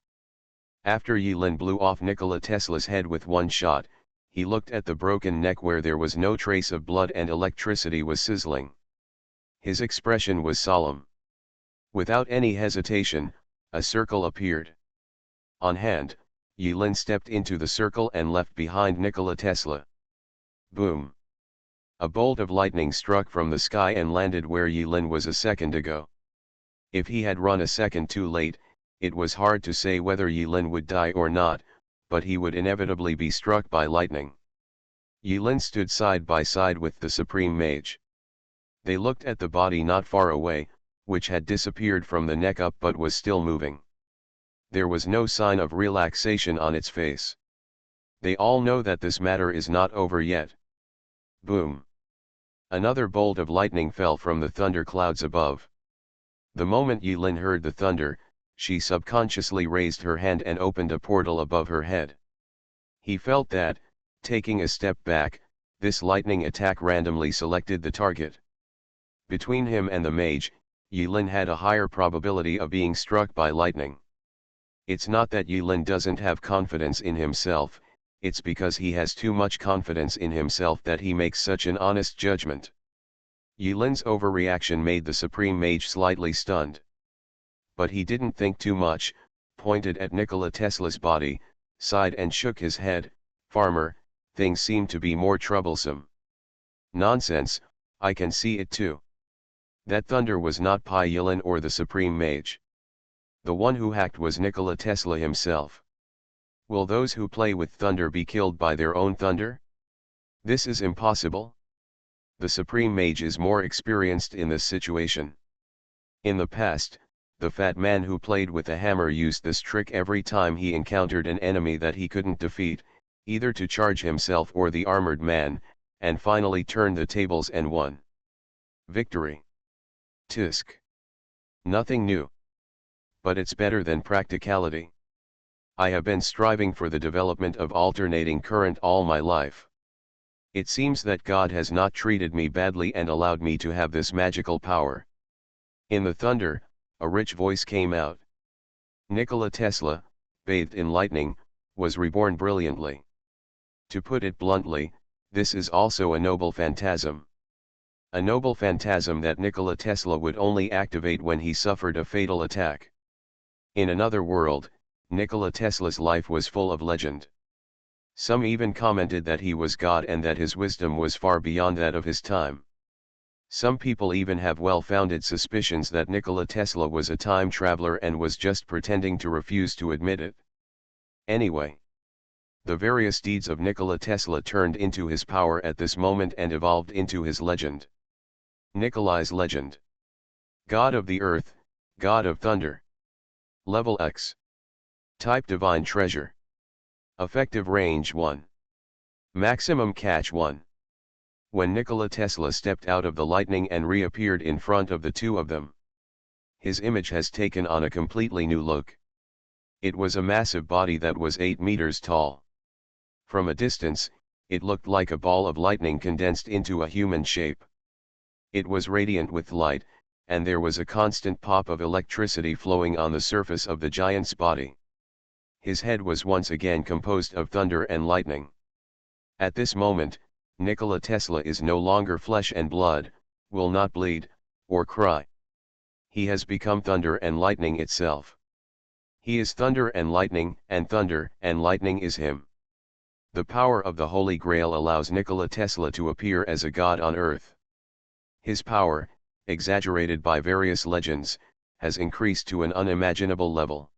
After Yilin blew off Nikola Tesla's head with one shot, he looked at the broken neck where there was no trace of blood and electricity was sizzling. His expression was solemn. Without any hesitation, a circle appeared. On hand, Yulin stepped into the circle and left behind Nikola Tesla. Boom! A bolt of lightning struck from the sky and landed where Yulin was a second ago. If he had run a second too late, it was hard to say whether Yulin would die or not, but he would inevitably be struck by lightning. Yulin stood side by side with the Supreme Mage. They looked at the body not far away, which had disappeared from the neck up but was still moving. There was no sign of relaxation on its face. They all know that this matter is not over yet. Boom! Another bolt of lightning fell from the thunder clouds above. The moment Yulin heard the thunder, she subconsciously raised her hand and opened a portal above her head. He felt that, taking a step back, this lightning attack randomly selected the target. Between him and the mage, Yulin had a higher probability of being struck by lightning. It's not that Yulin doesn't have confidence in himself, it's because he has too much confidence in himself that he makes such an honest judgment. Yulin's overreaction made the Supreme Mage slightly stunned. But he didn't think too much, pointed at Nikola Tesla's body, sighed and shook his head. Farmer, things seem to be more troublesome. Nonsense, I can see it too. That thunder was not Pi Yulin or the Supreme Mage. The one who hacked was Nikola Tesla himself. Will those who play with thunder be killed by their own thunder? This is impossible. The Supreme Mage is more experienced in this situation. In the past, the fat man who played with a hammer used this trick every time he encountered an enemy that he couldn't defeat, either to charge himself or the armored man, and finally turned the tables and won. Victory. Tisk. Nothing new. But it's better than practicality. I have been striving for the development of alternating current all my life. It seems that God has not treated me badly and allowed me to have this magical power. In the thunder, a rich voice came out. Nikola Tesla, bathed in lightning, was reborn brilliantly. To put it bluntly, this is also a noble phantasm. A noble phantasm that Nikola Tesla would only activate when he suffered a fatal attack. In another world, Nikola Tesla's life was full of legend. Some even commented that he was God and that his wisdom was far beyond that of his time. Some people even have well-founded suspicions that Nikola Tesla was a time traveler and was just pretending to refuse to admit it. Anyway, the various deeds of Nikola Tesla turned into his power at this moment and evolved into his legend. Nikolai's legend. God of the Earth, God of Thunder. Level X. Type Divine Treasure. Effective range 1. Maximum catch 1. When Nikola Tesla stepped out of the lightning and reappeared in front of the two of them, his image has taken on a completely new look. It was a massive body that was 8 meters tall. From a distance, it looked like a ball of lightning condensed into a human shape. It was radiant with light, and there was a constant pop of electricity flowing on the surface of the giant's body. His head was once again composed of thunder and lightning. At this moment, Nikola Tesla is no longer flesh and blood, will not bleed, or cry. He has become thunder and lightning itself. He is thunder and lightning is him. The power of the Holy Grail allows Nikola Tesla to appear as a god on earth. His power, exaggerated by various legends, has increased to an unimaginable level.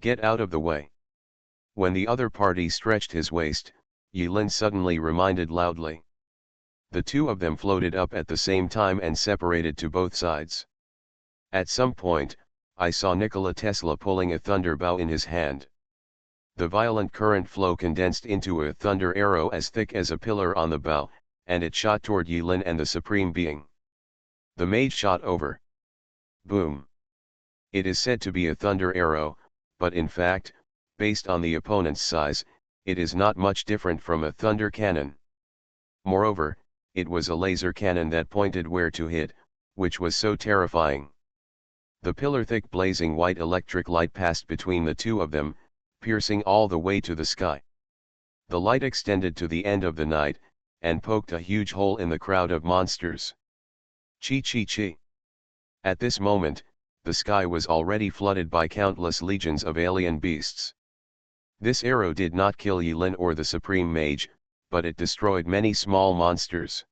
Get out of the way. When the other party stretched his waist, Yulin suddenly reminded loudly. The two of them floated up at the same time and separated to both sides. At some point, I saw Nikola Tesla pulling a thunder bow in his hand. The violent current flow condensed into a thunder arrow as thick as a pillar on the bow, and it shot toward Yulin and the Supreme Being. The mage shot over. Boom. It is said to be a thunder arrow, but in fact, based on the opponent's size, it is not much different from a thunder cannon. Moreover, it was a laser cannon that pointed where to hit, which was so terrifying. The pillar-thick blazing white electric light passed between the two of them, piercing all the way to the sky. The light extended to the end of the night, and poked a huge hole in the crowd of monsters. Chi chi chi. At this moment, the sky was already flooded by countless legions of alien beasts. This arrow did not kill Yulin or the Supreme Mage, but it destroyed many small monsters.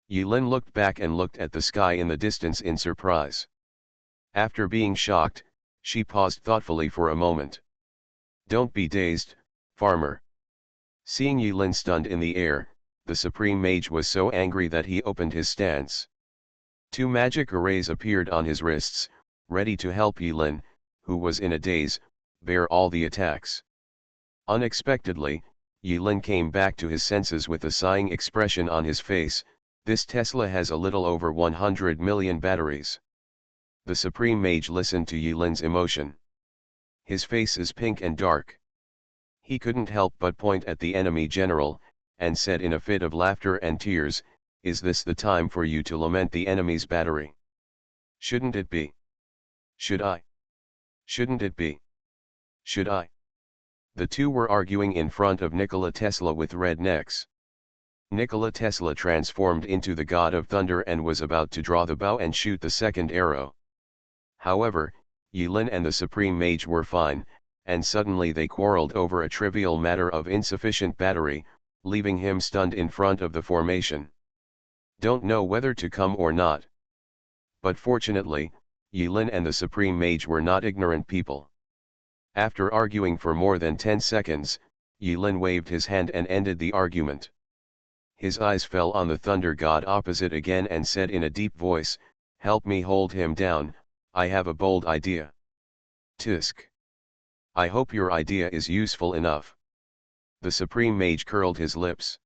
Yulin looked back and looked at the sky in the distance in surprise. After being shocked, she paused thoughtfully for a moment. "Don't be dazed, farmer." Seeing Yulin stunned in the air, the Supreme Mage was so angry that he opened his stance. Two magic arrays appeared on his wrists, ready to help Yulin, who was in a daze, bear all the attacks. Unexpectedly, Yulin came back to his senses with a sighing expression on his face. "This Tesla has a little over 100 million batteries." The Supreme Mage listened to Yulin's emotion. His face is pink and dark. He couldn't help but point at the enemy general, and said in a fit of laughter and tears, "Is this the time for you to lament the enemy's battery? Shouldn't it be? Should I? Shouldn't it be? Should I?" The two were arguing in front of Nikola Tesla with red necks. Nikola Tesla transformed into the god of thunder and was about to draw the bow and shoot the second arrow. However, Yulin and the Supreme Mage were fine, and suddenly they quarreled over a trivial matter of insufficient battery, leaving him stunned in front of the formation. "Don't know whether to come or not." But fortunately, Yulin and the Supreme Mage were not ignorant people. After arguing for more than 10 seconds, Yulin waved his hand and ended the argument. His eyes fell on the thunder god opposite again and said in a deep voice, "Help me hold him down, I have a bold idea." Tisk. "I hope your idea is useful enough." The Supreme Mage curled his lips.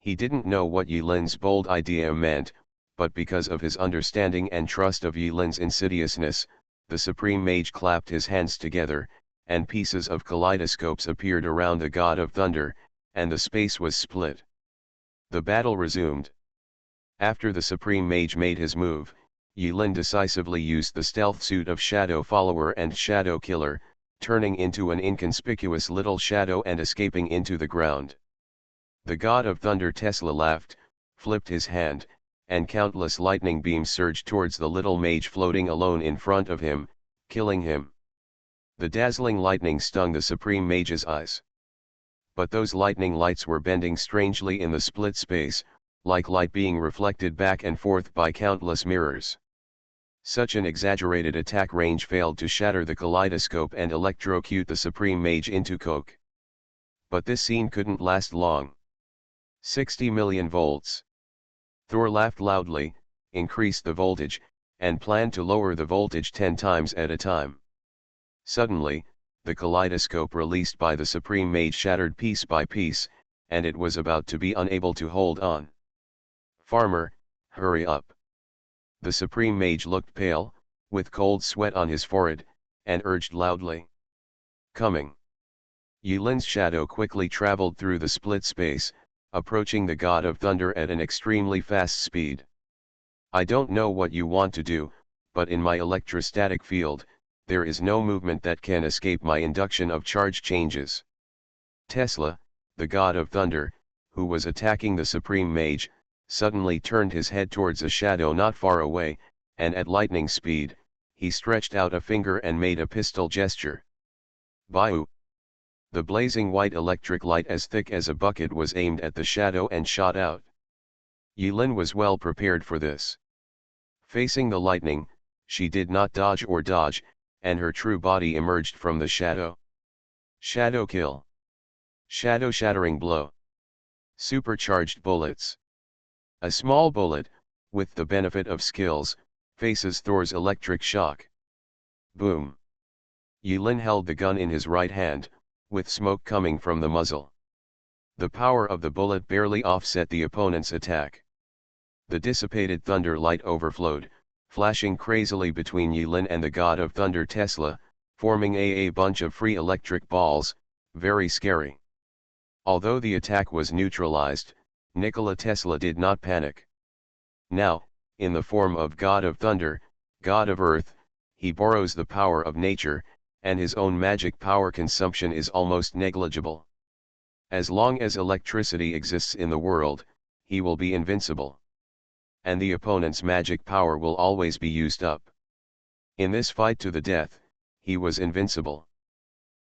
He didn't know what Yulin's bold idea meant, but because of his understanding and trust of Yulin's insidiousness, the Supreme Mage clapped his hands together, and pieces of kaleidoscopes appeared around the god of thunder, and the space was split. The battle resumed. After the Supreme Mage made his move, Yulin decisively used the stealth suit of Shadow Follower and Shadow Killer, turning into an inconspicuous little shadow and escaping into the ground. The god of thunder Tesla laughed, flipped his hand, and countless lightning beams surged towards the little mage floating alone in front of him, killing him. The dazzling lightning stung the Supreme Mage's eyes. But those lightning lights were bending strangely in the split space, like light being reflected back and forth by countless mirrors. Such an exaggerated attack range failed to shatter the kaleidoscope and electrocute the Supreme Mage into coke. But this scene couldn't last long. 60 million volts. Thor laughed loudly, increased the voltage, and planned to lower the voltage 10 times at a time. Suddenly, the kaleidoscope released by the Supreme Mage shattered piece by piece, and it was about to be unable to hold on. "Farmer, hurry up." The Supreme Mage looked pale, with cold sweat on his forehead, and urged loudly. "Coming." Yulin's shadow quickly traveled through the split space, approaching the god of thunder at an extremely fast speed. "I don't know what you want to do, but in my electrostatic field, there is no movement that can escape my induction of charge changes." Tesla, the god of thunder, who was attacking the Supreme Mage, suddenly turned his head towards a shadow not far away, and at lightning speed, he stretched out a finger and made a pistol gesture. Baiu! The blazing white electric light as thick as a bucket was aimed at the shadow and shot out. Yulin was well prepared for this. Facing the lightning, she did not dodge or dodge, and her true body emerged from the shadow. Shadow kill. Shadow shattering blow. Supercharged bullets. A small bullet, with the benefit of skills, faces Thor's electric shock. Boom. Yulin held the gun in his right hand, with smoke coming from the muzzle. The power of the bullet barely offset the opponent's attack. The dissipated thunder light overflowed, flashing crazily between Yulin and the god of thunder Tesla, forming a bunch of free electric balls, very scary. Although the attack was neutralized, Nikola Tesla did not panic. Now, in the form of god of thunder, god of earth, he borrows the power of nature, and his own magic power consumption is almost negligible. As long as electricity exists in the world, he will be invincible. And the opponent's magic power will always be used up. In this fight to the death, he was invincible.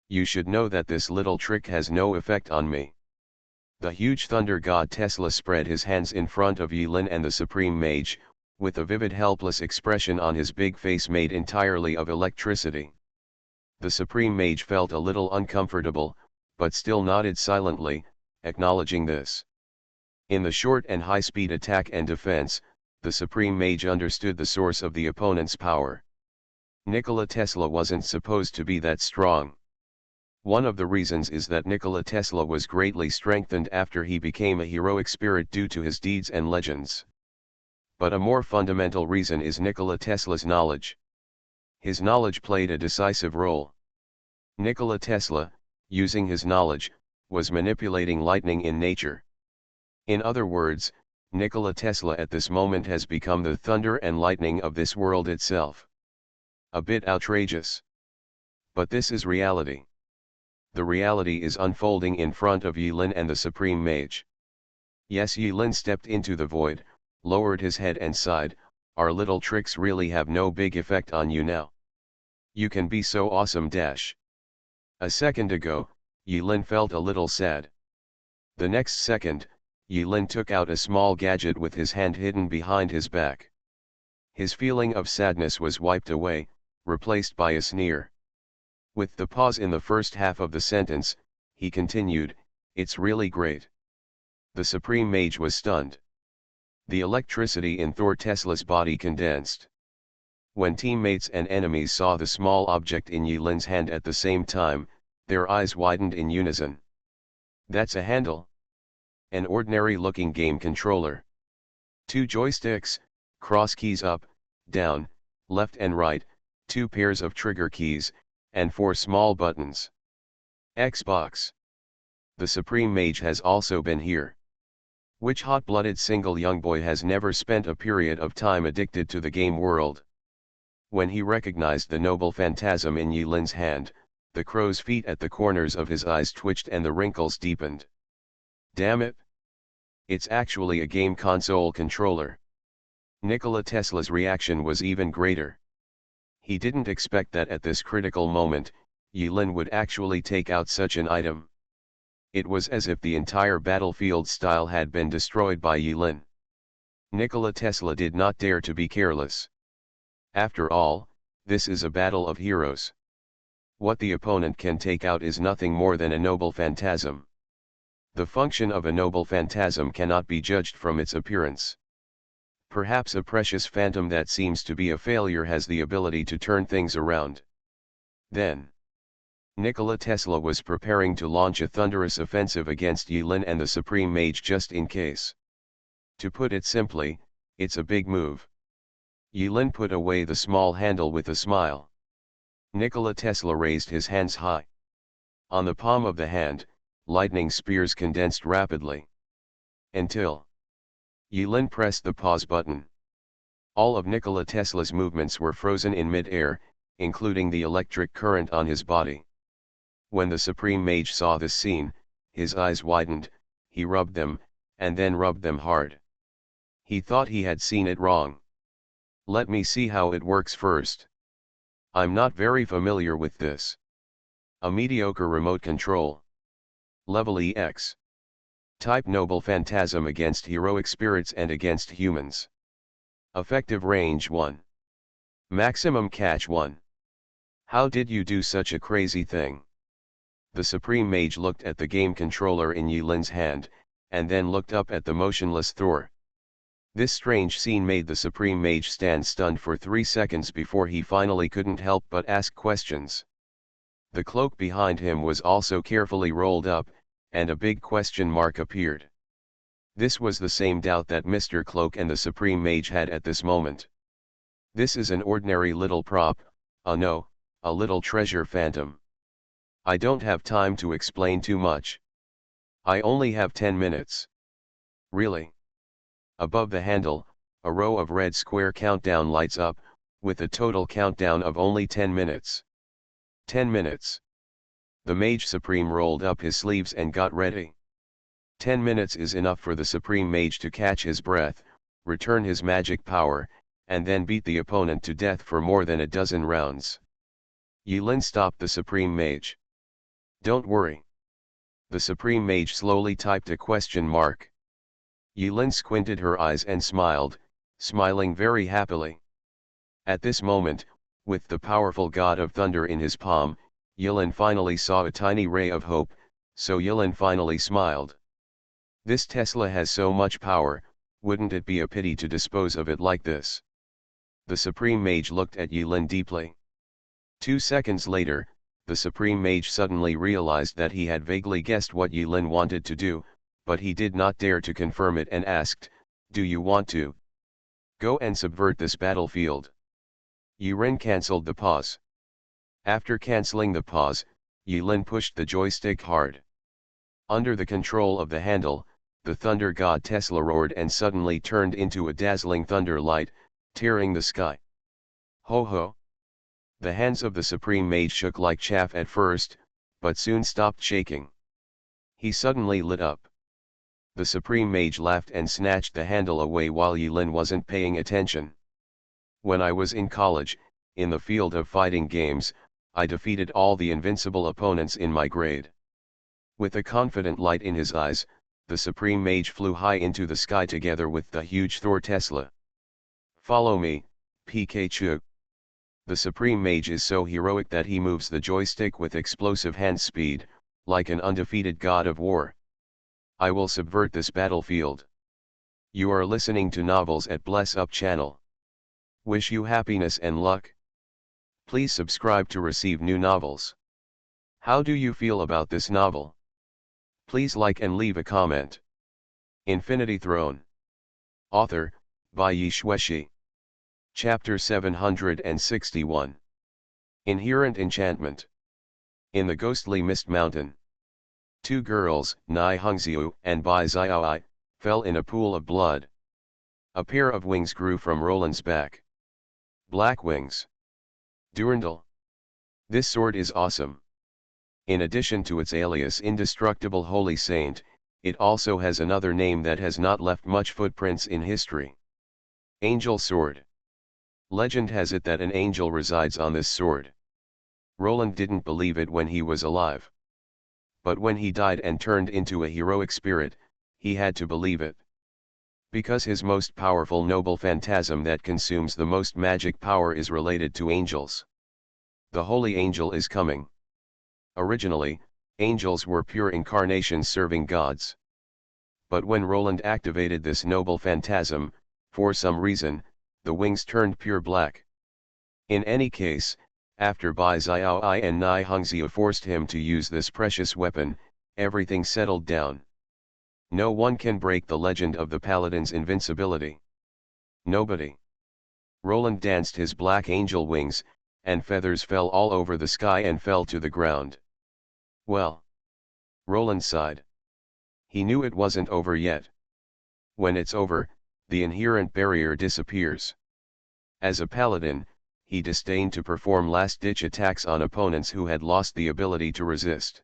You should know that this little trick has no effect on me. The huge thunder god Tesla spread his hands in front of Yulin and the Supreme Mage, with a vivid helpless expression on his big face made entirely of electricity. The Supreme Mage felt a little uncomfortable, but still nodded silently, acknowledging this. In the short and high-speed attack and defense, the Supreme Mage understood the source of the opponent's power. Nikola Tesla wasn't supposed to be that strong. One of the reasons is that Nikola Tesla was greatly strengthened after he became a heroic spirit due to his deeds and legends. But a more fundamental reason is Nikola Tesla's knowledge. His knowledge played a decisive role. Nikola Tesla, using his knowledge, was manipulating lightning in nature. In other words, Nikola Tesla at this moment has become the thunder and lightning of this world itself. A bit outrageous. But this is reality. The reality is unfolding in front of Yulin and the Supreme Mage. Yes, Yulin stepped into the void, lowered his head and sighed, "Our little tricks really have no big effect on you now. You can be so awesome dash." A second ago, Yulin felt a little sad. The next second, Yulin took out a small gadget with his hand hidden behind his back. His feeling of sadness was wiped away, replaced by a sneer. With the pause in the first half of the sentence, he continued, "It's really great." The Supreme Mage was stunned. The electricity in Thor Tesla's body condensed. When teammates and enemies saw the small object in Yulin's hand at the same time, their eyes widened in unison. "That's a handle. An ordinary-looking game controller. 2 joysticks, cross keys up, down, left and right, 2 pairs of trigger keys, and 4 small buttons. Xbox. The Supreme Mage has also been here. Which hot-blooded single young boy has never spent a period of time addicted to the game world?" When he recognized the noble phantasm in Yulin's hand, the crow's feet at the corners of his eyes twitched and the wrinkles deepened. "Damn it! It's actually a game console controller." Nikola Tesla's reaction was even greater. He didn't expect that at this critical moment, Yulin would actually take out such an item. It was as if the entire battlefield style had been destroyed by Yulin. Nikola Tesla did not dare to be careless. After all, this is a battle of heroes. What the opponent can take out is nothing more than a noble phantasm. The function of a noble phantasm cannot be judged from its appearance. Perhaps a precious phantom that seems to be a failure has the ability to turn things around. Then, Nikola Tesla was preparing to launch a thunderous offensive against Yulin and the Supreme Mage just in case. To put it simply, it's a big move. Yulin put away the small handle with a smile. Nikola Tesla raised his hands high. On the palm of the hand, lightning spears condensed rapidly. Until Yulin pressed the pause button. All of Nikola Tesla's movements were frozen in mid-air, including the electric current on his body. When the Supreme Mage saw this scene, his eyes widened, he rubbed them, and then rubbed them hard. He thought he had seen it wrong. "Let me see how it works first. I'm not very familiar with this." A mediocre remote control. Level EX. Type Noble Phantasm against heroic spirits and against humans. Effective range 1. Maximum catch 1. How did you do such a crazy thing? The Supreme Mage looked at the game controller in Yulin's hand, and then looked up at the motionless Thor. This strange scene made the Supreme Mage stand stunned for 3 seconds before he finally couldn't help but ask questions. The cloak behind him was also carefully rolled up, and a big question mark appeared. This was the same doubt that Mr. Cloak and the Supreme Mage had at this moment. "This is an ordinary little prop, no, a little treasure phantom. I don't have time to explain too much. I only have 10 minutes. Really?" Above the handle, a row of red square countdown lights up, with a total countdown of only 10 minutes. 10 minutes. The Mage Supreme rolled up his sleeves and got ready. 10 minutes is enough for the Supreme Mage to catch his breath, return his magic power, and then beat the opponent to death for more than a dozen rounds. Yulin stopped the Supreme Mage. "Don't worry." The Supreme Mage slowly typed a question mark. Yulin squinted her eyes and smiled, smiling very happily. At this moment, with the powerful God of Thunder in his palm, Yulin finally saw a tiny ray of hope, so Yulin finally smiled. This Tesla has so much power, wouldn't it be a pity to dispose of it like this? The Supreme Mage looked at Yulin deeply. 2 seconds later, the Supreme Mage suddenly realized that he had vaguely guessed what Yulin wanted to do, but he did not dare to confirm it and asked, "Do you want to go and subvert this battlefield?" Yulin cancelled the pause. After cancelling the pause, Yulin pushed the joystick hard. Under the control of the handle, the Thunder God Tesla roared and suddenly turned into a dazzling thunder light, tearing the sky. Ho ho! The hands of the Supreme Mage shook like chaff at first, but soon stopped shaking. He suddenly lit up. The Supreme Mage laughed and snatched the handle away while Yulin wasn't paying attention. "When I was in college, in the field of fighting games, I defeated all the invincible opponents in my grade." With a confident light in his eyes, the Supreme Mage flew high into the sky together with the huge Thor Tesla. "Follow me, Pikachu." The Supreme Mage is so heroic that he moves the joystick with explosive hand speed, like an undefeated god of war. "I will subvert this battlefield." You are listening to Novels at Bless Up channel. Wish you happiness and luck. Please subscribe to receive new novels. How do you feel about this novel? Please like and leave a comment. Infinity Throne. Author, by Yi Xueshi. Chapter 761. Inherent Enchantment. In the ghostly Mist Mountain, 2 girls, Nai Hongxiu and Bai Xiaoi, fell in a pool of blood. A pair of wings grew from Roland's back. Black wings. Durandal. This sword is awesome. In addition to its alias Indestructible Holy Saint, it also has another name that has not left much footprints in history. Angel Sword. Legend has it that an angel resides on this sword. Roland didn't believe it when he was alive. But when he died and turned into a heroic spirit, he had to believe it. Because his most powerful noble phantasm that consumes the most magic power is related to angels. The holy angel is coming. Originally, angels were pure incarnations serving gods. But when Roland activated this noble phantasm, for some reason, the wings turned pure black. In any case, after Bai Xiaoi and Nai Hongxiu forced him to use this precious weapon, everything settled down. No one can break the legend of the paladin's invincibility. Nobody. Roland danced his black angel wings, and feathers fell all over the sky and fell to the ground. Well. Roland sighed. He knew it wasn't over yet. When it's over, the inherent barrier disappears. As a paladin, he disdained to perform last-ditch attacks on opponents who had lost the ability to resist.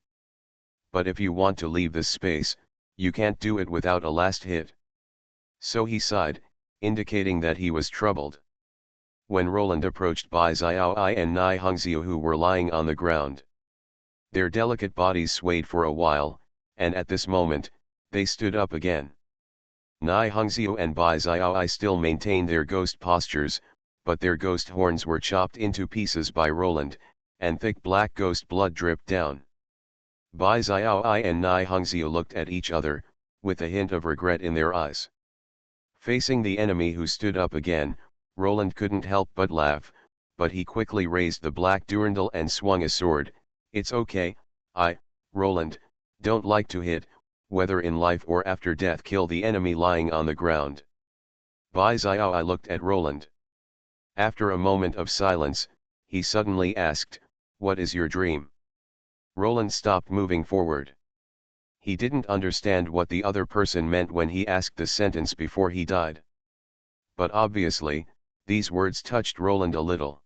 But if you want to leave this space, you can't do it without a last hit. So he sighed, indicating that he was troubled. When Roland approached Bai Xiaoi and Nai Hongxiu, who were lying on the ground, their delicate bodies swayed for a while, and at this moment, they stood up again. Nai Hongxiu and Bai Xiaoi still maintained their ghost postures, but their ghost horns were chopped into pieces by Roland, and thick black ghost blood dripped down. Bai Xiaoi and Nai Hongxiu looked at each other, with a hint of regret in their eyes. Facing the enemy who stood up again, Roland couldn't help but laugh, but he quickly raised the black durandal and swung a sword. "It's okay, Roland, don't like to hit, whether in life or after death. Kill the enemy lying on the ground." Bai Xiaoi looked at Roland. After a moment of silence, he suddenly asked, "What is your dream?" Roland stopped moving forward. He didn't understand what the other person meant when he asked the sentence before he died. But obviously, these words touched Roland a little.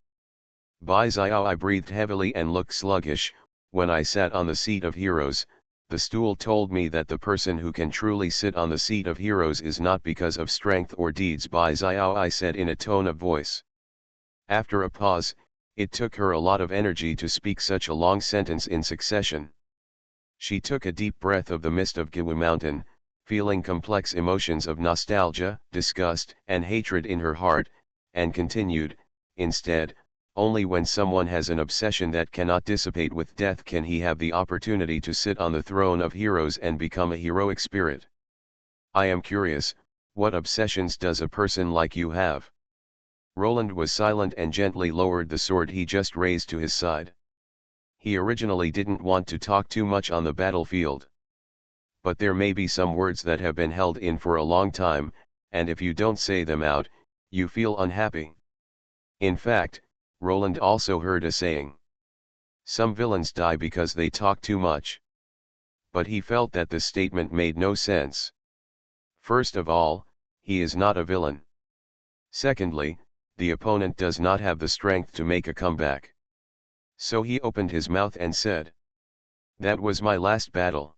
Bai Xiaoi breathed heavily and looked sluggish. "When I sat on the seat of heroes, The stool told me that the person who can truly sit on the seat of heroes is not because of strength or deeds. Bai Xiao, I said in a tone of voice. After a pause, it took her a lot of energy to speak such a long sentence in succession. She took a deep breath of the mist of Giwu Mountain, feeling complex emotions of nostalgia, disgust, and hatred in her heart, and continued, instead, only when someone has an obsession that cannot dissipate with death can he have the opportunity to sit on the throne of heroes and become a heroic spirit. I am curious, what obsessions does a person like you have? Roland was silent and gently lowered the sword he just raised to his side. He originally didn't want to talk too much on the battlefield. But there may be some words that have been held in for a long time, and if you don't say them out, you feel unhappy. In fact, Roland also heard a saying. Some villains die because they talk too much. But he felt that this statement made no sense. First of all, he is not a villain. Secondly, the opponent does not have the strength to make a comeback. So he opened his mouth and said, "That was my last battle.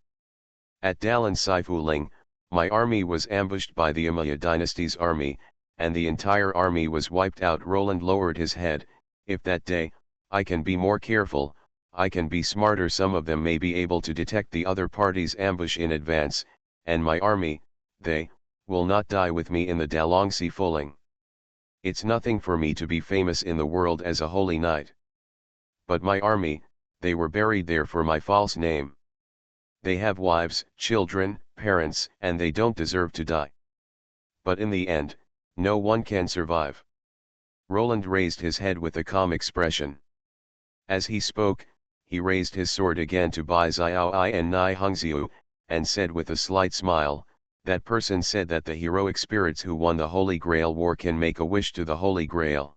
At Dalan Saifuling, my army was ambushed by the Umayyad dynasty's army, and the entire army was wiped out." Roland lowered his head. If that day, I can be more careful, I can be smarter, some of them may be able to detect the other party's ambush in advance, and my army, they, will not die with me in the Dalong Si Fuling. It's nothing for me to be famous in the world as a holy knight. But my army, they were buried there for my false name. They have wives, children, parents, and they don't deserve to die. But in the end, no one can survive. Roland raised his head with a calm expression. As he spoke, he raised his sword again to Bai Xiaoi and Nai Hongxiu, and said with a slight smile, "That person said that the heroic spirits who won the Holy Grail War can make a wish to the Holy Grail.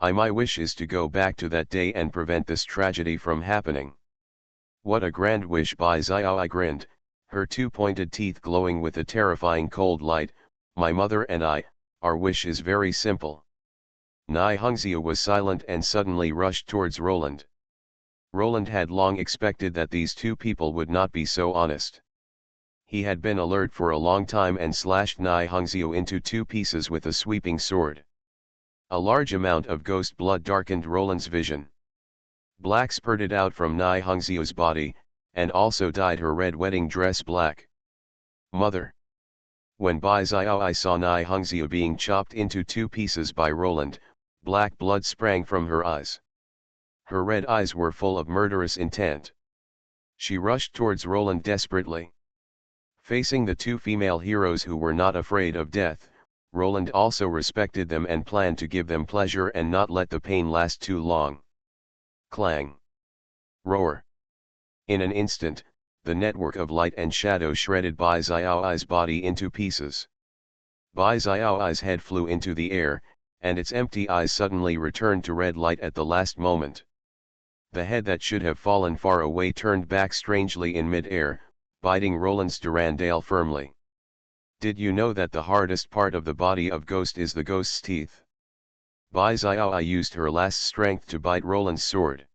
My wish is to go back to that day and prevent this tragedy from happening." "What a grand wish!" Bai Xiaoi grinned, her two pointed teeth glowing with a terrifying cold light. "My mother and I, our wish is very simple." Nai Hongxiu was silent and suddenly rushed towards Roland. Roland had long expected that these two people would not be so honest. He had been alert for a long time and slashed Nai Hongxiu into two pieces with a sweeping sword. A large amount of ghost blood darkened Roland's vision. Black spurted out from Nai Hongxiu's body, and also dyed her red wedding dress black. "Mother!" When Bai Xiaoi saw Nai Hongxiu being chopped into two pieces by Roland, black blood sprang from her eyes. Her red eyes were full of murderous intent. She rushed towards Roland desperately. Facing the two female heroes who were not afraid of death, Roland also respected them and planned to give them pleasure and not let the pain last too long. Clang! Roar! In an instant, the network of light and shadow shredded Bai Xiaoi's body into pieces. Bai Xiaoi's head flew into the air, and its empty eyes suddenly returned to red light at the last moment. The head that should have fallen far away turned back strangely in mid-air, biting Roland's Durandal firmly. "Did you know that the hardest part of the body of ghost is the ghost's teeth?" Bai Xiaoi used her last strength to bite Roland's sword.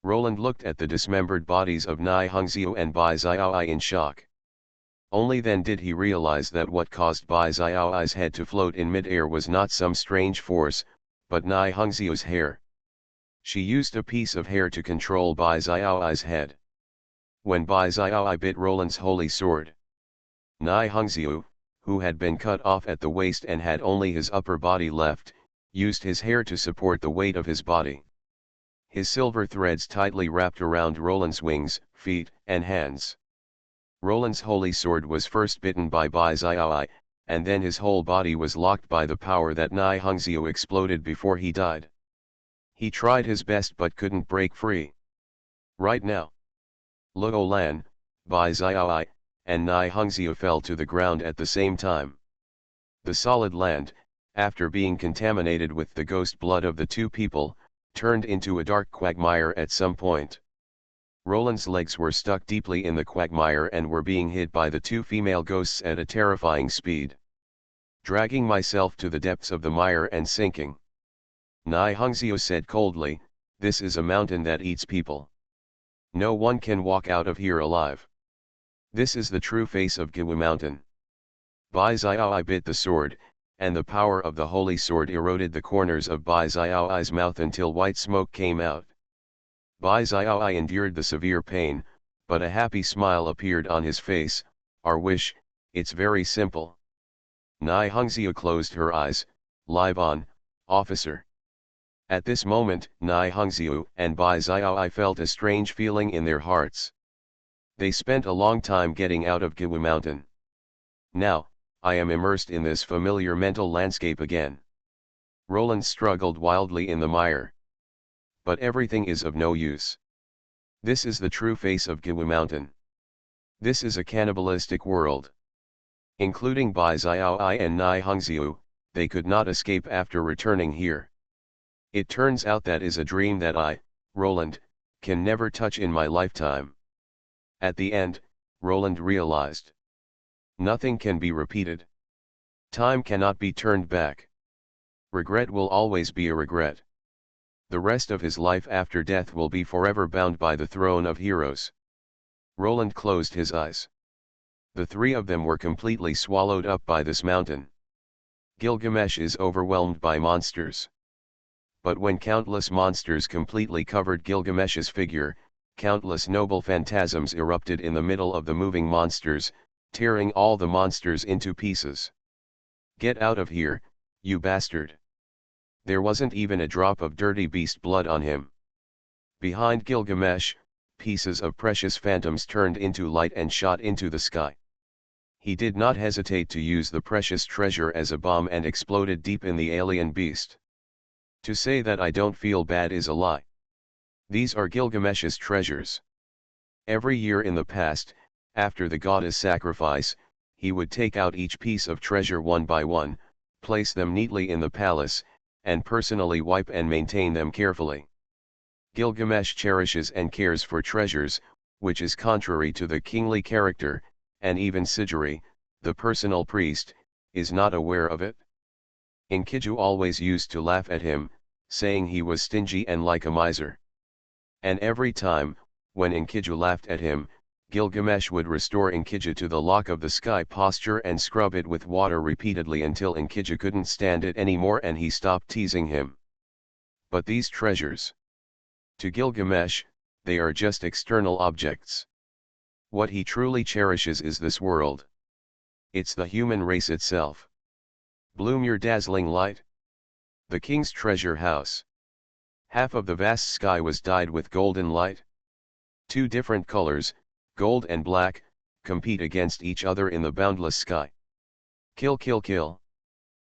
Roland looked at the dismembered bodies of Nai Hongxiu and Bai Xiaoi in shock. Only then did he realize that what caused Bai Xiaoi's head to float in mid-air was not some strange force, but Nai Hongxiu's hair. She used a piece of hair to control Bai Xiaoi's head. When Bai Xiaoi bit Roland's holy sword, Nai Hongxiu, who had been cut off at the waist and had only his upper body left, used his hair to support the weight of his body. His silver threads tightly wrapped around Roland's wings, feet, and hands. Roland's holy sword was first bitten by Bai Xiaoi, and then his whole body was locked by the power that Nai Hongxiu exploded before he died. He tried his best but couldn't break free. Right now, Luo Lan, Bai Xiaoi, and Nai Hongxiu fell to the ground at the same time. The solid land, after being contaminated with the ghost blood of the two people, turned into a dark quagmire at some point. Roland's legs were stuck deeply in the quagmire and were being hit by the two female ghosts at a terrifying speed. "Dragging myself to the depths of the mire and sinking," Nai Hongxiu said coldly, "this is a mountain that eats people. No one can walk out of here alive." This is the true face of Giwu Mountain. Bai Xiaoi bit the sword, and the power of the holy sword eroded the corners of Bai Xiaoi's mouth until white smoke came out. Bai Xiaoi endured the severe pain, but a happy smile appeared on his face. Our wish, it's very simple. Nai Hongxiu closed her eyes. Live on, officer. At this moment, Nai Hongxiu and Bai Xiaoi felt a strange feeling in their hearts. They spent a long time getting out of Giwu Mountain. Now, I am immersed in this familiar mental landscape again. Roland struggled wildly in the mire. But everything is of no use. This is the true face of Giwu Mountain. This is a cannibalistic world. Including Bai Xiaoi and Nai Hongxiu, they could not escape after returning here. It turns out that is a dream that I, Roland, can never touch in my lifetime. At the end, Roland realized. Nothing can be repeated. Time cannot be turned back. Regret will always be a regret. The rest of his life after death will be forever bound by the throne of heroes. Roland closed his eyes. The three of them were completely swallowed up by this mountain. Gilgamesh is overwhelmed by monsters. But when countless monsters completely covered Gilgamesh's figure, countless noble phantasms erupted in the middle of the moving monsters, tearing all the monsters into pieces. Get out of here, you bastard. There wasn't even a drop of dirty beast blood on him. Behind Gilgamesh, pieces of precious phantoms turned into light and shot into the sky. He did not hesitate to use the precious treasure as a bomb and exploded deep in the alien beast. To say that I don't feel bad is a lie. These are Gilgamesh's treasures. Every year in the past, after the goddess sacrifice, he would take out each piece of treasure one by one, place them neatly in the palace, and personally wipe and maintain them carefully. Gilgamesh cherishes and cares for treasures, which is contrary to the kingly character, and even Sigiri, the personal priest, is not aware of it. Enkidu always used to laugh at him, saying he was stingy and like a miser. And every time, when Enkidu laughed at him, Gilgamesh would restore Enkidu to the lock of the sky posture and scrub it with water repeatedly until Enkidu couldn't stand it anymore and he stopped teasing him. But these treasures, to Gilgamesh, they are just external objects. What he truly cherishes is this world. It's the human race itself. Bloom your dazzling light. The king's treasure house. Half of the vast sky was dyed with golden light. Two different colors, gold and black, compete against each other in the boundless sky. Kill, kill, kill.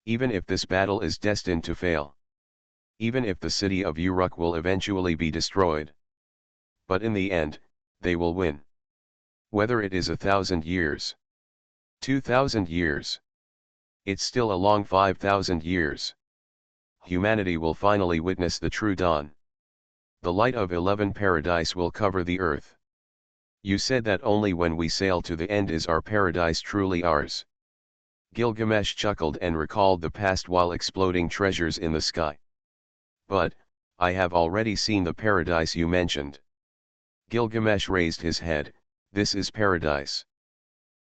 Even if this battle is destined to fail. Even if the city of Uruk will eventually be destroyed. But in the end, they will win. Whether it is 1,000 years. 2,000 years. It's still a long 5,000 years. Humanity will finally witness the true dawn. The light of 11 paradise will cover the earth. You said that only when we sail to the end is our paradise truly ours. Gilgamesh chuckled and recalled the past while exploding treasures in the sky. But, I have already seen the paradise you mentioned. Gilgamesh raised his head. This is paradise.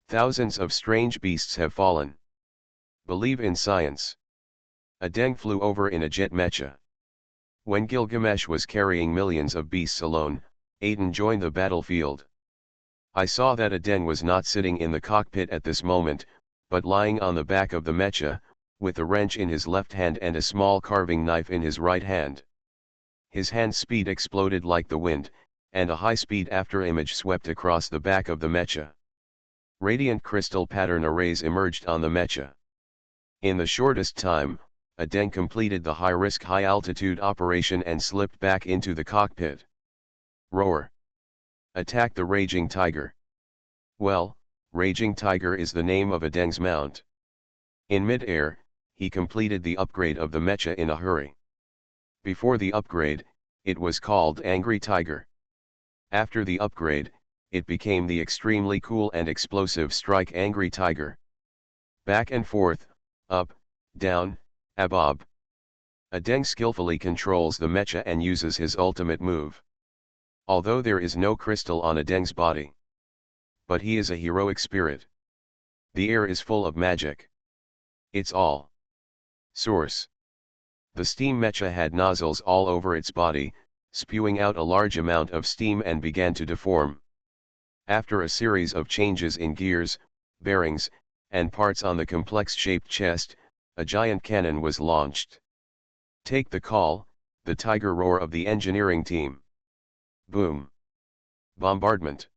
Thousands of strange beasts have fallen. Believe in science. A deng flew over in a jet mecha. When Gilgamesh was carrying millions of beasts alone, Aiden joined the battlefield. I saw that a deng was not sitting in the cockpit at this moment, but lying on the back of the mecha, with a wrench in his left hand and a small carving knife in his right hand. His hand speed exploded like the wind, and a high-speed afterimage swept across the back of the mecha. Radiant crystal pattern arrays emerged on the mecha. In the shortest time, a deng completed the high-risk high-altitude operation and slipped back into the cockpit. Roar. Attack the Raging Tiger. Well, Raging Tiger is the name of a deng's mount. In mid-air, he completed the upgrade of the mecha in a hurry. Before the upgrade, it was called Angry Tiger. After the upgrade, it became the extremely cool and explosive Strike Angry Tiger. Back and forth, up, down, abob. A deng skillfully controls the mecha and uses his ultimate move. Although there is no crystal on a deng's body. But he is a heroic spirit. The air is full of magic. It's all. Source. The steam mecha had nozzles all over its body, spewing out a large amount of steam and began to deform. After a series of changes in gears, bearings, and parts on the complex-shaped chest, a giant cannon was launched. Take the call, the tiger roar of the engineering team. Boom. Bombardment.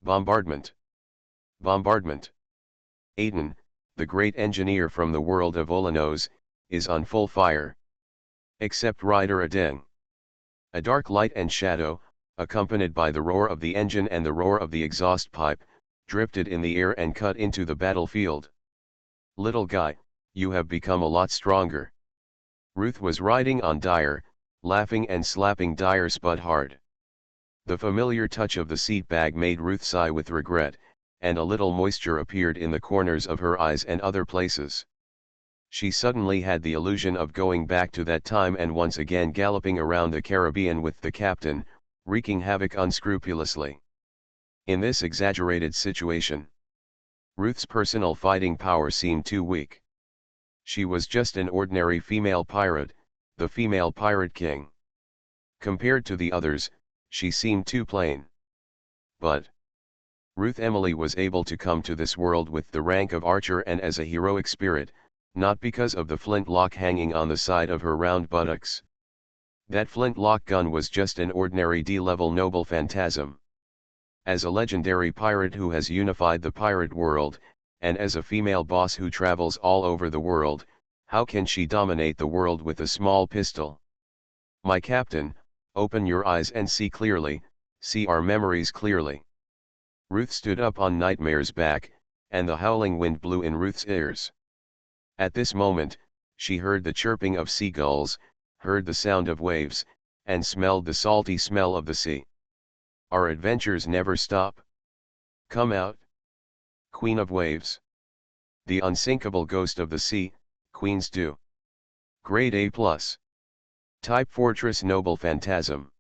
Bombardment. Bombardment. Aiden, the great engineer from the world of Olanos, is on full fire. Except Rider Adeng. A dark light and shadow, accompanied by the roar of the engine and the roar of the exhaust pipe, drifted in the air and cut into the battlefield. Little guy, you have become a lot stronger. Ruth was riding on Dyer, laughing and slapping Dyer's butt hard. The familiar touch of the seat bag made Ruth sigh with regret, and a little moisture appeared in the corners of her eyes and other places. She suddenly had the illusion of going back to that time and once again galloping around the Caribbean with the captain, wreaking havoc unscrupulously. In this exaggerated situation, Ruth's personal fighting power seemed too weak. She was just an ordinary female pirate, the female pirate king. Compared to the others, she seemed too plain. But Ruth Emily was able to come to this world with the rank of archer and as a heroic spirit, not because of the flintlock hanging on the side of her round buttocks. That flintlock gun was just an ordinary D-level noble phantasm. As a legendary pirate who has unified the pirate world, and as a female boss who travels all over the world, how can she dominate the world with a small pistol? My captain, open your eyes and see clearly, see our memories clearly. Ruth stood up on Nightmare's back, and the howling wind blew in Ruth's ears. At this moment, she heard the chirping of seagulls, heard the sound of waves, and smelled the salty smell of the sea. Our adventures never stop. Come out. Queen of Waves. The unsinkable ghost of the sea, Queens do. Grade A+. Type Fortress Noble Phantasm.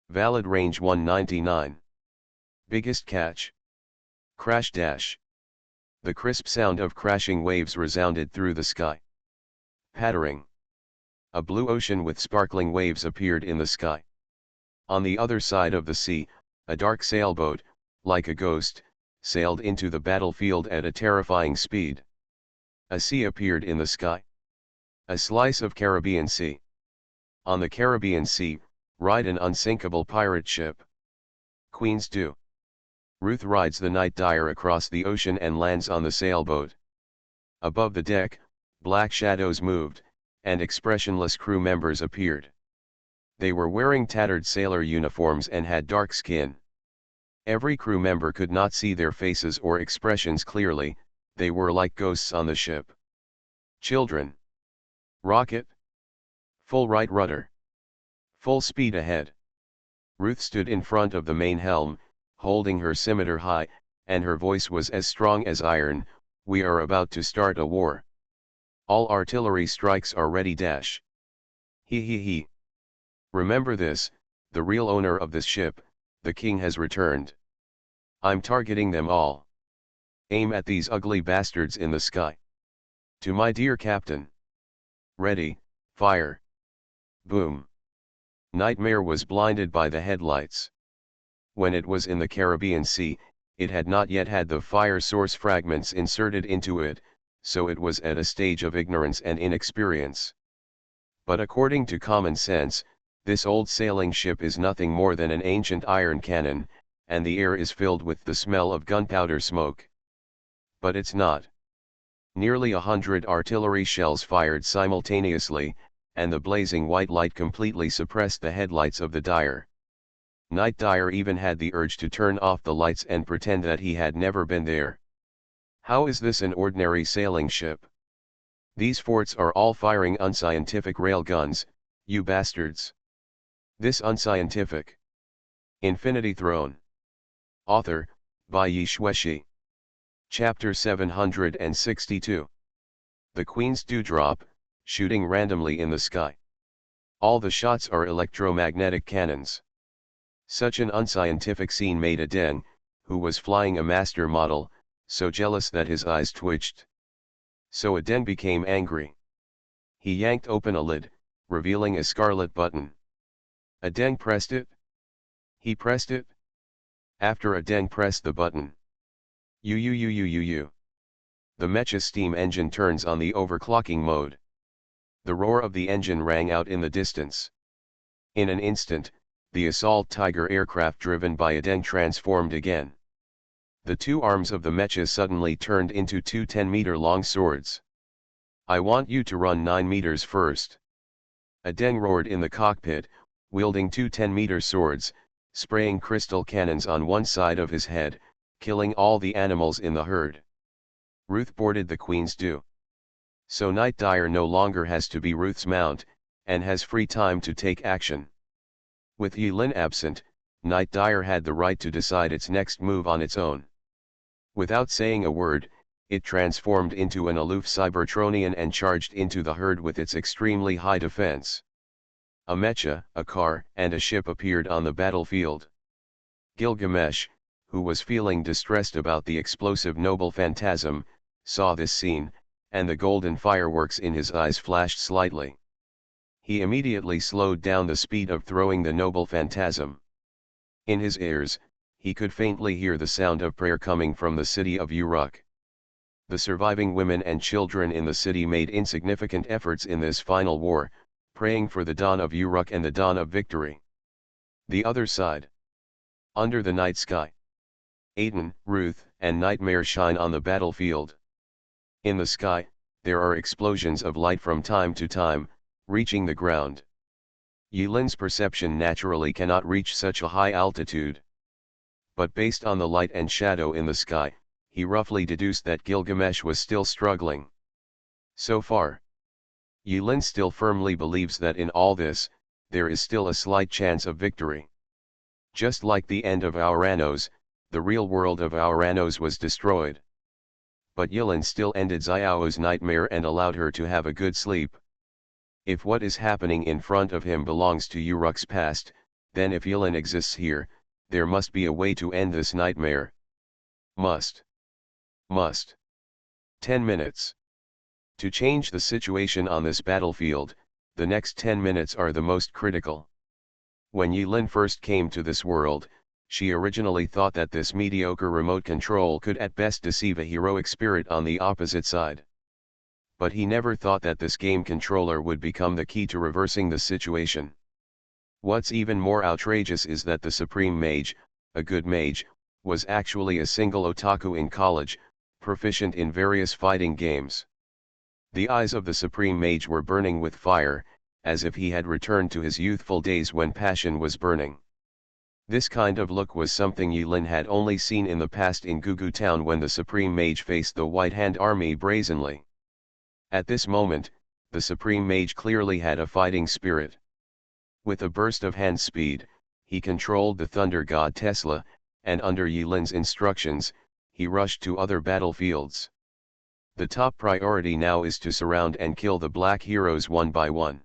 Valid range 199. Biggest catch. Crash dash. The crisp sound of crashing waves resounded through the sky. Pattering. A blue ocean with sparkling waves appeared in the sky. On the other side of the sea, a dark sailboat, like a ghost, sailed into the battlefield at a terrifying speed. A sea appeared in the sky. A slice of Caribbean Sea. On the Caribbean Sea, ride an unsinkable pirate ship. Queens do. Ruth rides the Night Dyer across the ocean and lands on the sailboat. Above the deck, black shadows moved, and expressionless crew members appeared. They were wearing tattered sailor uniforms and had dark skin. Every crew member could not see their faces or expressions clearly, they were like ghosts on the ship. Children. Rocket. Full right rudder. Full speed ahead. Ruth stood in front of the main helm, holding her scimitar high, and her voice was as strong as iron. We are about to start a war. All artillery strikes are ready dash. He he he. Remember this, the real owner of this ship, the king has returned. I'm targeting them all. Aim at these ugly bastards in the sky. To my dear captain. Ready, fire. Boom. Nightmare was blinded by the headlights. When it was in the Caribbean Sea, it had not yet had the fire source fragments inserted into it, so it was at a stage of ignorance and inexperience. But according to common sense, this old sailing ship is nothing more than an ancient iron cannon, and the air is filled with the smell of gunpowder smoke. But it's not. Nearly 100 artillery shells fired simultaneously, and the blazing white light completely suppressed the headlights of the Dyer. Night Dyer even had the urge to turn off the lights and pretend that he had never been there. How is this an ordinary sailing ship? These forts are all firing unscientific rail guns, you bastards. This unscientific. Infinity Throne. Author, by Yi Shueshi. Chapter 762. The Queen's Dewdrop, shooting randomly in the sky. All the shots are electromagnetic cannons. Such an unscientific scene made Aden, who was flying a master model, so jealous that his eyes twitched. So Aden became angry. He yanked open a lid, revealing a scarlet button. Aden pressed it. He pressed it. After Aden pressed the button. The mecha steam engine turns on the overclocking mode. The roar of the engine rang out in the distance. In an instant, the assault Tiger aircraft driven by Aden transformed again. The two arms of the mecha suddenly turned into two 10-meter-long swords. I want you to run 9 meters first. Aden roared in the cockpit, wielding two 10-meter swords, spraying crystal cannons on one side of his head, killing all the animals in the herd. Ruth boarded the Queen's Dew. So Night Dire no longer has to be Ruth's mount, and has free time to take action. With Yulin absent, Night Dire had the right to decide its next move on its own. Without saying a word, it transformed into an aloof Cybertronian and charged into the herd with its extremely high defense. A mecha, a car, and a ship appeared on the battlefield. Gilgamesh, who was feeling distressed about the explosive noble phantasm, saw this scene, and the golden fireworks in his eyes flashed slightly. He immediately slowed down the speed of throwing the noble phantasm. In his ears, he could faintly hear the sound of prayer coming from the city of Uruk. The surviving women and children in the city made insignificant efforts in this final war, praying for the dawn of Uruk and the dawn of victory. The other side. Under the night sky. Aden, Ruth, and Nightmare shine on the battlefield. In the sky, there are explosions of light from time to time, reaching the ground. Yulin's perception naturally cannot reach such a high altitude. But based on the light and shadow in the sky, he roughly deduced that Gilgamesh was still struggling. So far, Yulin still firmly believes that in all this, there is still a slight chance of victory. Just like the end of Auranos, the real world of Auranos was destroyed. But Yulin still ended Xiao's nightmare and allowed her to have a good sleep. If what is happening in front of him belongs to Uruk's past, then if Yulin exists here, there must be a way to end this nightmare. Must. 10 minutes. To change the situation on this battlefield, the next 10 minutes are the most critical. When Yulin first came to this world, she originally thought that this mediocre remote control could at best deceive a heroic spirit on the opposite side. But he never thought that this game controller would become the key to reversing the situation. What's even more outrageous is that the Supreme Mage, a good mage, was actually a single otaku in college, proficient in various fighting games. The eyes of the Supreme Mage were burning with fire, as if he had returned to his youthful days when passion was burning. This kind of look was something Yulin had only seen in the past in Gugu Town when the Supreme Mage faced the White Hand Army brazenly. At this moment, the Supreme Mage clearly had a fighting spirit. With a burst of hand speed, he controlled the Thunder God Tesla, and under Yulin's instructions, he rushed to other battlefields. The top priority now is to surround and kill the black heroes one by one.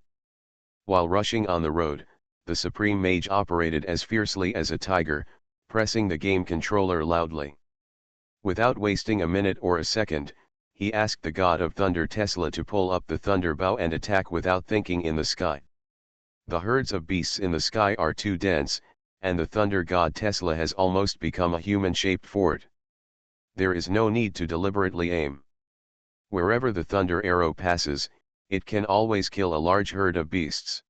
While rushing on the road, the Supreme Mage operated as fiercely as a tiger, pressing the game controller loudly. Without wasting a minute or a second, he asked the God of Thunder Tesla to pull up the Thunder Bow and attack without thinking in the sky. The herds of beasts in the sky are too dense, and the Thunder God Tesla has almost become a human-shaped fort. There is no need to deliberately aim. Wherever the Thunder Arrow passes, it can always kill a large herd of beasts.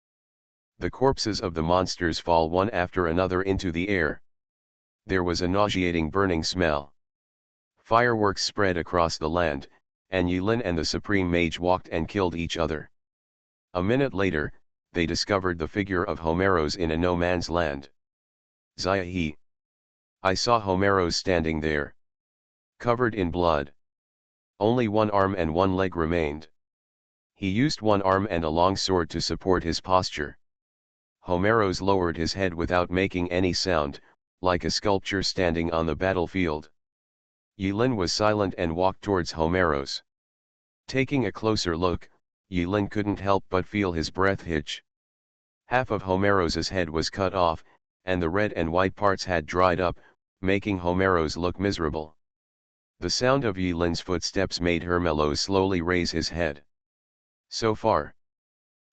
The corpses of the monsters fall one after another into the air. There was a nauseating burning smell. Fireworks spread across the land, and Yulin and the Supreme Mage walked and killed each other. A minute later, they discovered the figure of Homeros in a no-man's land. Zaya. I saw Homeros standing there, covered in blood. Only one arm and one leg remained. He used one arm and a long sword to support his posture. Homeros lowered his head without making any sound, like a sculpture standing on the battlefield. Yulin was silent and walked towards Homeros. Taking a closer look, Yulin couldn't help but feel his breath hitch. Half of Homeros's head was cut off, and the red and white parts had dried up, making Homeros look miserable. The sound of Yilin's footsteps made Hermelos slowly raise his head. So far.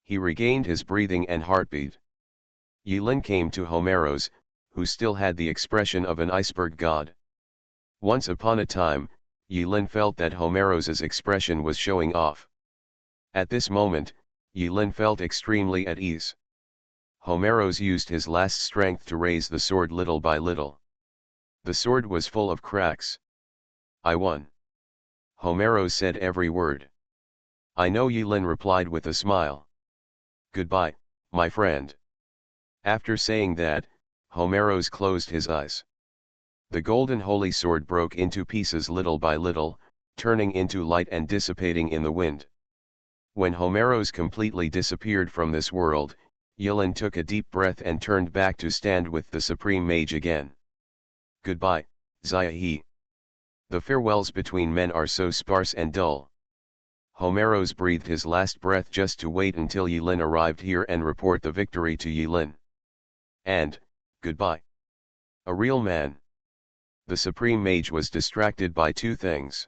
He regained his breathing and heartbeat. Yilin came to Homeros, who still had the expression of an iceberg god. Once upon a time, Yilin felt that Homeros's expression was showing off. At this moment, Yilin felt extremely at ease. Homeros used his last strength to raise the sword little by little. The sword was full of cracks. I won. Homeros said every word. I know, Yilin replied with a smile. Goodbye, my friend. After saying that, Homeros closed his eyes. The golden holy sword broke into pieces little by little, turning into light and dissipating in the wind. When Homeros completely disappeared from this world, Yilin took a deep breath and turned back to stand with the Supreme Mage again. Goodbye, Zaihe. The farewells between men are so sparse and dull. Homeros breathed his last breath just to wait until Yilin arrived here and report the victory to Yilin. And, goodbye. A real man. The Supreme Mage was distracted by two things.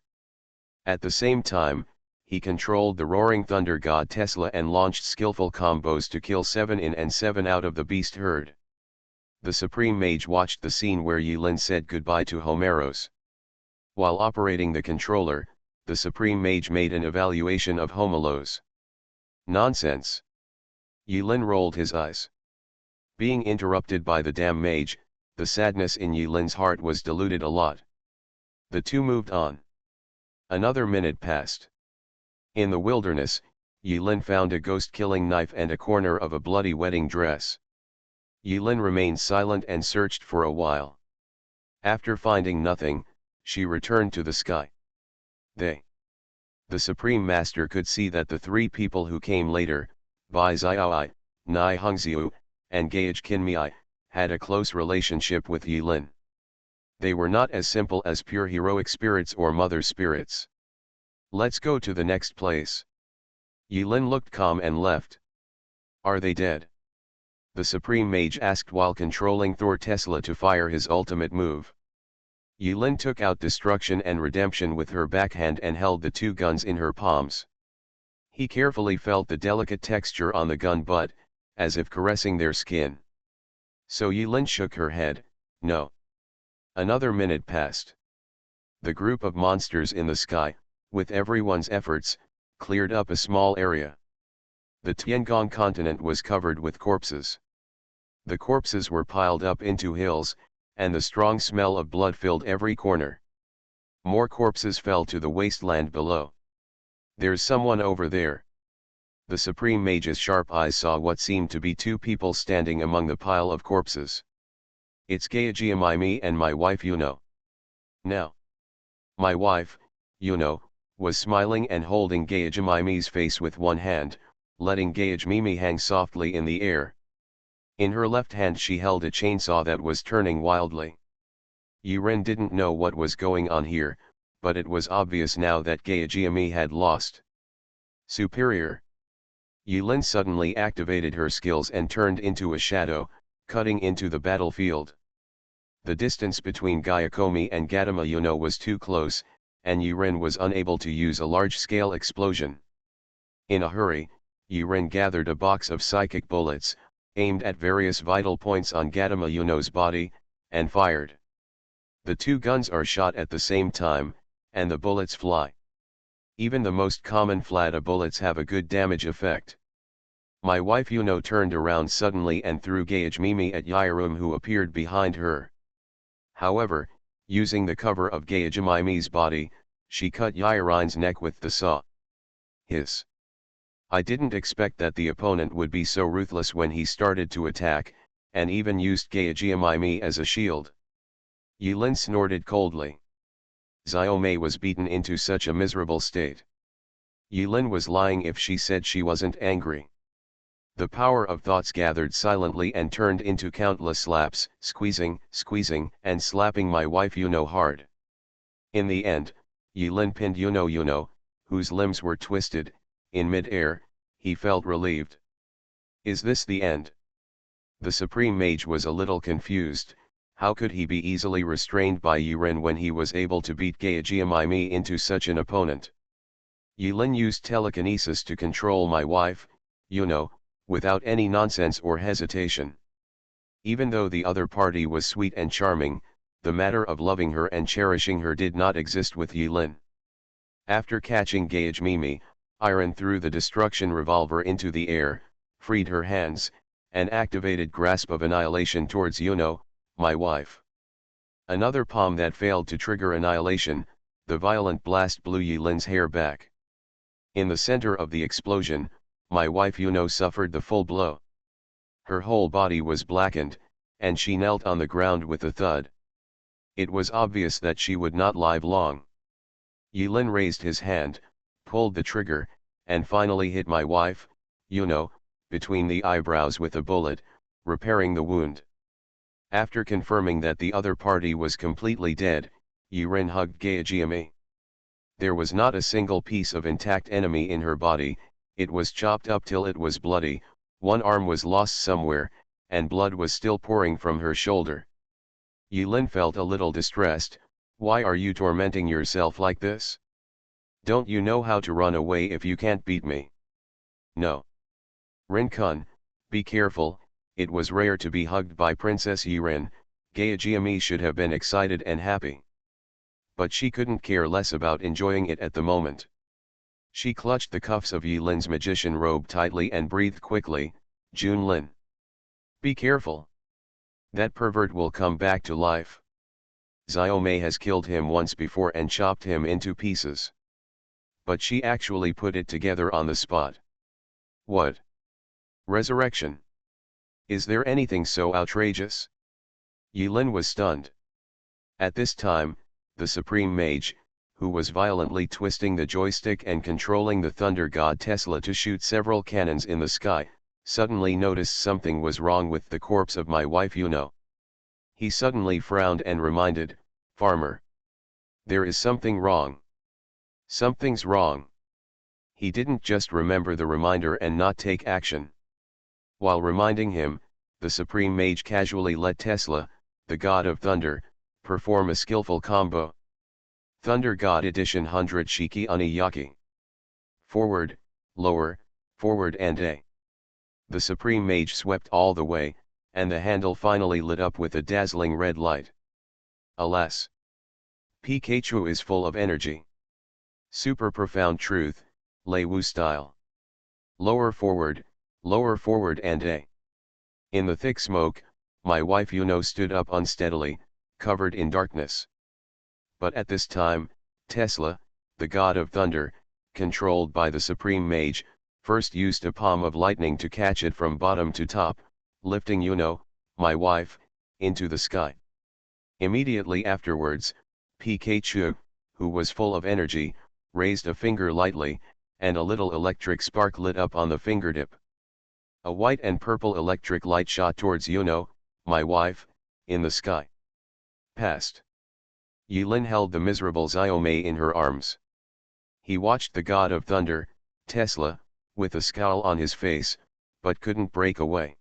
At the same time, he controlled the roaring thunder god Tesla and launched skillful combos to kill 7 in and 7 out of the beast herd. The Supreme Mage watched the scene where Yilin said goodbye to Homeros. While operating the controller, the Supreme Mage made an evaluation of Homelos. Nonsense. Yilin rolled his eyes. Being interrupted by the damn mage, the sadness in Yilin's heart was diluted a lot. The two moved on. Another minute passed. In the wilderness, Yilin found a ghost-killing knife and a corner of a bloody wedding dress. Yilin remained silent and searched for a while. After finding nothing, she returned to the sky. The Supreme Master could see that the three people who came later, Bai Xiaoi, Nai Hongxiu, and Gage Qinmei, had a close relationship with Yilin. They were not as simple as pure heroic spirits or mother spirits. Let's go to the next place. Yilin looked calm and left. Are they dead? The Supreme Mage asked while controlling Thor Tesla to fire his ultimate move. Yilin took out destruction and redemption with her backhand and held the two guns in her palms. He carefully felt the delicate texture on the gun butt, as if caressing their skin. So Yilin shook her head, no. Another minute passed. The group of monsters in the sky, with everyone's efforts, cleared up a small area. The Tiangong continent was covered with corpses. The corpses were piled up into hills, and the strong smell of blood filled every corner. More corpses fell to the wasteland below. There's someone over there. The Supreme Mage's sharp eyes saw what seemed to be two people standing among the pile of corpses. It's Gayajiamaimi and my wife Yuno. Now. My wife, Yuno, was smiling and holding Gayajiamaimi's face with one hand, letting Gayajmimi hang softly in the air. In her left hand she held a chainsaw that was turning wildly. Yiren didn't know what was going on here, but it was obvious now that Gayajiami had lost. Superior. Yilin suddenly activated her skills and turned into a shadow, cutting into the battlefield. The distance between Gyakomi and Gautama Yuno was too close, and Yiren was unable to use a large-scale explosion. In a hurry, Yiren gathered a box of psychic bullets, aimed at various vital points on Gautama Yuno's body, and fired. The two guns are shot at the same time, and the bullets fly. Even the most common Flata bullets have a good damage effect. My wife Yuno turned around suddenly and threw Gayajmimi at Yirum, who appeared behind her. However, using the cover of Gayajmimi's body, she cut Yirin's neck with the saw. Hiss. I didn't expect that the opponent would be so ruthless when he started to attack, and even used Gayajiamaimi as a shield. Yilin snorted coldly. Xiaomei was beaten into such a miserable state. Yilin was lying if she said she wasn't angry. The power of thoughts gathered silently and turned into countless slaps, squeezing, and slapping my wife Yuno hard. In the end, Yilin pinned Yuno, whose limbs were twisted. In mid-air, he felt relieved. Is this the end? The Supreme Mage was a little confused, How could he be easily restrained by Yiren when he was able to beat Gaejiamimi into such an opponent? Yilin used telekinesis to control my wife, without any nonsense or hesitation. Even though the other party was sweet and charming, the matter of loving her and cherishing her did not exist with Yilin. After catching Gaejiamimi, Iron threw the destruction revolver into the air, freed her hands, and activated Grasp of Annihilation towards my wife. Another palm that failed to trigger annihilation, the violent blast blew Yilin's hair back. In the center of the explosion, my wife suffered the full blow. Her whole body was blackened, and she knelt on the ground with a thud. It was obvious that she would not live long. Yilin raised his hand, pulled the trigger, and finally hit my wife, between the eyebrows with a bullet, repairing the wound. After confirming that the other party was completely dead, Yiren hugged Gaejiami. There was not a single piece of intact enemy in her body, it was chopped up till it was bloody, one arm was lost somewhere, and blood was still pouring from her shoulder. Yilin felt a little distressed. Why are you tormenting yourself like this? Don't you know how to run away if you can't beat me? No. Rin-kun, be careful. It was rare to be hugged by Princess Yiren. Gaejiami should have been excited and happy. But she couldn't care less about enjoying it at the moment. She clutched the cuffs of Yilin's magician robe tightly and breathed quickly, Junlin. Be careful. That pervert will come back to life. Xiaomei has killed him once before and chopped him into pieces. But she actually put it together on the spot. What? Resurrection? Is there anything so outrageous? Yilin was stunned. At this time, the Supreme Mage, who was violently twisting the joystick and controlling the Thunder God Tesla to shoot several cannons in the sky, suddenly noticed something was wrong with the corpse of my wife He suddenly frowned and reminded, Farmer. There is something wrong. Something's wrong. He didn't just remember the reminder and not take action. While reminding him, the Supreme Mage casually let Tesla, the God of Thunder, perform a skillful combo. Thunder God Edition 100 Shiki Uniyaki. Forward, lower, forward and A. The Supreme Mage swept all the way, and the handle finally lit up with a dazzling red light. Alas! Pikachu is full of energy. Super profound truth, Lei Wu style. Lower forward and A. In the thick smoke, my wife stood up unsteadily, covered in darkness. But at this time, Tesla, the God of Thunder, controlled by the Supreme Mage, first used a palm of lightning to catch it from bottom to top, lifting my wife, into the sky. Immediately afterwards, Pikachu, who was full of energy, raised a finger lightly, and a little electric spark lit up on the fingertip. A white and purple electric light shot towards my wife, in the sky. Past. Yilin held the miserable Xiaomei in her arms. He watched the God of Thunder, Tesla, with a scowl on his face, but couldn't break away.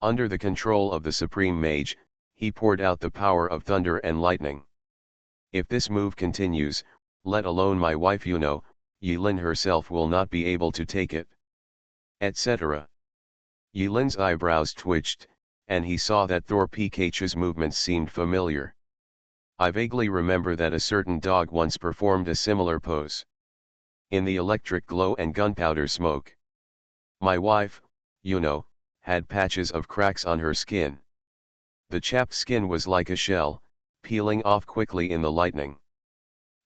Under the control of the Supreme Mage, he poured out the power of thunder and lightning. If this move continues, let alone my wife Yilin herself will not be able to take it. Etc. Yilin's eyebrows twitched, and he saw that Thor Pikachu's movements seemed familiar. I vaguely remember that a certain dog once performed a similar pose. In the electric glow and gunpowder smoke. My wife, had patches of cracks on her skin. The chapped skin was like a shell, peeling off quickly in the lightning.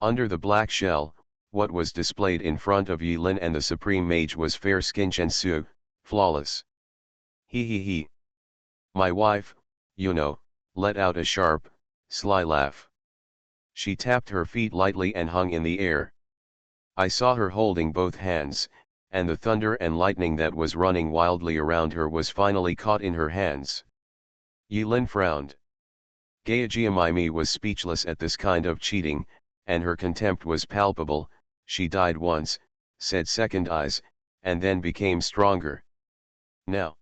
Under the black shell, what was displayed in front of Yilin and the Supreme Mage was fair skin and flawless. He. My wife, let out a sharp, sly laugh. She tapped her feet lightly and hung in the air. I saw her holding both hands, and the thunder and lightning that was running wildly around her was finally caught in her hands. Yilin frowned. Gaejiamimi was speechless at this kind of cheating, and her contempt was palpable. She died once, said Second Eyes, and then became stronger. Now.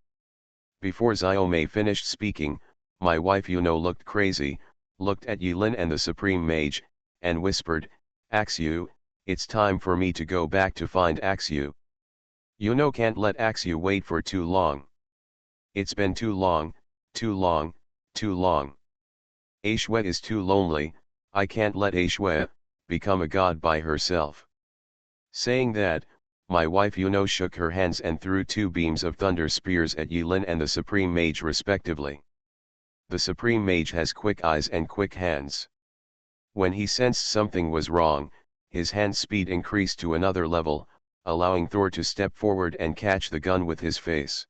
Before Xiaomei finished speaking, My wife looked crazy, looked at Yulin and the Supreme Mage, and whispered, Axu, it's time for me to go back to find Axu. Can't let Axu wait for too long. It's been too long, too long, too long. Ashwe is too lonely, I can't let Ashwe become a god by herself. Saying that, my wife shook her hands and threw 2 beams of thunder spears at Yulin and the Supreme Mage respectively. The Supreme Mage has quick eyes and quick hands. When he sensed something was wrong, his hand speed increased to another level, allowing Thor to step forward and catch the gun with his face.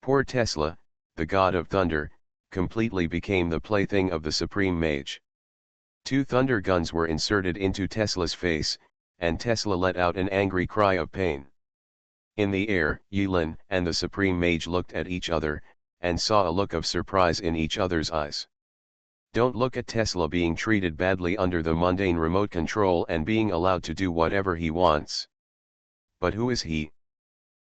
Poor Tesla, the god of thunder, completely became the plaything of the Supreme Mage. 2 thunder guns were inserted into Tesla's face, and Tesla let out an angry cry of pain. In the air, Yulin and the Supreme Mage looked at each other, and saw a look of surprise in each other's eyes. Don't look at Tesla being treated badly under the mundane remote control and being allowed to do whatever he wants. But who is he?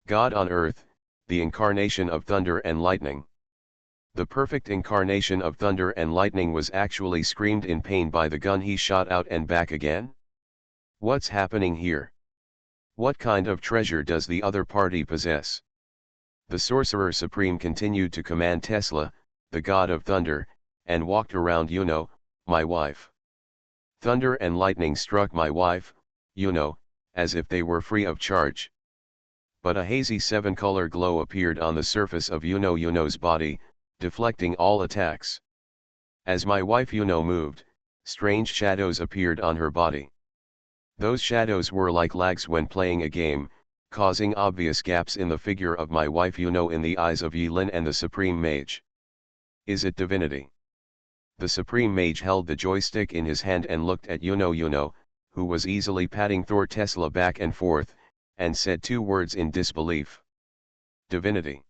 God on earth, the incarnation of thunder and lightning. The perfect incarnation of thunder and lightning was actually screamed in pain by the gun he shot out and back again? What's happening here? What kind of treasure does the other party possess? The Sorcerer Supreme continued to command Tesla, the god of thunder, and walked around my wife. Thunder and lightning struck my wife, as if they were free of charge. But a hazy 7-color glow appeared on the surface of Yuno's body, deflecting all attacks. As my wife moved, strange shadows appeared on her body. Those shadows were like lags when playing a game, causing obvious gaps in the figure of my wife in the eyes of Yulin and the Supreme Mage. Is it divinity? The Supreme Mage held the joystick in his hand and looked at who was easily patting Thor Tesla back and forth, and said 2 words in disbelief. Divinity.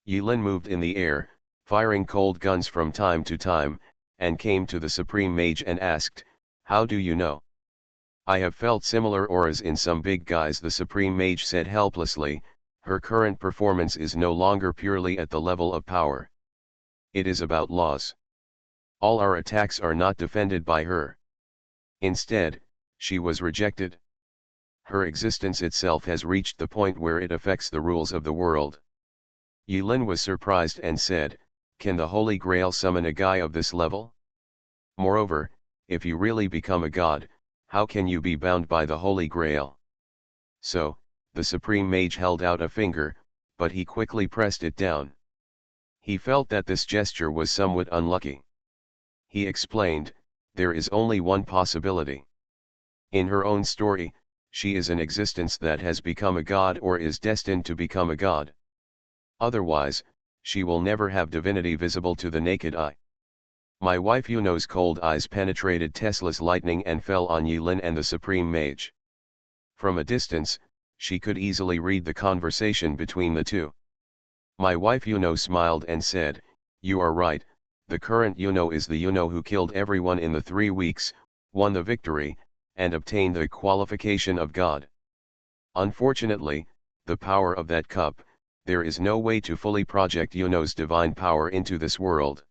Yulin moved in the air, firing cold guns from time to time, and came to the Supreme Mage and asked, How do you know? I have felt similar auras in some big guys, the Supreme Mage said helplessly. Her current performance is no longer purely at the level of power. It is about laws. All our attacks are not defended by her. Instead, she was rejected. Her existence itself has reached the point where it affects the rules of the world. Yulin was surprised and said, Can the Holy Grail summon a guy of this level? Moreover, if you really become a god, how can you be bound by the Holy Grail? So, the Supreme Mage held out a finger, but he quickly pressed it down. He felt that this gesture was somewhat unlucky. He explained, there is only one possibility. In her own story, she is an existence that has become a god or is destined to become a god. Otherwise, she will never have divinity visible to the naked eye. My wife Yuno's cold eyes penetrated Tesla's lightning and fell on Yulin and the Supreme Mage. From a distance, she could easily read the conversation between the two. My wife smiled and said, You are right, the current is the who killed everyone in the 3 weeks, won the victory, and obtained the qualification of God. Unfortunately, the power of that cup, there is no way to fully project Yuno's divine power into this world.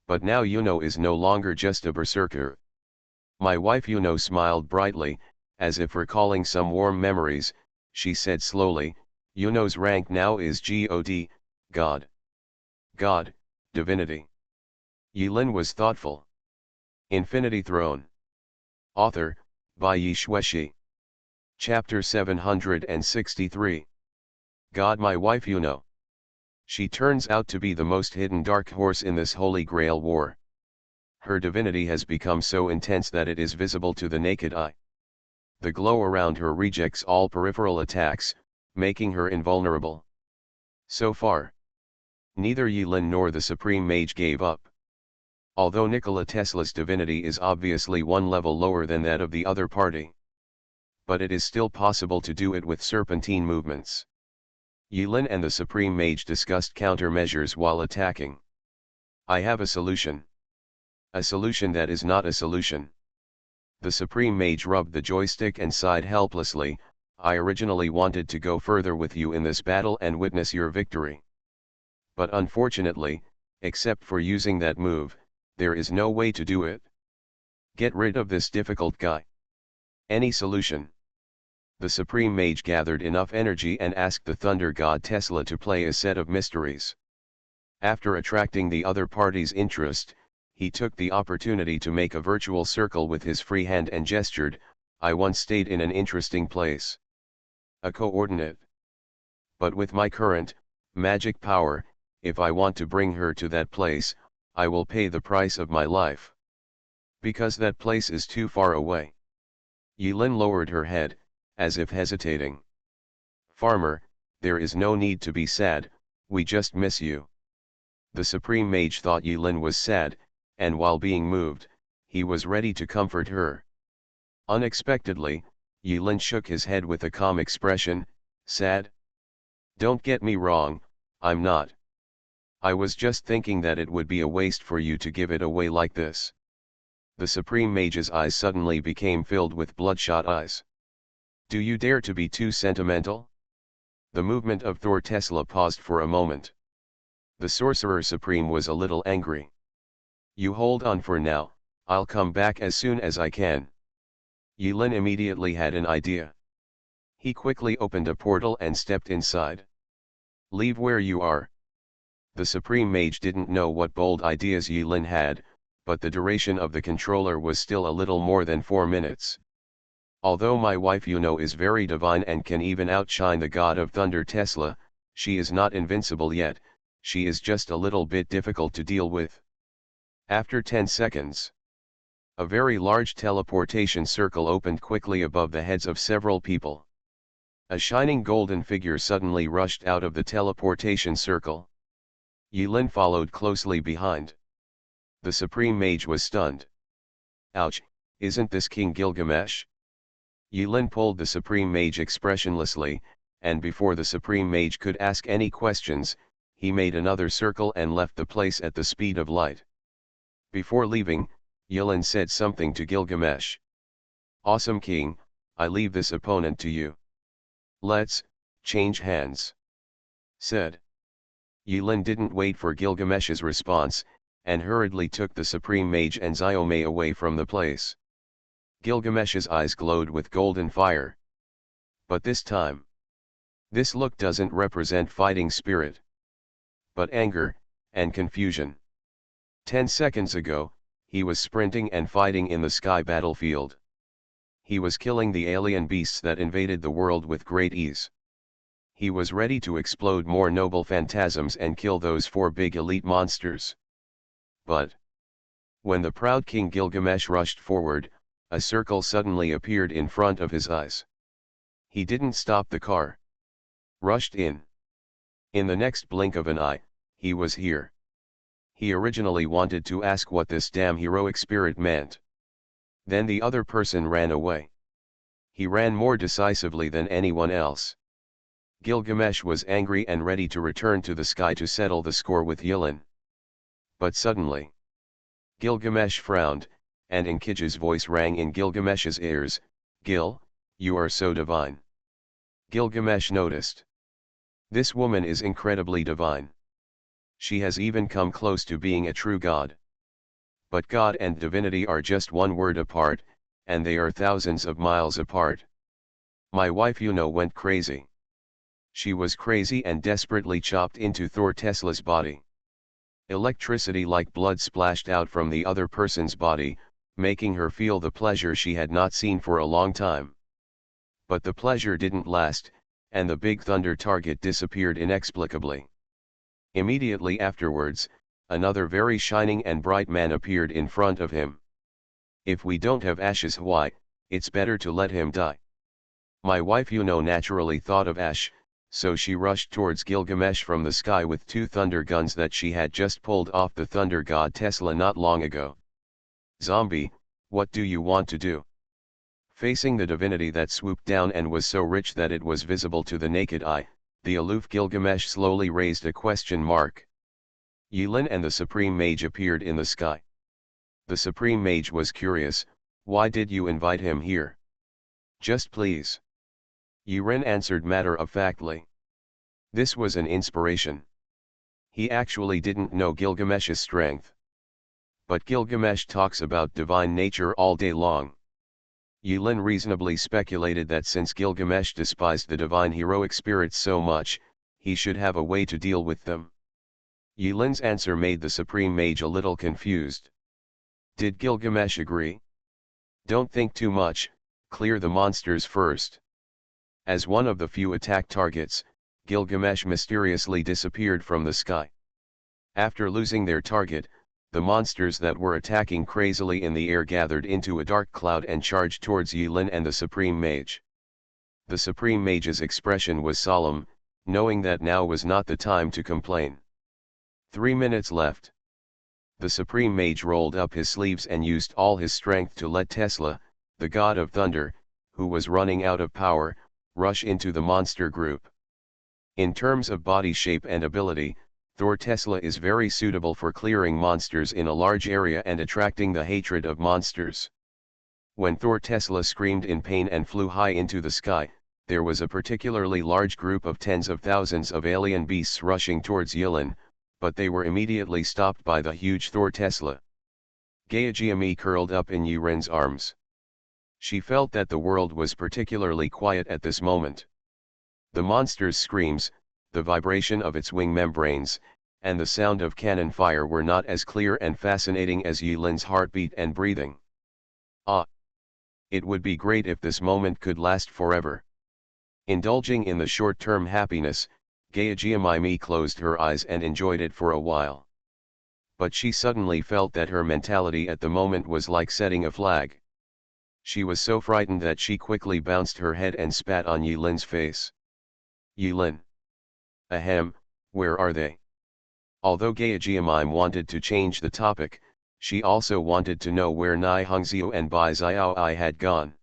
But now is no longer just a berserker. My wife smiled brightly, as if recalling some warm memories. She said slowly, Yuno's rank now is God, God. God, divinity. Yulin was thoughtful. Infinity Throne. Author, by Yi Shueshi. Chapter 763. God, my wife She turns out to be the most hidden dark horse in this Holy Grail war. Her divinity has become so intense that it is visible to the naked eye. The glow around her rejects all peripheral attacks, making her invulnerable. So far, neither Yulin nor the Supreme Mage gave up. Although Nikola Tesla's divinity is obviously one level lower than that of the other party. But it is still possible to do it with serpentine movements. Yulin and the Supreme Mage discussed countermeasures while attacking. I have a solution. A solution that is not a solution. The Supreme Mage rubbed the joystick and sighed helplessly. I originally wanted to go further with you in this battle and witness your victory. But unfortunately, Except for using that move, there is no way to do it. Get rid of this difficult guy. Any solution? The Supreme Mage gathered enough energy and asked the Thunder God Tesla to play a set of mysteries. After attracting the other party's interest, he took the opportunity to make a virtual circle with his free hand and gestured, "I once stayed in an interesting place." A coordinate. But with my current, magic power, if I want to bring her to that place, I will pay the price of my life. Because that place is too far away. Yilin lowered her head, as if hesitating. "Farmer, there is no need to be sad, we just miss you." The Supreme Mage thought Yilin was sad, and while being moved, he was ready to comfort her. Unexpectedly, Yilin shook his head with a calm expression, "Sad? Don't get me wrong, I'm not. I was just thinking that it would be a waste for you to give it away like this." The Supreme Mage's eyes suddenly became filled with bloodshot eyes. "Do you dare to be too sentimental?" The movement of Thor Tesla paused for a moment. The Sorcerer Supreme was a little angry. "You hold on for now, I'll come back as soon as I can." Yilin immediately had an idea. He quickly opened a portal and stepped inside. "Leave where you are." The Supreme Mage didn't know what bold ideas Yilin had, but the duration of the controller was still a little more than 4 minutes. "Although my wife is very divine and can even outshine the God of Thunder Tesla, she is not invincible yet, she is just a little bit difficult to deal with." After 10 seconds, a very large teleportation circle opened quickly above the heads of several people. A shining golden figure suddenly rushed out of the teleportation circle. Yilin followed closely behind. The Supreme Mage was stunned. "Ouch, isn't this King Gilgamesh?" Yilin pulled the Supreme Mage expressionlessly, and before the Supreme Mage could ask any questions, he made another circle and left the place at the speed of light. Before leaving, Yilin said something to Gilgamesh. "Awesome King, I leave this opponent to you. Let's change hands," said. Yilin didn't wait for Gilgamesh's response, and hurriedly took the Supreme Mage and Xiaomei away from the place. Gilgamesh's eyes glowed with golden fire. But this time, this look doesn't represent fighting spirit, but anger and confusion. 10 seconds ago, he was sprinting and fighting in the sky battlefield. He was killing the alien beasts that invaded the world with great ease. He was ready to explode more noble phantasms and kill those 4 big elite monsters. But when the proud King Gilgamesh rushed forward, a circle suddenly appeared in front of his eyes. He didn't stop the car. Rushed in. In the next blink of an eye, he was here. He originally wanted to ask what this damn heroic spirit meant. Then the other person ran away. He ran more decisively than anyone else. Gilgamesh was angry and ready to return to the sky to settle the score with Yilin. But suddenly, Gilgamesh frowned, and Enkidu's voice rang in Gilgamesh's ears, "Gil, you are so divine." Gilgamesh noticed. This woman is incredibly divine. She has even come close to being a true god. But God and divinity are just one word apart, and they are thousands of miles apart. My wife went crazy. She was crazy and desperately chopped into Thor Tesla's body. Electricity like blood splashed out from the other person's body, making her feel the pleasure she had not seen for a long time. But the pleasure didn't last, and the big thunder target disappeared inexplicably. Immediately afterwards, another very shining and bright man appeared in front of him. "If we don't have ashes, why, it's better to let him die." My wife naturally thought of Ash, so she rushed towards Gilgamesh from the sky with 2 thunder guns that she had just pulled off the thunder god Tesla not long ago. "Zombie, what do you want to do?" Facing the divinity that swooped down and was so rich that it was visible to the naked eye, the aloof Gilgamesh slowly raised a question mark. Yilin and the Supreme Mage appeared in the sky. The Supreme Mage was curious, "Why did you invite him here?" "Just please." Yilin answered matter-of-factly. "This was an inspiration." He actually didn't know Gilgamesh's strength. But Gilgamesh talks about divine nature all day long. Yulin reasonably speculated that since Gilgamesh despised the divine heroic spirits so much, he should have a way to deal with them. Yulin's answer made the Supreme Mage a little confused. Did Gilgamesh agree? Don't think too much, clear the monsters first. As one of the few attack targets, Gilgamesh mysteriously disappeared from the sky. After losing their target, the monsters that were attacking crazily in the air gathered into a dark cloud and charged towards Yulin and the Supreme Mage. The Supreme Mage's expression was solemn, knowing that now was not the time to complain. 3 minutes left. The Supreme Mage rolled up his sleeves and used all his strength to let Tesla, the god of thunder, who was running out of power, rush into the monster group. In terms of body shape and ability, Thor Tesla is very suitable for clearing monsters in a large area and attracting the hatred of monsters. When Thor Tesla screamed in pain and flew high into the sky, there was a particularly large group of tens of thousands of alien beasts rushing towards Yulin, but they were immediately stopped by the huge Thor Tesla. Gaijiami curled up in Yurin's arms. She felt that the world was particularly quiet at this moment. The monster's screams, the vibration of its wing membranes, and the sound of cannon fire were not as clear and fascinating as Yulin's heartbeat and breathing. Ah! It would be great if this moment could last forever. Indulging in the short-term happiness, Gaijiami closed her eyes and enjoyed it for a while. But she suddenly felt that her mentality at the moment was like setting a flag. She was so frightened that she quickly bounced her head and spat on Yulin's face. Yulin. Ahem, where are they? Although Gaijiami wanted to change the topic, she also wanted to know where Nai Hongxiu and Bai Xiaoi had gone.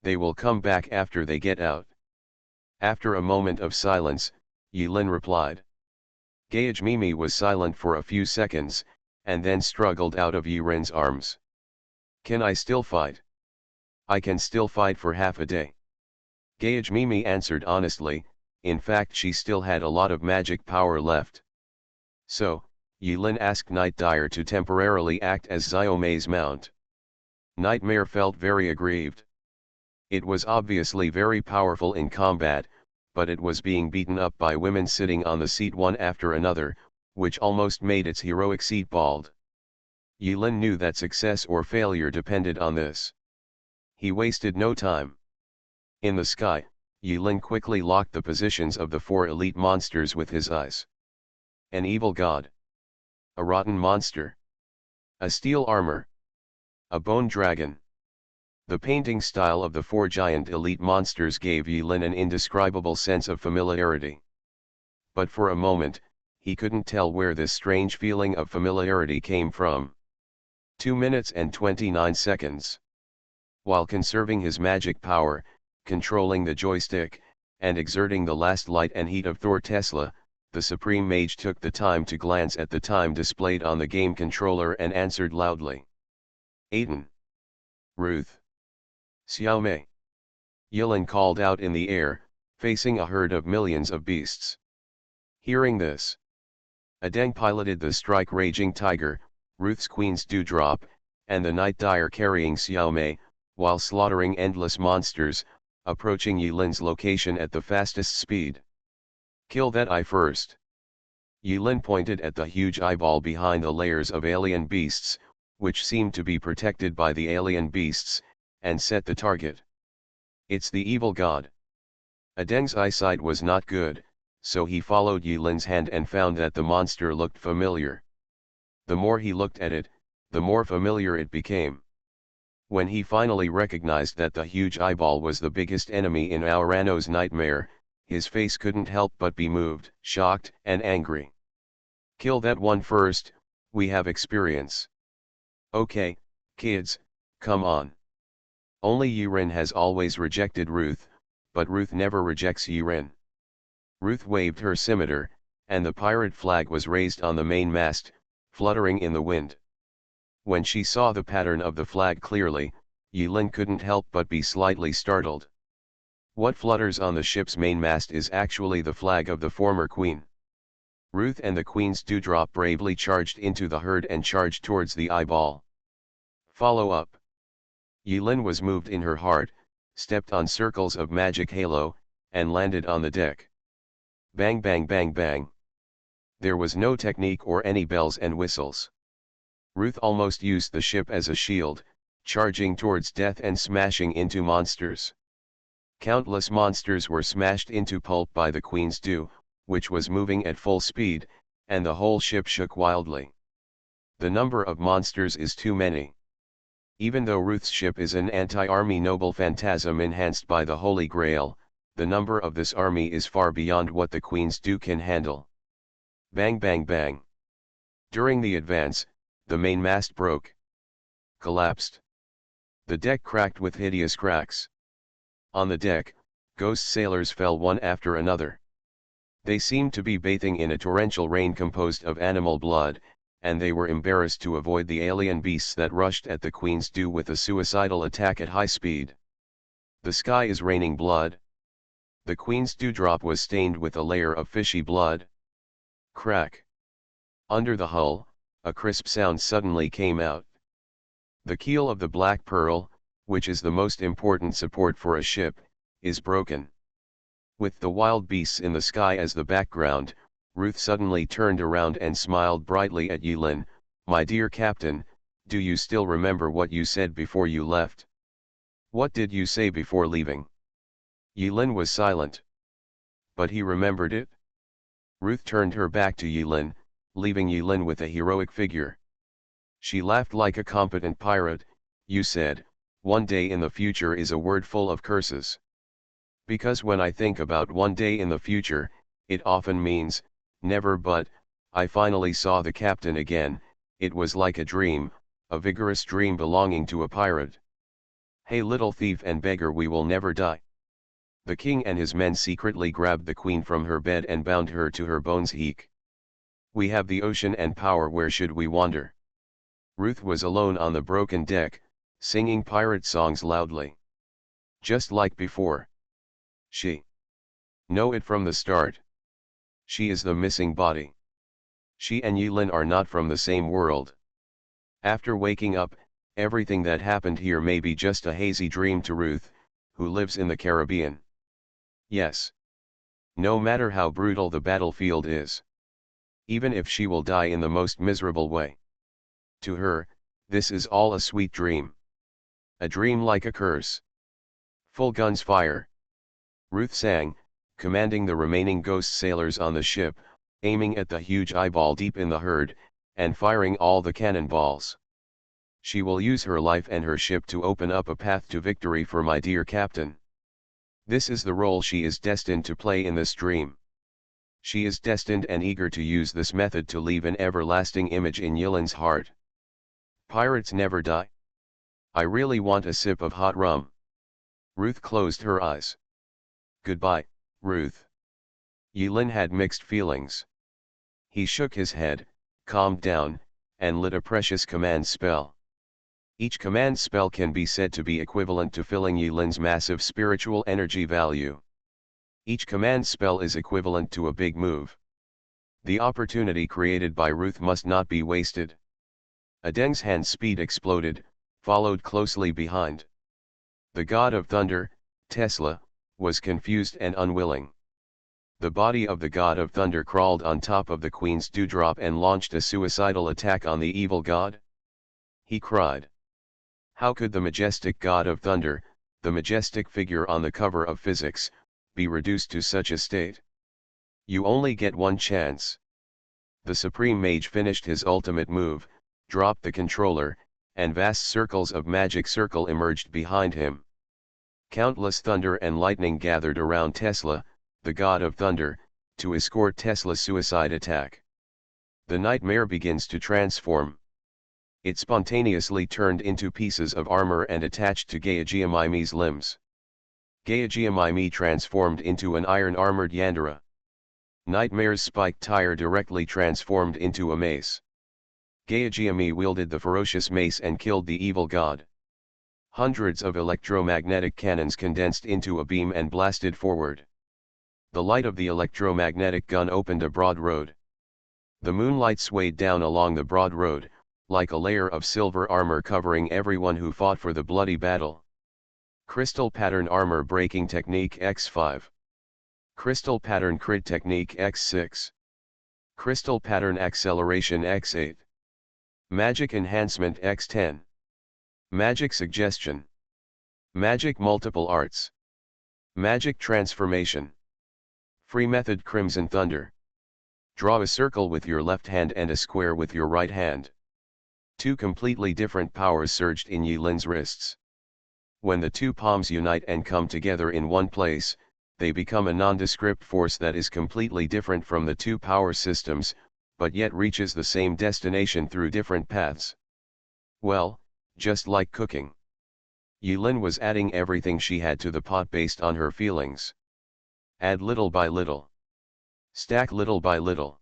They will come back after they get out. After a moment of silence, Yulin replied. Gaijiami was silent for a few seconds, and then struggled out of Yurin's arms. Can I still fight? I can still fight for half a day. Gaijiami answered honestly. In fact, she still had a lot of magic power left. So, Yulin asked Nightmare to temporarily act as Xiaomei's mount. Nightmare felt very aggrieved. It was obviously very powerful in combat, but it was being beaten up by women sitting on the seat one after another, which almost made its heroic seat bald. Yulin knew that success or failure depended on this. He wasted no time. In the sky, Yulin quickly locked the positions of the 4 elite monsters with his eyes. An evil god. A rotten monster. A steel armor. A bone dragon. The painting style of the 4 giant elite monsters gave Yulin an indescribable sense of familiarity. But for a moment, he couldn't tell where this strange feeling of familiarity came from. 2 minutes and 29 seconds. While conserving his magic power, controlling the joystick, and exerting the last light and heat of Thor Tesla, the Supreme Mage took the time to glance at the time displayed on the game controller and answered loudly. Aiden. Ruth. Xiaomei. Yulin called out in the air, facing a herd of millions of beasts. Hearing this, Adeng piloted the strike Raging Tiger, Ruth's Queen's Dewdrop, and the Night Dire carrying Xiaomei, while slaughtering endless monsters, approaching Yulin's location at the fastest speed. Kill that eye first. Yulin pointed at the huge eyeball behind the layers of alien beasts, which seemed to be protected by the alien beasts, and set the target. It's the evil god. Adeng's eyesight was not good, so he followed Yulin's hand and found that the monster looked familiar. The more he looked at it, the more familiar it became. When he finally recognized that the huge eyeball was the biggest enemy in Aurano's nightmare, his face couldn't help but be moved, shocked, and angry. Kill that one first, we have experience. Okay, kids, come on. Only Yurin has always rejected Ruth, but Ruth never rejects Yurin. Ruth waved her scimitar, and the pirate flag was raised on the main mast, fluttering in the wind. When she saw the pattern of the flag clearly, Yulin couldn't help but be slightly startled. What flutters on the ship's mainmast is actually the flag of the former queen. Ruth and the Queen's Dewdrop bravely charged into the herd and charged towards the eyeball. Follow up. Yilin was moved in her heart, stepped on circles of magic halo, and landed on the deck. Bang bang bang bang. There was no technique or any bells and whistles. Ruth almost used the ship as a shield, charging towards death and smashing into monsters. Countless monsters were smashed into pulp by the Queen's Dew, which was moving at full speed, and the whole ship shook wildly. The number of monsters is too many. Even though Ruth's ship is an anti-army noble phantasm enhanced by the Holy Grail, the number of this army is far beyond what the Queen's Dew can handle. Bang bang bang. During the advance, the main mast broke. Collapsed. The deck cracked with hideous cracks. On the deck, ghost sailors fell one after another. They seemed to be bathing in a torrential rain composed of animal blood, and they were embarrassed to avoid the alien beasts that rushed at the Queen's Dew with a suicidal attack at high speed. The sky is raining blood. The Queen's Dewdrop was stained with a layer of fishy blood. Crack. Under the hull, a crisp sound suddenly came out. The keel of the Black Pearl, which is the most important support for a ship, is broken. With the wild beasts in the sky as the background, Ruth suddenly turned around and smiled brightly at Yilin. "My dear Captain, do you still remember what you said before you left? What did you say before leaving?" Yilin was silent. But he remembered it. Ruth turned her back to Yilin, leaving Yilin with a heroic figure. She laughed like a competent pirate. "You said, 'One day in the future' is a word full of curses. Because when I think about one day in the future, it often means, never. But I finally saw the captain again. It was like a dream, a vigorous dream belonging to a pirate. Hey little thief and beggar, we will never die." The king and his men secretly grabbed the queen from her bed and bound her to her bones heap. "We have the ocean and power, where should we wander?" Ruth was alone on the broken deck, singing pirate songs loudly. Just like before. She know it from the start. She is the missing body. She and Yilin are not from the same world. After waking up, everything that happened here may be just a hazy dream to Ruth, who lives in the Caribbean. Yes. No matter how brutal the battlefield is. Even if she will die in the most miserable way. To her, this is all a sweet dream. A dream like a curse. Full guns fire. Ruth sang, commanding the remaining ghost sailors on the ship, aiming at the huge eyeball deep in the herd, and firing all the cannonballs. She will use her life and her ship to open up a path to victory for my dear captain. This is the role she is destined to play in this dream. She is destined and eager to use this method to leave an everlasting image in Yilin's heart. Pirates never die. I really want a sip of hot rum. Ruth closed her eyes. Goodbye, Ruth. Yilin had mixed feelings. He shook his head, calmed down, and lit a precious command spell. Each command spell can be said to be equivalent to filling Yilin's massive spiritual energy value. Each command spell is equivalent to a big move. The opportunity created by Ruth must not be wasted. Adeng's hand speed exploded, followed closely behind. The god of thunder, Tesla, was confused and unwilling. The body of the god of thunder crawled on top of the Queen's Dewdrop and launched a suicidal attack on the evil god. He cried. How could the majestic god of thunder, the majestic figure on the cover of physics, be reduced to such a state? You only get one chance. The supreme mage finished his ultimate move, dropped the controller, and vast circles of magic circle emerged behind him. Countless thunder and lightning gathered around Tesla, the god of thunder, to escort Tesla's suicide attack. The nightmare begins to transform. It spontaneously turned into pieces of armor and attached to Gaiagiamimi's limbs. Gaiagiamimi transformed into an iron-armored Yandere. Nightmare's spiked tire directly transformed into a mace. Gaiagiami wielded the ferocious mace and killed the evil god. Hundreds of electromagnetic cannons condensed into a beam and blasted forward. The light of the electromagnetic gun opened a broad road. The moonlight swayed down along the broad road, like a layer of silver armor covering everyone who fought for the bloody battle. Crystal Pattern Armor Breaking Technique X5. Crystal Pattern Crit Technique X6. Crystal Pattern Acceleration X8. Magic Enhancement X10. Magic Suggestion. Magic Multiple Arts. Magic Transformation. Free Method Crimson Thunder. Draw a circle with your left hand and a square with your right hand. Two completely different powers surged in Yilin's wrists. When the two palms unite and come together in one place, they become a nondescript force that is completely different from the two power systems, but yet reaches the same destination through different paths. Well, just like cooking. Yilin was adding everything she had to the pot based on her feelings. Add little by little. Stack little by little.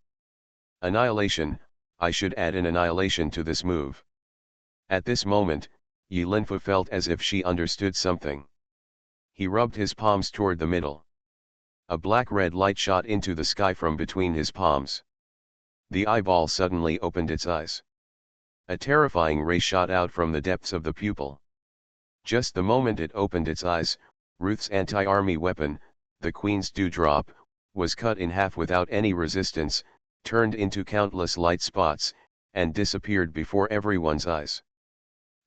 Annihilation, I should add an annihilation to this move. At this moment, Yilinfa felt as if she understood something. He rubbed his palms toward the middle. A black-red light shot into the sky from between his palms. The eyeball suddenly opened its eyes. A terrifying ray shot out from the depths of the pupil. Just the moment it opened its eyes, Ruth's anti-army weapon, the Queen's Dewdrop, was cut in half without any resistance, turned into countless light spots, and disappeared before everyone's eyes.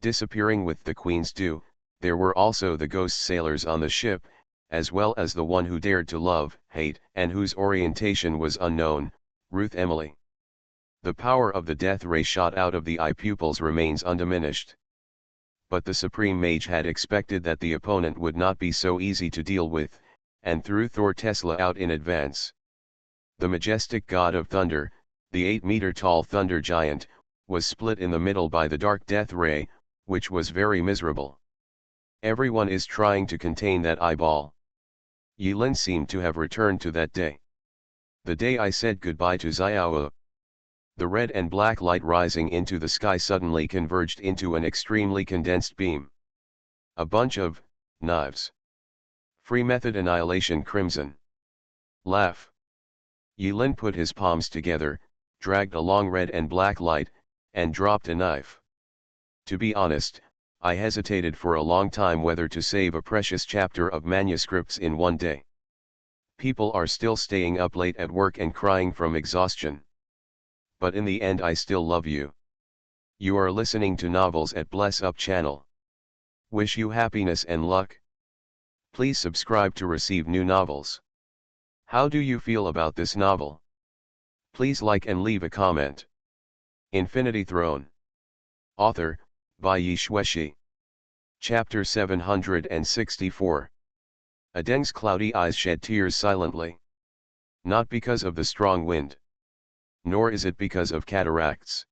Disappearing with the Queen's Dew, there were also the ghost sailors on the ship, as well as the one who dared to love, hate, and whose orientation was unknown, Ruth Emily. The power of the death ray shot out of the eye pupils remains undiminished. But the Supreme Mage had expected that the opponent would not be so easy to deal with, and threw Thor Tesla out in advance. The majestic god of thunder, the 8-meter-tall thunder giant, was split in the middle by the dark death ray, which was very miserable. Everyone is trying to contain that eyeball. Yilin seemed to have returned to that day. The day I said goodbye to Xiao. The red and black light rising into the sky suddenly converged into an extremely condensed beam. A bunch of knives. Free Method Annihilation Crimson. Laugh. Yilin put his palms together, dragged a long red and black light, and dropped a knife. To be honest, I hesitated for a long time whether to save a precious chapter of manuscripts in one day. People are still staying up late at work and crying from exhaustion. But in the end I still love you. You are listening to Novels at Bless Up channel. Wish you happiness and luck. Please subscribe to receive new novels. How do you feel about this novel? Please like and leave a comment. Infinity Throne. Author, by Yi Shueshi. Chapter 764. Adeng's cloudy eyes shed tears silently. Not because of the strong wind. Nor is it because of cataracts.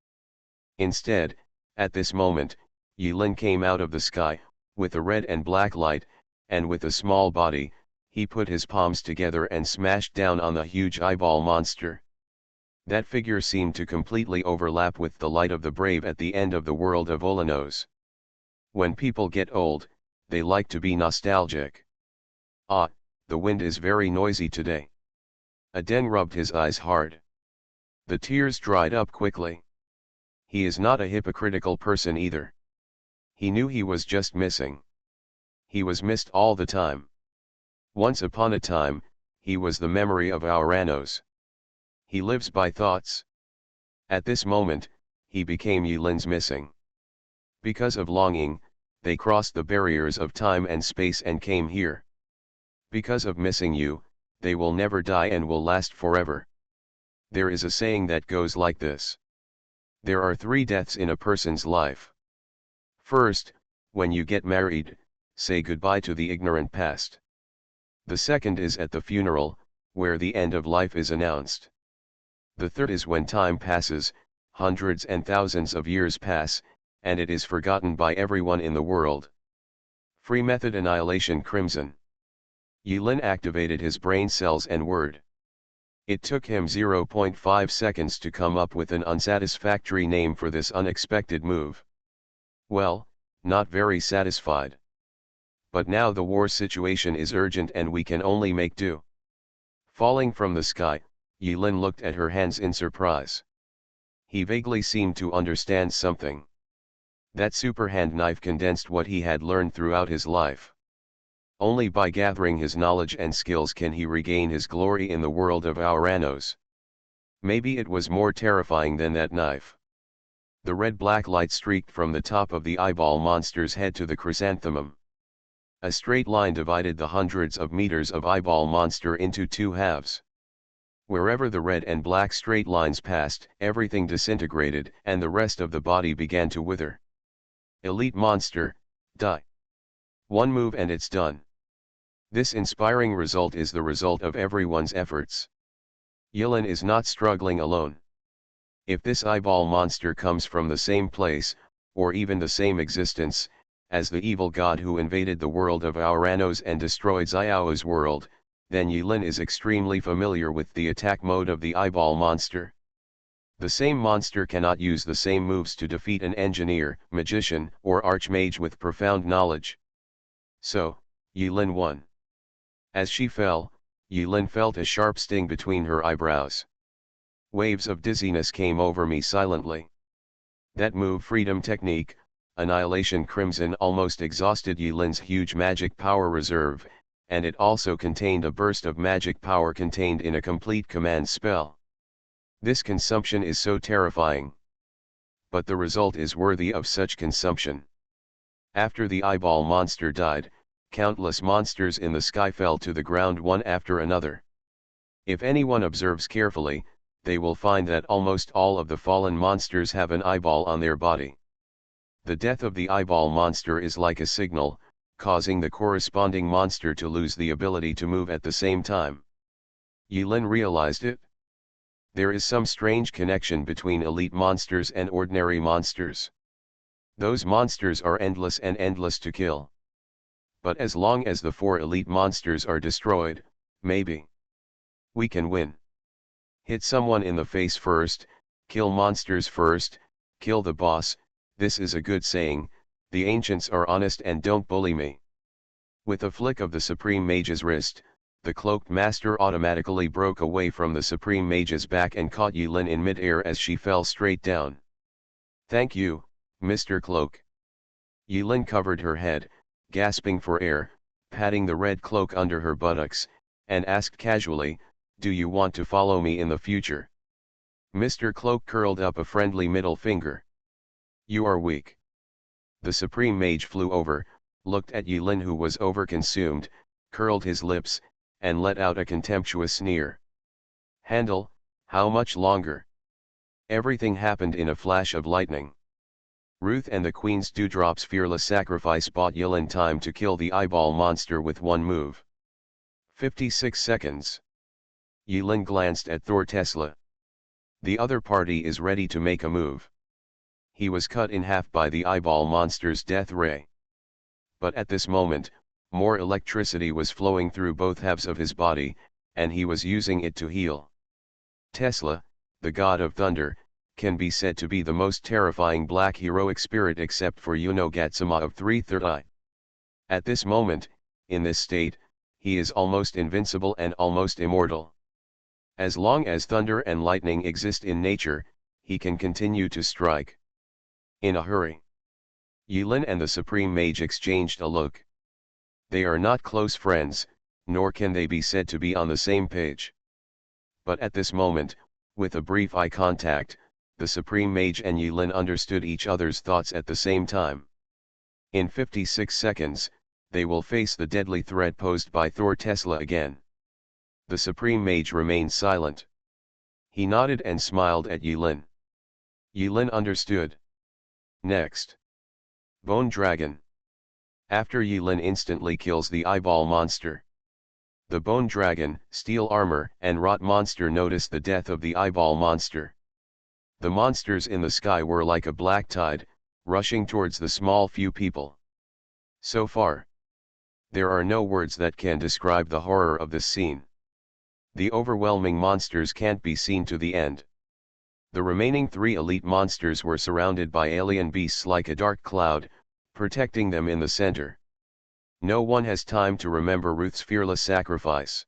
Instead, at this moment, Yilin came out of the sky, with a red and black light, and with a small body, he put his palms together and smashed down on the huge eyeball monster. That figure seemed to completely overlap with the light of the brave at the end of the world of Olanos. When people get old, they like to be nostalgic. Ah, the wind is very noisy today. Adeng rubbed his eyes hard. The tears dried up quickly. He is not a hypocritical person either. He knew he was just missing. He was missed all the time. Once upon a time, he was the memory of Auranos. He lives by thoughts. At this moment, he became Yilin's missing. Because of longing, they crossed the barriers of time and space and came here. Because of missing you, they will never die and will last forever. There is a saying that goes like this. There are 3 deaths in a person's life. First, when you get married, say goodbye to the ignorant past. The second is at the funeral, where the end of life is announced. The third is when time passes, hundreds and thousands of years pass, and it is forgotten by everyone in the world. Free Method Annihilation Crimson. Yilin activated his brain cells and word. It took him 0.5 seconds to come up with an unsatisfactory name for this unexpected move. Well, not very satisfied. But now the war situation is urgent and we can only make do. Falling from the sky, Yilin looked at her hands in surprise. He vaguely seemed to understand something. That superhand knife condensed what he had learned throughout his life. Only by gathering his knowledge and skills can he regain his glory in the world of Auranos. Maybe it was more terrifying than that knife. The red-black light streaked from the top of the eyeball monster's head to the chrysanthemum. A straight line divided the hundreds of meters of eyeball monster into two halves. Wherever the red and black straight lines passed, everything disintegrated, and the rest of the body began to wither. Elite monster, die. One move and it's done. This inspiring result is the result of everyone's efforts. Yilin is not struggling alone. If this eyeball monster comes from the same place, or even the same existence, as the evil god who invaded the world of Auranos and destroyed Xiao's world, then Yilin is extremely familiar with the attack mode of the eyeball monster. The same monster cannot use the same moves to defeat an engineer, magician, or archmage with profound knowledge. So, Yilin won. As she fell, Yilin felt a sharp sting between her eyebrows. Waves of dizziness came over me silently. That move freedom technique, Annihilation Crimson, almost exhausted Yilin's huge magic power reserve, and it also contained a burst of magic power contained in a complete command spell. This consumption is so terrifying. But the result is worthy of such consumption. After the eyeball monster died, countless monsters in the sky fell to the ground one after another. If anyone observes carefully, they will find that almost all of the fallen monsters have an eyeball on their body. The death of the eyeball monster is like a signal, causing the corresponding monster to lose the ability to move at the same time. Yilin realized it. There is some strange connection between elite monsters and ordinary monsters. Those monsters are endless and endless to kill. But as long as the 4 elite monsters are destroyed, maybe we can win. Hit someone in the face first, kill monsters first, kill the boss. This is a good saying, the ancients are honest and don't bully me. With a flick of the Supreme Mage's wrist, the cloaked master automatically broke away from the Supreme Mage's back and caught Yilin in mid-air as she fell straight down. Thank you, Mr. Cloak. Yilin covered her head, gasping for air, patting the red cloak under her buttocks, and asked casually, do you want to follow me in the future? Mr. Cloak curled up a friendly middle finger. You are weak. The Supreme Mage flew over, looked at Yilin who was overconsumed, curled his lips, and let out a contemptuous sneer. Handle, how much longer? Everything happened in a flash of lightning. Ruth and the Queen's Dewdrop's fearless sacrifice bought Yilin time to kill the eyeball monster with one move. 56 seconds. Yilin glanced at Thor Tesla. The other party is ready to make a move. He was cut in half by the eyeball monster's death ray. But at this moment, more electricity was flowing through both halves of his body, and he was using it to heal. Tesla, the god of thunder, can be said to be the most terrifying black heroic spirit except for Unogatsuma of 330. At this moment, in this state, he is almost invincible and almost immortal. As long as thunder and lightning exist in nature, he can continue to strike. In a hurry. Yilin and the Supreme Mage exchanged a look. They are not close friends, nor can they be said to be on the same page. But at this moment, with a brief eye contact, the Supreme Mage and Yilin understood each other's thoughts at the same time. In 56 seconds, they will face the deadly threat posed by Thor Tesla again. The Supreme Mage remained silent. He nodded and smiled at Yilin. Yilin understood. Next. Bone Dragon. After Yilin instantly kills the eyeball monster. The Bone Dragon, Steel Armor, and Rot Monster notice the death of the eyeball monster. The monsters in the sky were like a black tide, rushing towards the small few people. So far, there are no words that can describe the horror of this scene. The overwhelming monsters can't be seen to the end. The remaining 3 elite monsters were surrounded by alien beasts like a dark cloud, protecting them in the center. No one has time to remember Ruth's fearless sacrifice.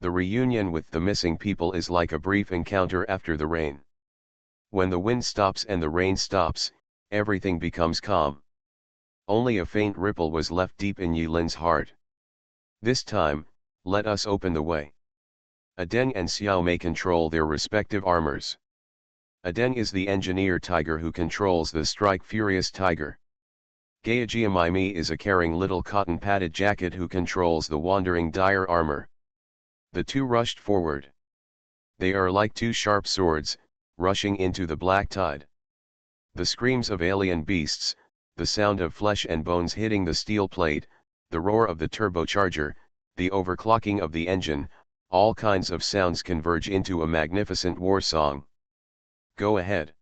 The reunion with the missing people is like a brief encounter after the rain. When the wind stops and the rain stops, everything becomes calm. Only a faint ripple was left deep in Yilin's heart. This time, let us open the way. Adeng and Xiao may control their respective armors. Adeng is the engineer tiger who controls the strike furious tiger. Gayajiamaimi is a caring little cotton padded jacket who controls the wandering dire armor. The two rushed forward. They are like two sharp swords, rushing into the black tide. The screams of alien beasts, the sound of flesh and bones hitting the steel plate, the roar of the turbocharger, the overclocking of the engine, all kinds of sounds converge into a magnificent war song. Go ahead.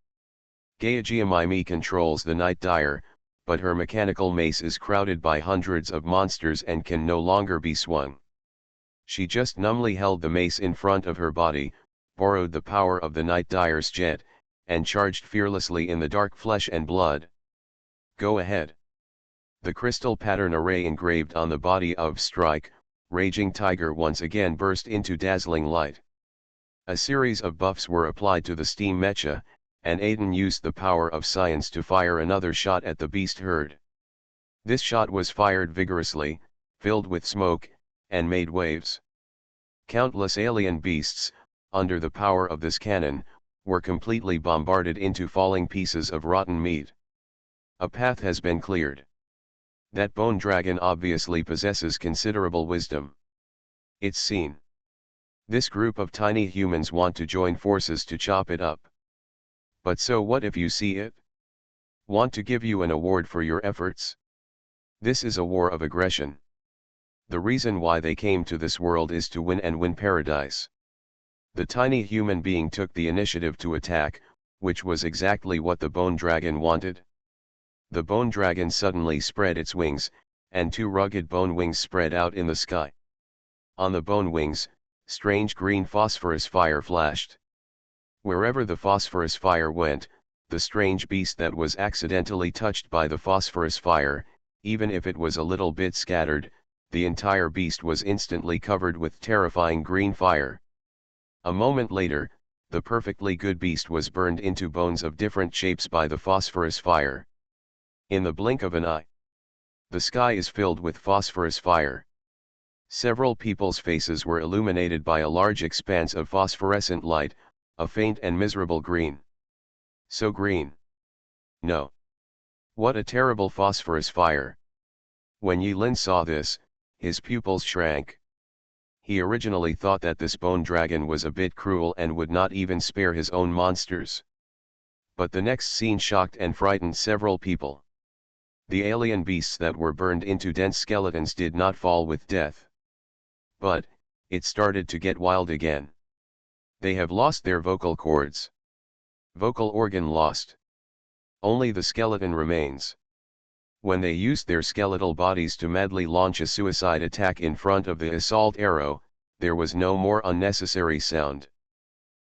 Gayajiamaimi controls the night dire, but her mechanical mace is crowded by hundreds of monsters and can no longer be swung. She just numbly held the mace in front of her body, borrowed the power of the night dire's jet, and charged fearlessly in the dark flesh and blood. Go ahead. The crystal pattern array engraved on the body of Strike, Raging Tiger once again burst into dazzling light. A series of buffs were applied to the steam mecha, and Aiden used the power of science to fire another shot at the beast herd. This shot was fired vigorously, filled with smoke, and made waves. Countless alien beasts, under the power of this cannon, were completely bombarded into falling pieces of rotten meat. A path has been cleared. That bone dragon obviously possesses considerable wisdom. It's seen. This group of tiny humans want to join forces to chop it up. But so what if you see it? Want to give you an award for your efforts? This is a war of aggression. The reason why they came to this world is to win and win paradise. The tiny human being took the initiative to attack, which was exactly what the bone dragon wanted. The bone dragon suddenly spread its wings, and two rugged bone wings spread out in the sky. On the bone wings, strange green phosphorus fire flashed. Wherever the phosphorus fire went, the strange beast that was accidentally touched by the phosphorus fire, even if it was a little bit scattered, the entire beast was instantly covered with terrifying green fire. A moment later, the perfectly good beast was burned into bones of different shapes by the phosphorus fire. In the blink of an eye, the sky is filled with phosphorus fire. Several people's faces were illuminated by a large expanse of phosphorescent light, a faint and miserable green. So green. No. What a terrible phosphorus fire. When Yilin saw this, his pupils shrank. He originally thought that this bone dragon was a bit cruel and would not even spare his own monsters. But the next scene shocked and frightened several people. The alien beasts that were burned into dense skeletons did not fall with death. But, it started to get wild again. They have lost their vocal cords. Vocal organ lost. Only the skeleton remains. When they used their skeletal bodies to madly launch a suicide attack in front of the assault arrow, there was no more unnecessary sound.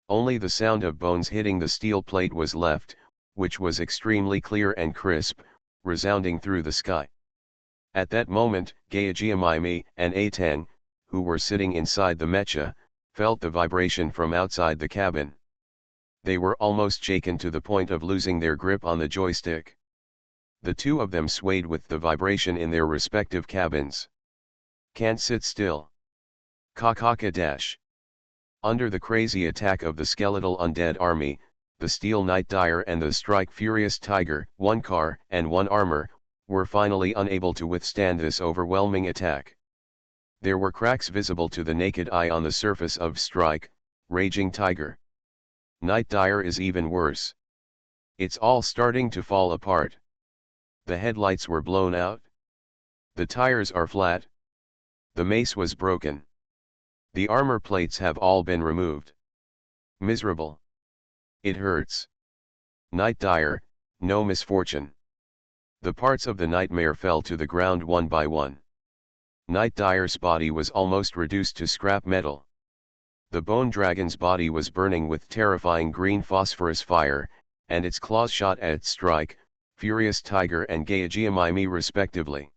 Only the sound of bones hitting the steel plate was left, which was extremely clear and crisp, resounding through the sky. At that moment, Gayajiamaimi and Atang, who were sitting inside the mecha, felt the vibration from outside the cabin. They were almost shaken to the point of losing their grip on the joystick. The two of them swayed with the vibration in their respective cabins. Can't sit still. Kakaka dash. Under the crazy attack of the skeletal undead army, the Steel Knight Dire and the Strike Furious Tiger, one car and one armor, were finally unable to withstand this overwhelming attack. There were cracks visible to the naked eye on the surface of Strike, Raging Tiger. Night Dire is even worse. It's all starting to fall apart. The headlights were blown out. The tires are flat. The mace was broken. The armor plates have all been removed. Miserable. It hurts. Night Dire, no misfortune. The parts of the nightmare fell to the ground one by one. Night Dire's body was almost reduced to scrap metal. The bone dragon's body was burning with terrifying green phosphorus fire, and its claws shot at Strike, Furious Tiger and Gayajiamaimi respectively.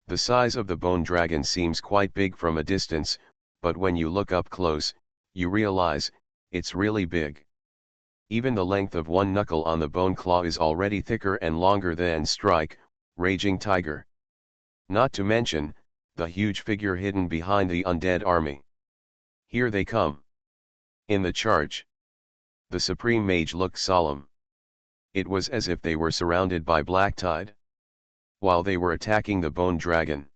The size of the bone dragon seems quite big from a distance, but when you look up close, you realize, it's really big. Even the length of one knuckle on the bone claw is already thicker and longer than Strike, Raging Tiger. Not to mention, the huge figure hidden behind the undead army. Here they come. In the charge. The Supreme Mage looked solemn. It was as if they were surrounded by black tide. While they were attacking the bone dragon.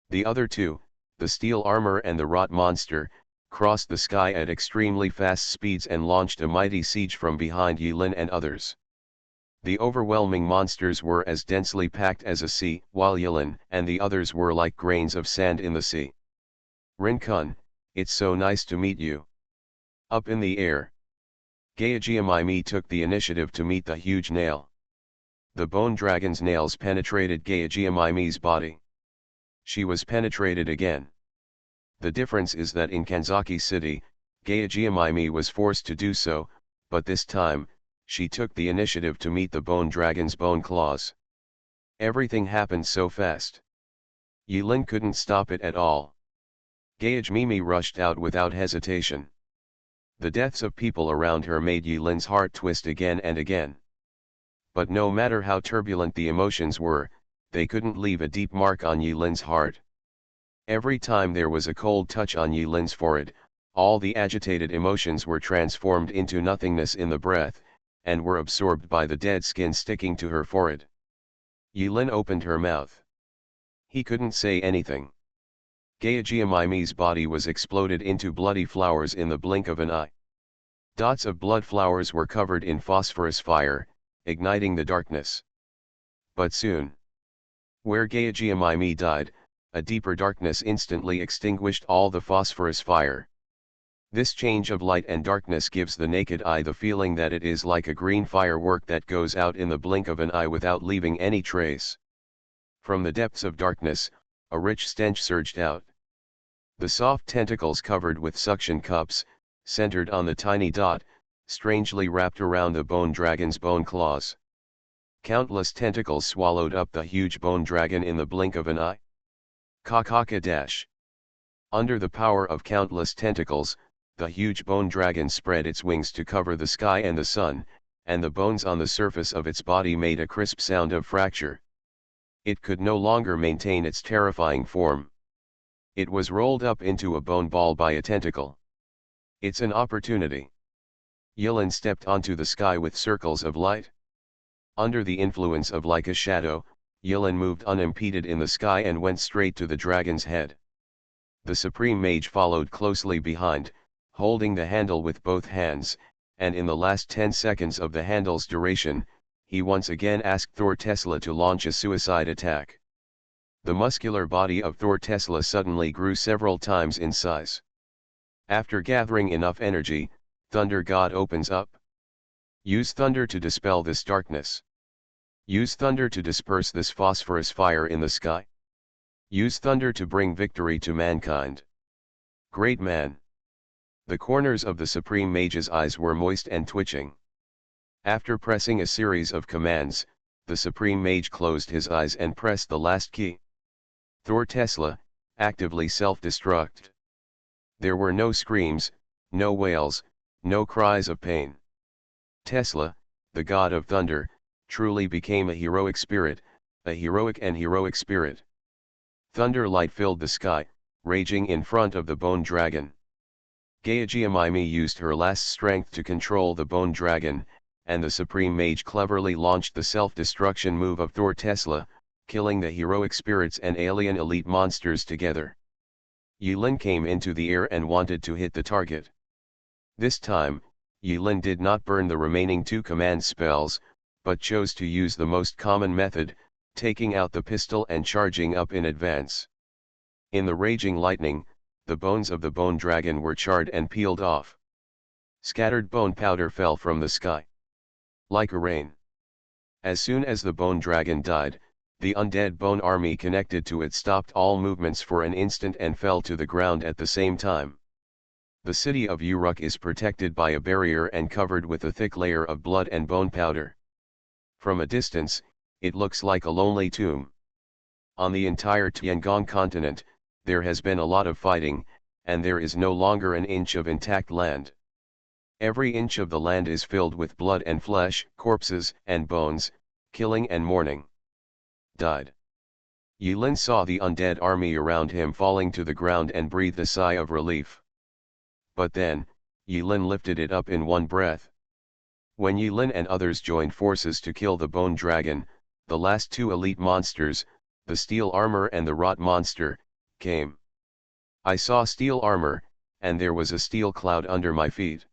The other two, the steel armor and the rot monster, crossed the sky at extremely fast speeds and launched a mighty siege from behind Yulin and others. The overwhelming monsters were as densely packed as a sea, while Yulin and the others were like grains of sand in the sea. Rincon, it's so nice to meet you. Up in the air. Gaiajiamaimi took the initiative to meet the huge nail. The bone dragon's nails penetrated Gaiajiamaimi's body. She was penetrated again. The difference is that in Kanzaki City, Gaiajiamaimi was forced to do so, but this time, she took the initiative to meet the bone dragon's bone claws. Everything happened so fast. Yulin couldn't stop it at all. Gaiajiamaimi rushed out without hesitation. The deaths of people around her made Yulin's heart twist again and again. But no matter how turbulent the emotions were, they couldn't leave a deep mark on Yulin's heart. Every time there was a cold touch on Yulin's forehead, all the agitated emotions were transformed into nothingness in the breath, and were absorbed by the dead skin sticking to her forehead. Yulin opened her mouth. He couldn't say anything. Gaiajiamaimi's body was exploded into bloody flowers in the blink of an eye. Dots of blood flowers were covered in phosphorus fire, igniting the darkness. But soon, where Gaiajiamaimi died, a deeper darkness instantly extinguished all the phosphorus fire. This change of light and darkness gives the naked eye the feeling that it is like a green firework that goes out in the blink of an eye without leaving any trace. From the depths of darkness, a rich stench surged out. The soft tentacles covered with suction cups, centered on the tiny dot, strangely wrapped around the bone dragon's bone claws. Countless tentacles swallowed up the huge bone dragon in the blink of an eye. Kakaka dash. Under the power of countless tentacles, the huge bone dragon spread its wings to cover the sky and the sun, and the bones on the surface of its body made a crisp sound of fracture. It could no longer maintain its terrifying form. It was rolled up into a bone ball by a tentacle. It's an opportunity. Yulin stepped onto the sky with circles of light. Under the influence of like a shadow, Yulin moved unimpeded in the sky and went straight to the dragon's head. The Supreme Mage followed closely behind, holding the handle with both hands, and in the last 10 seconds of the handle's duration, he once again asked Thor Tesla to launch a suicide attack. The muscular body of Thor Tesla suddenly grew several times in size. After gathering enough energy, Thunder God opens up. Use thunder to dispel this darkness. Use thunder to disperse this phosphorus fire in the sky. Use thunder to bring victory to mankind. Great man. The corners of the Supreme Mage's eyes were moist and twitching. After pressing a series of commands, the Supreme Mage closed his eyes and pressed the last key. Thor Tesla, actively self-destruct. There were no screams, no wails, no cries of pain. Tesla, the god of thunder, truly became a heroic spirit, a heroic and heroic spirit. Thunder light filled the sky, raging in front of the bone dragon. Gaiajiamaimi used her last strength to control the bone dragon, and the Supreme Mage cleverly launched the self-destruction move of Thor Tesla, killing the heroic spirits and alien elite monsters together. Yulin came into the air and wanted to hit the target. This time, Yulin did not burn the remaining 2 command spells, but chose to use the most common method, taking out the pistol and charging up in advance. In the raging lightning, the bones of the bone dragon were charred and peeled off. Scattered bone powder fell from the sky. Like a rain. As soon as the bone dragon died, the undead bone army connected to it stopped all movements for an instant and fell to the ground at the same time. The city of Uruk is protected by a barrier and covered with a thick layer of blood and bone powder. From a distance, it looks like a lonely tomb. On the entire Tiangong continent, there has been a lot of fighting, and there is no longer an inch of intact land. Every inch of the land is filled with blood and flesh, corpses and bones, killing and mourning. Died. Yulin saw the undead army around him falling to the ground and breathed a sigh of relief. But then, Yulin lifted it up in one breath. When Yulin and others joined forces to kill the bone dragon, the last two elite monsters, the steel armor and the rot monster, came. I saw steel armor, and there was a steel cloud under my feet.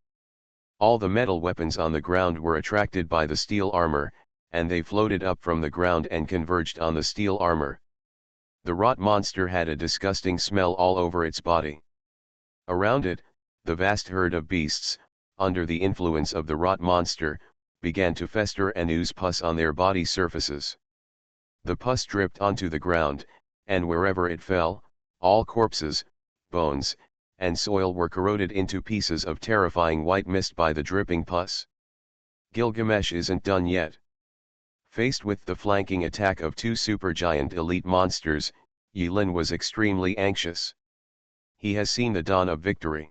All the metal weapons on the ground were attracted by the steel armor, and they floated up from the ground and converged on the steel armor. The rot monster had a disgusting smell all over its body. Around it, the vast herd of beasts, under the influence of the rot monster, began to fester and ooze pus on their body surfaces. The pus dripped onto the ground, and wherever it fell, all corpses, bones, and soil were corroded into pieces of terrifying white mist by the dripping pus. Gilgamesh isn't done yet. Faced with the flanking attack of two supergiant elite monsters, Yulin was extremely anxious. He has seen the dawn of victory.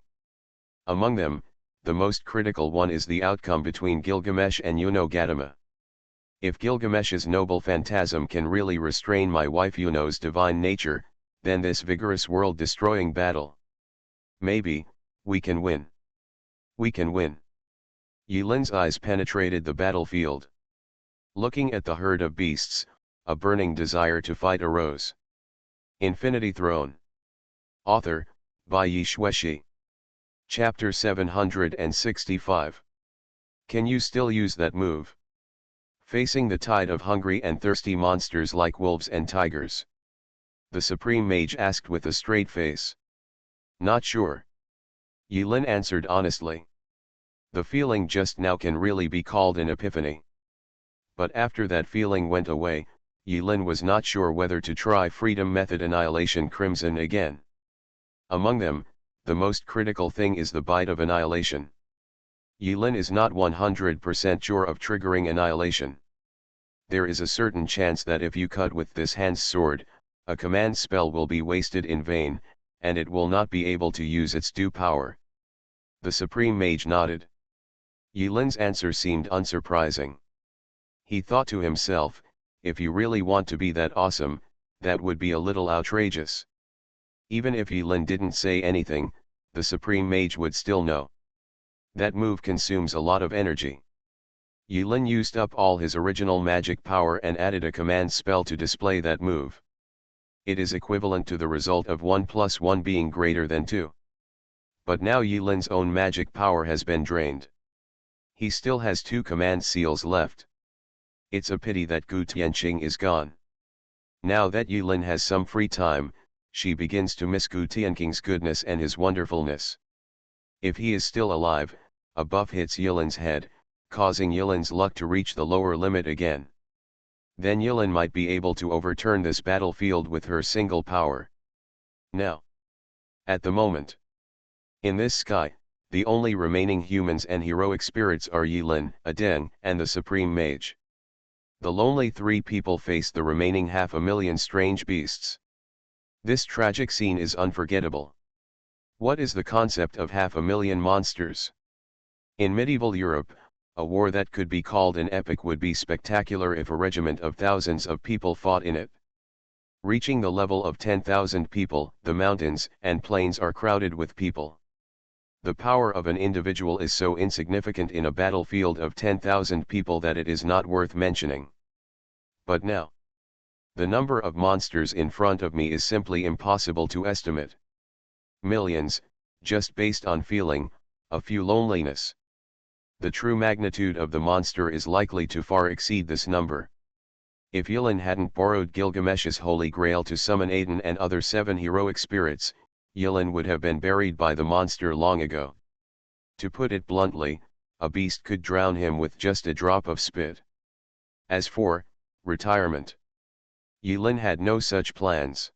Among them, the most critical one is the outcome between Gilgamesh and Yuno-Gautama. If Gilgamesh's noble phantasm can really restrain my wife Yuno's divine nature, then this vigorous world-destroying battle. Maybe, we can win. We can win. Yulin's eyes penetrated the battlefield. Looking at the herd of beasts, a burning desire to fight arose. Infinity Throne. Author, by Yi Shueshi. Chapter 765. Can you still use that move? Facing the tide of hungry and thirsty monsters like wolves and tigers. The Supreme Mage asked with a straight face. Not sure. Yulin answered honestly. The feeling just now can really be called an epiphany. But after that feeling went away, Yulin was not sure whether to try Freedom Method Annihilation Crimson again. Among them, the most critical thing is the bite of annihilation. Yulin is not 100% sure of triggering annihilation. There is a certain chance that if you cut with this hand's sword, a command spell will be wasted in vain, and it will not be able to use its due power. The Supreme Mage nodded. Yulin's answer seemed unsurprising. He thought to himself, if you really want to be that awesome, that would be a little outrageous. Even if Yulin didn't say anything, the Supreme Mage would still know. That move consumes a lot of energy. Yulin used up all his original magic power and added a command spell to display that move. It is equivalent to the result of 1 + 1 being greater than 2. But now Yulin's own magic power has been drained. He still has 2 command seals left. It's a pity that Gu Tianqing is gone. Now that Yulin has some free time, she begins to miss Gu Tianqing's goodness and his wonderfulness. If he is still alive, a buff hits Yulin's head, causing Yulin's luck to reach the lower limit again. Then Yulin might be able to overturn this battlefield with her single power. Now. At the moment. In this sky, the only remaining humans and heroic spirits are Yulin, Adeng, and the Supreme Mage. The lonely 3 people face the remaining 500,000 strange beasts. This tragic scene is unforgettable. What is the concept of 500,000 monsters? In medieval Europe, a war that could be called an epic would be spectacular if a regiment of thousands of people fought in it. Reaching the level of 10,000 people, the mountains and plains are crowded with people. The power of an individual is so insignificant in a battlefield of 10,000 people that it is not worth mentioning. But now, the number of monsters in front of me is simply impossible to estimate. Millions, just based on feeling, a few loneliness. The true magnitude of the monster is likely to far exceed this number. If Yulin hadn't borrowed Gilgamesh's holy grail to summon Aiden and other 7 heroic spirits, Yulin would have been buried by the monster long ago. To put it bluntly, a beast could drown him with just a drop of spit. As for retirement, Yulin had no such plans.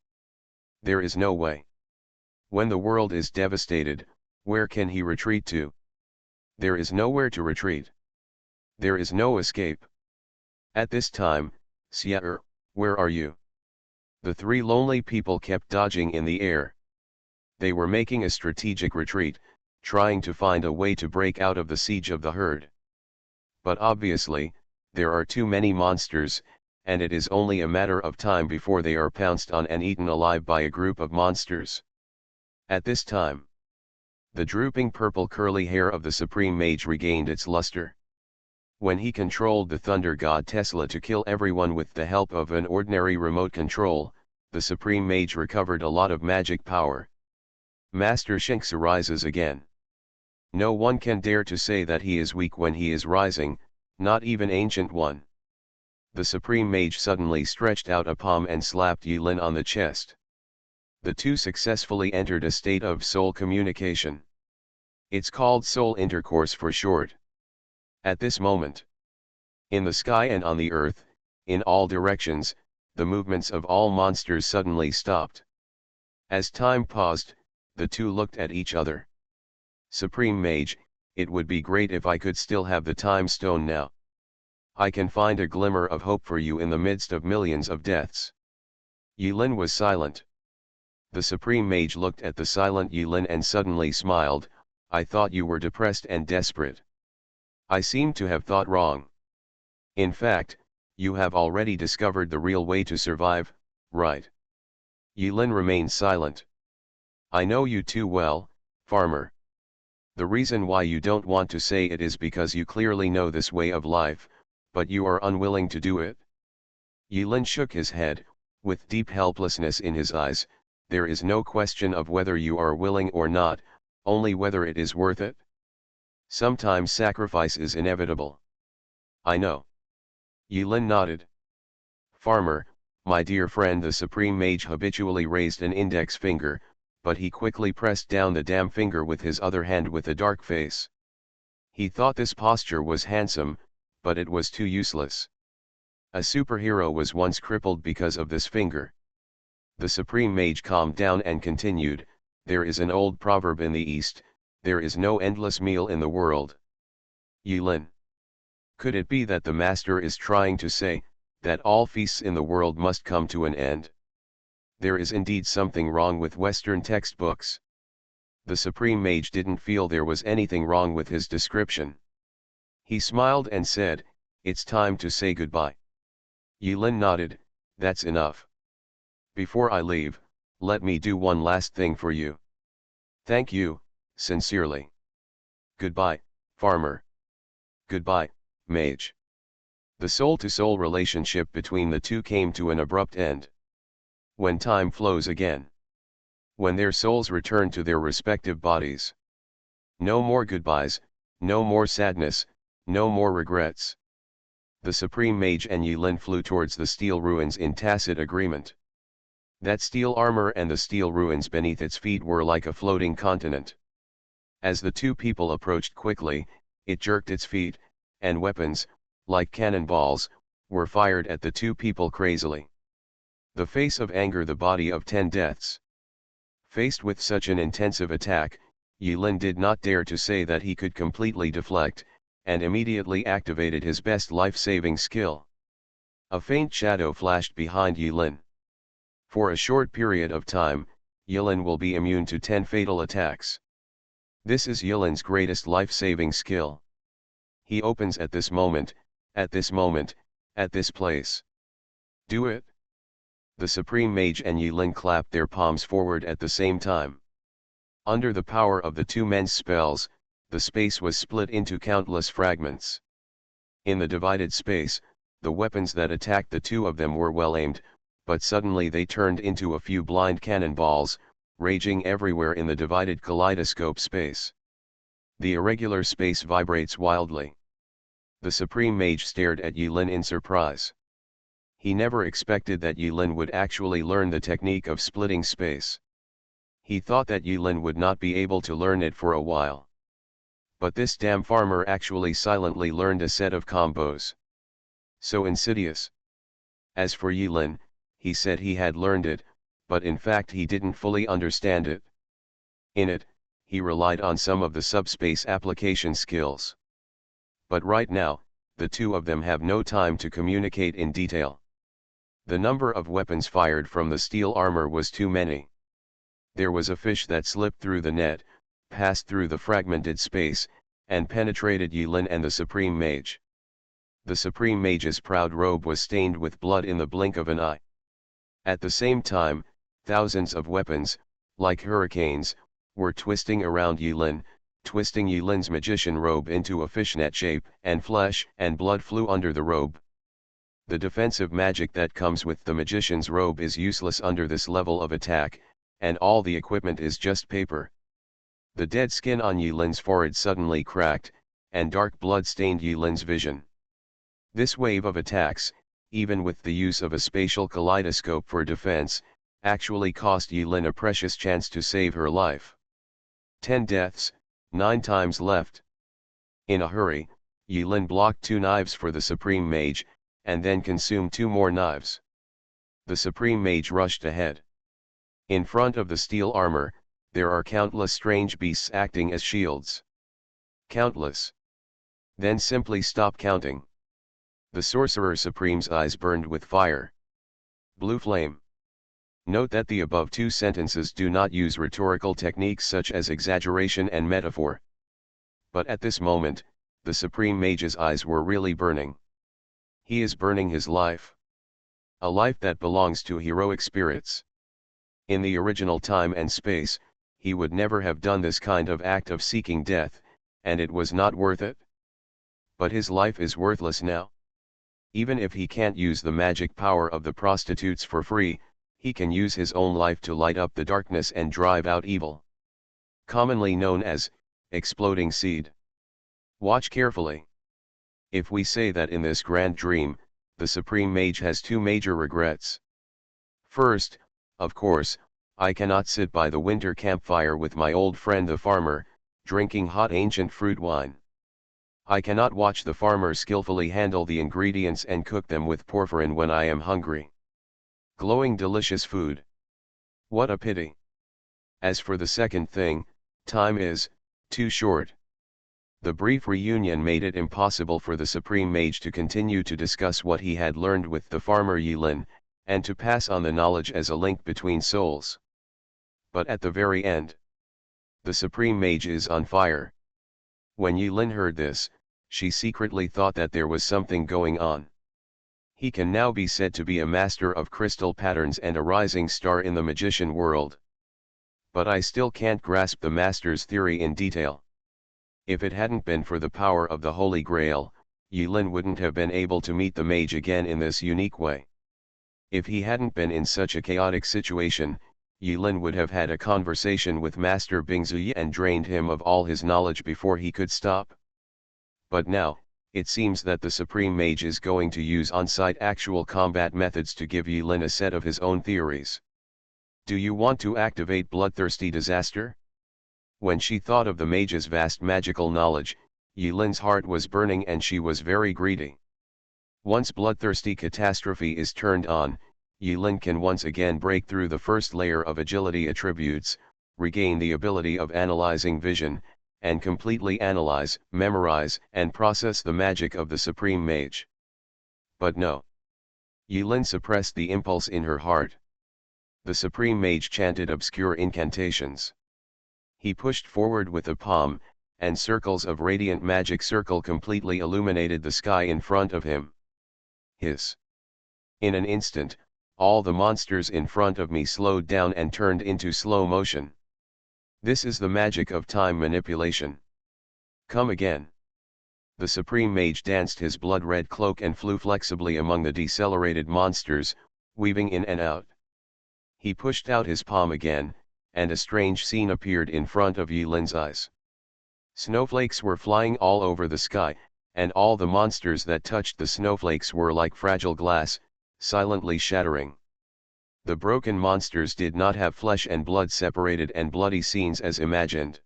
There is no way. When the world is devastated, where can he retreat to? There is nowhere to retreat. There is no escape. At this time, Xia, where are you? The 3 lonely people kept dodging in the air. They were making a strategic retreat, trying to find a way to break out of the siege of the herd. But obviously, there are too many monsters, and it is only a matter of time before they are pounced on and eaten alive by a group of monsters. At this time, the drooping purple curly hair of the Supreme Mage regained its luster. When he controlled the Thunder God Tesla to kill everyone with the help of an ordinary remote control, the Supreme Mage recovered a lot of magic power. Master Shinx arises again. No one can dare to say that he is weak when he is rising, not even Ancient One. The Supreme Mage suddenly stretched out a palm and slapped Yulin on the chest. The two successfully entered a state of soul communication. It's called soul intercourse for short. At this moment, in the sky and on the earth, in all directions, the movements of all monsters suddenly stopped. As time paused, the two looked at each other. Supreme Mage, it would be great if I could still have the time stone now. I can find a glimmer of hope for you in the midst of millions of deaths. Yulin was silent. The Supreme Mage looked at the silent Yulin and suddenly smiled. I thought you were depressed and desperate. I seem to have thought wrong. In fact, you have already discovered the real way to survive, right? Yulin remained silent. I know you too well, farmer. The reason why you don't want to say it is because you clearly know this way of life, but you are unwilling to do it. Yulin shook his head, with deep helplessness in his eyes. There is no question of whether you are willing or not, only whether it is worth it. Sometimes sacrifice is inevitable. I know. Yulin nodded. Farmer, my dear friend, the Supreme Mage habitually raised an index finger, but he quickly pressed down the damn finger with his other hand with a dark face. He thought this posture was handsome, but it was too useless. A superhero was once crippled because of this finger. The Supreme Mage calmed down and continued, there is an old proverb in the East, there is no endless meal in the world. Yulin. Could it be that the Master is trying to say, that all feasts in the world must come to an end? There is indeed something wrong with Western textbooks. The Supreme Mage didn't feel there was anything wrong with his description. He smiled and said, it's time to say goodbye. Yulin nodded, that's enough. Before I leave, let me do one last thing for you. Thank you, sincerely. Goodbye, farmer. Goodbye, mage. The soul-to-soul relationship between the two came to an abrupt end. When time flows again. When their souls return to their respective bodies. No more goodbyes, no more sadness, no more regrets. The Supreme Mage and Yulin flew towards the steel ruins in tacit agreement. That steel armor and the steel ruins beneath its feet were like a floating continent. As the two people approached quickly, it jerked its feet, and weapons, like cannonballs, were fired at the two people crazily. The face of anger, the body of 10 deaths. Faced with such an intensive attack, Yulin did not dare to say that he could completely deflect, and immediately activated his best life-saving skill. A faint shadow flashed behind Yulin. For a short period of time, Yulin will be immune to 10 fatal attacks. This is Yulin's greatest life-saving skill. He opens at this moment, at this moment, at this place. Do it. The Supreme Mage and Yulin clapped their palms forward at the same time. Under the power of the two men's spells, the space was split into countless fragments. In the divided space, the weapons that attacked the two of them were well aimed, but suddenly they turned into a few blind cannonballs, raging everywhere in the divided kaleidoscope space. The irregular space vibrates wildly. The Supreme Mage stared at Yulin in surprise. He never expected that Yulin would actually learn the technique of splitting space. He thought that Yulin would not be able to learn it for a while. But this damn farmer actually silently learned a set of combos. So insidious. As for Yulin, he said he had learned it, but in fact he didn't fully understand it. In it, he relied on some of the subspace application skills. But right now, the two of them have no time to communicate in detail. The number of weapons fired from the steel armor was too many. There was a fish that slipped through the net, passed through the fragmented space, and penetrated Yulin and the Supreme Mage. The Supreme Mage's proud robe was stained with blood in the blink of an eye. At the same time, thousands of weapons, like hurricanes, were twisting around Yulin, twisting Yulin's magician robe into a fishnet shape, and flesh and blood flew under the robe. The defensive magic that comes with the magician's robe is useless under this level of attack, and all the equipment is just paper. The dead skin on Yulin's forehead suddenly cracked, and dark blood stained Yulin's vision. This wave of attacks, even with the use of a spatial kaleidoscope for defense, actually cost Yulin a precious chance to save her life. 10 deaths, 9 times left. In a hurry, Yulin blocked 2 knives for the Supreme Mage, and then consumed 2 more knives. The Supreme Mage rushed ahead. In front of the steel armor, there are countless strange beasts acting as shields. Countless. Then simply stop counting. The Sorcerer Supreme's eyes burned with fire. Blue flame. Note that the above 2 sentences do not use rhetorical techniques such as exaggeration and metaphor. But at this moment, the Supreme Mage's eyes were really burning. He is burning his life. A life that belongs to heroic spirits. In the original time and space, he would never have done this kind of act of seeking death, and it was not worth it. But his life is worthless now. Even if he can't use the magic power of the prostitutes for free, he can use his own life to light up the darkness and drive out evil. Commonly known as, exploding seed. Watch carefully. If we say that in this grand dream, the Supreme Mage has 2 major regrets. First, of course, I cannot sit by the winter campfire with my old friend the farmer, drinking hot ancient fruit wine. I cannot watch the farmer skillfully handle the ingredients and cook them with porphyrin when I am hungry. Glowing delicious food. What a pity. As for the second thing, time is too short. The brief reunion made it impossible for the Supreme Mage to continue to discuss what he had learned with the farmer Yulin, and to pass on the knowledge as a link between souls. But at the very end, the Supreme Mage is on fire. When Yulin heard this, she secretly thought that there was something going on. He can now be said to be a master of crystal patterns and a rising star in the magician world. But I still can't grasp the master's theory in detail. If it hadn't been for the power of the Holy Grail, Yulin wouldn't have been able to meet the mage again in this unique way. If he hadn't been in such a chaotic situation, Yulin would have had a conversation with Master Bingzuyi and drained him of all his knowledge before he could stop. But now, it seems that the Supreme Mage is going to use on-site actual combat methods to give Yulin a set of his own theories. Do you want to activate bloodthirsty disaster? When she thought of the mage's vast magical knowledge, Yulin's heart was burning and she was very greedy. Once bloodthirsty catastrophe is turned on, Yulin can once again break through the first layer of agility attributes, regain the ability of analyzing vision, and completely analyze, memorize, and process the magic of the Supreme Mage. But no. Yulin suppressed the impulse in her heart. The Supreme Mage chanted obscure incantations. He pushed forward with a palm, and circles of radiant magic circle completely illuminated the sky in front of him. Hiss. In an instant, all the monsters in front of me slowed down and turned into slow motion. This is the magic of time manipulation. Come again. The Supreme Mage danced his blood-red cloak and flew flexibly among the decelerated monsters, weaving in and out. He pushed out his palm again, and a strange scene appeared in front of Yulin's eyes. Snowflakes were flying all over the sky, and all the monsters that touched the snowflakes were like fragile glass, silently shattering. The broken monsters did not have flesh and blood separated and bloody scenes as imagined.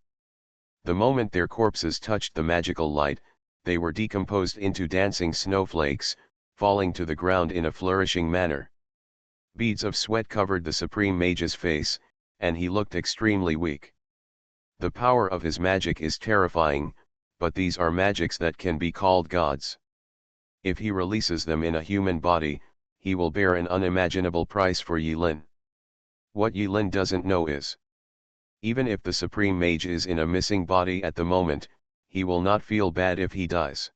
The moment their corpses touched the magical light, they were decomposed into dancing snowflakes, falling to the ground in a flourishing manner. Beads of sweat covered the Supreme Mage's face, and he looked extremely weak. The power of his magic is terrifying, but these are magics that can be called gods. If he releases them in a human body, he will bear an unimaginable price for Yulin. What Yulin doesn't know is Even if the Supreme Mage is in a missing body at the moment, he will not feel bad if he dies.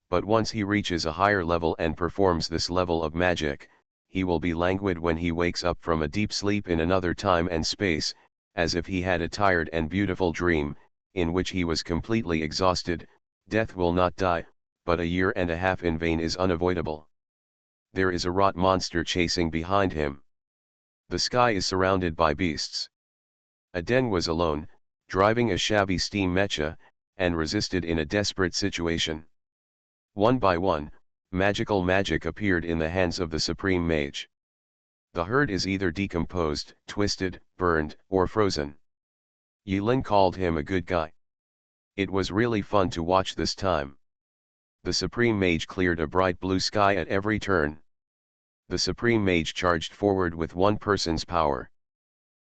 But once he reaches a higher level and performs this level of magic, he will be languid when he wakes up from a deep sleep in another time and space, as if he had a tired and beautiful dream, in which he was completely exhausted. Death will not die, but a year and a half in vain is unavoidable. There is a rot monster chasing behind him. The sky is surrounded by beasts. Aden was alone, driving a shabby steam mecha, and resisted in a desperate situation. One by one, magical magic appeared in the hands of the Supreme Mage. The herd is either decomposed, twisted, burned, or frozen. Yilin called him a good guy. It was really fun to watch this time. The Supreme Mage cleared a bright blue sky at every turn. The Supreme Mage charged forward with one person's power.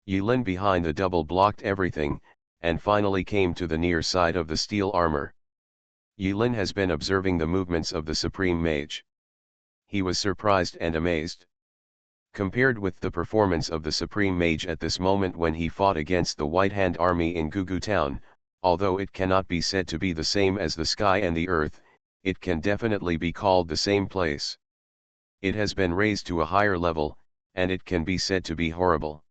Yilin behind the double blocked everything, and finally came to the near side of the steel armor. Yilin has been observing the movements of the Supreme Mage. He was surprised and amazed. Compared with the performance of the Supreme Mage at this moment when he fought against the White Hand army in Gugu Town, although it cannot be said to be the same as the sky and the earth, it can definitely be called the same place. It has been raised to a higher level, and it can be said to be horrible.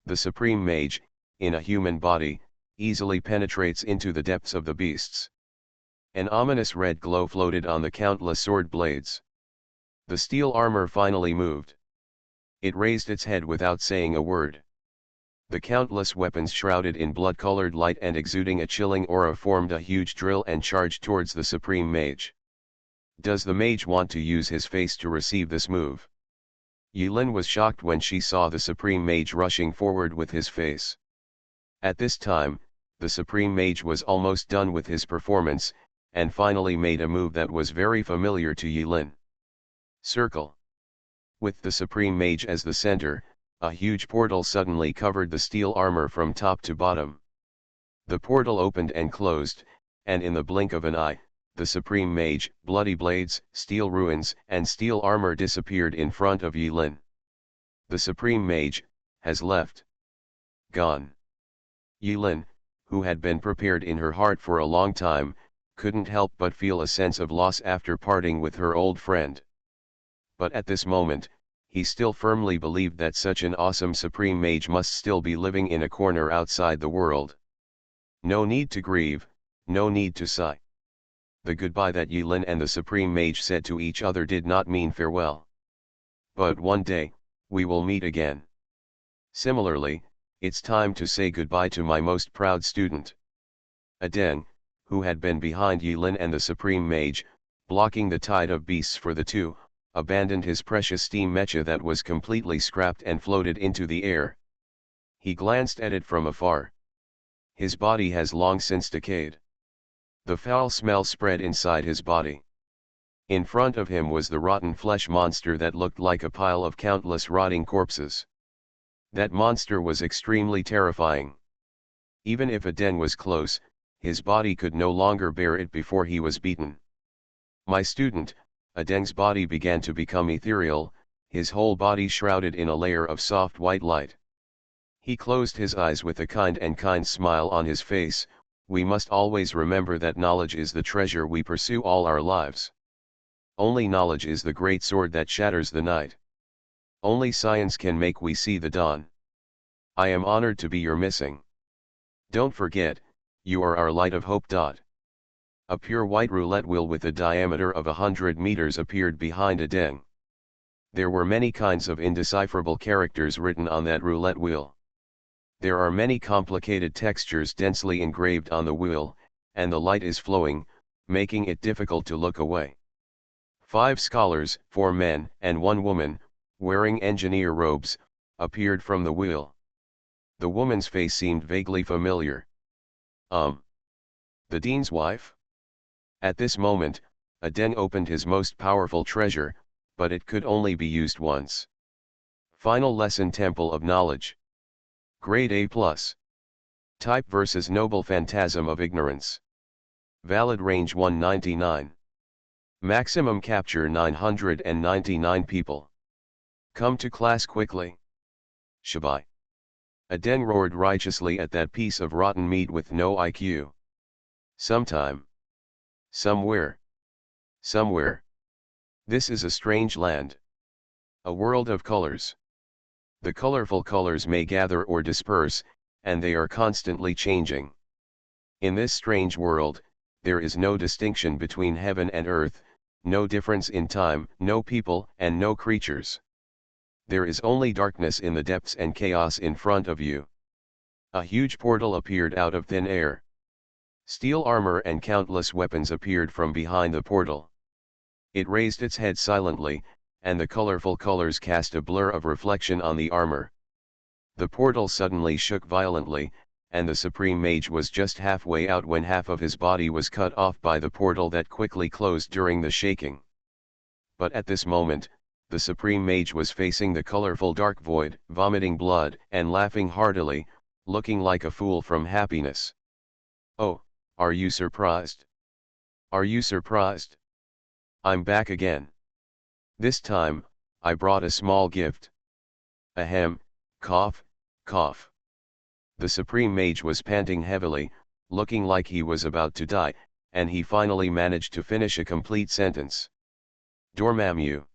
The Supreme Mage, in a human body, easily penetrates into the depths of the beasts. An ominous red glow floated on the countless sword blades. The steel armor finally moved. It raised its head without saying a word. The countless weapons shrouded in blood-colored light and exuding a chilling aura formed a huge drill and charged towards the Supreme Mage. Does the mage want to use his face to receive this move? Yilin was shocked when she saw the Supreme Mage rushing forward with his face. At this time, the Supreme Mage was almost done with his performance, and finally made a move that was very familiar to Yilin. Circle. With the Supreme Mage as the center, a huge portal suddenly covered the steel armor from top to bottom. The portal opened and closed, and in the blink of an eye, the Supreme Mage, bloody blades, steel ruins, and steel armor disappeared in front of Yilin. The Supreme Mage has left. Gone. Yilin, who had been prepared in her heart for a long time, couldn't help but feel a sense of loss after parting with her old friend. But at this moment, he still firmly believed that such an awesome Supreme Mage must still be living in a corner outside the world. No need to grieve, no need to sigh. The goodbye that Yilin and the Supreme Mage said to each other did not mean farewell. But one day, we will meet again. Similarly, it's time to say goodbye to my most proud student. Aden, who had been behind Yilin and the Supreme Mage, blocking the tide of beasts for the two, abandoned his precious steam mecha that was completely scrapped and floated into the air. He glanced at it from afar. His body has long since decayed. The foul smell spread inside his body. In front of him was the rotten flesh monster that looked like a pile of countless rotting corpses. That monster was extremely terrifying. Even if Aden was close, his body could no longer bear it before he was beaten. My student, Aden's body began to become ethereal, his whole body shrouded in a layer of soft white light. He closed his eyes with a kind smile on his face. We must always remember that knowledge is the treasure we pursue all our lives. Only knowledge is the great sword that shatters the night. Only science can make we see the dawn. I am honored to be your missing. Don't forget, you are our light of hope. A pure white roulette wheel with a diameter of 100 meters appeared behind Aden. There were many kinds of indecipherable characters written on that roulette wheel. There are many complicated textures densely engraved on the wheel, and the light is flowing, making it difficult to look away. 5 scholars, 4 men and 1 woman, wearing engineer robes, appeared from the wheel. The woman's face seemed vaguely familiar. The dean's wife? At this moment, Aden opened his most powerful treasure, but it could only be used once. Final lesson: Temple of Knowledge. Grade A+. Type versus Noble Phantasm of Ignorance. Valid range 199. Maximum capture 999 people. Come to class quickly. Shabai. A den roared righteously at that piece of rotten meat with no IQ. Sometime. Somewhere. Somewhere. This is a strange land. A world of colors. The colorful colors may gather or disperse, and they are constantly changing. In this strange world, there is no distinction between heaven and earth, no difference in time, no people, and no creatures. There is only darkness in the depths and chaos in front of you. A huge portal appeared out of thin air. Steel armor and countless weapons appeared from behind the portal. It raised its head silently, and the colorful colors cast a blur of reflection on the armor. The portal suddenly shook violently, and the Supreme Mage was just halfway out when half of his body was cut off by the portal that quickly closed during the shaking. But at this moment, the Supreme Mage was facing the colorful dark void, vomiting blood, and laughing heartily, looking like a fool from happiness. Oh, are you surprised? Are you surprised? I'm back again. This time, I brought a small gift. Ahem, cough, cough. The Supreme Mage was panting heavily, looking like he was about to die, and he finally managed to finish a complete sentence. Dormammu.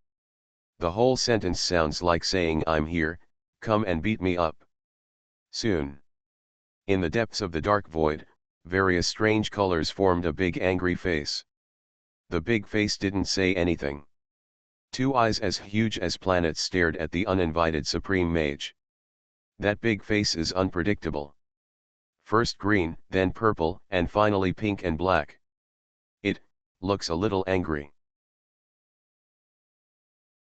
The whole sentence sounds like saying I'm here, come and beat me up. Soon. In the depths of the dark void, various strange colors formed a big angry face. The big face didn't say anything. Two eyes as huge as planets stared at the uninvited Supreme Mage. That big face is unpredictable. First green, then purple, and finally pink and black. It looks a little angry.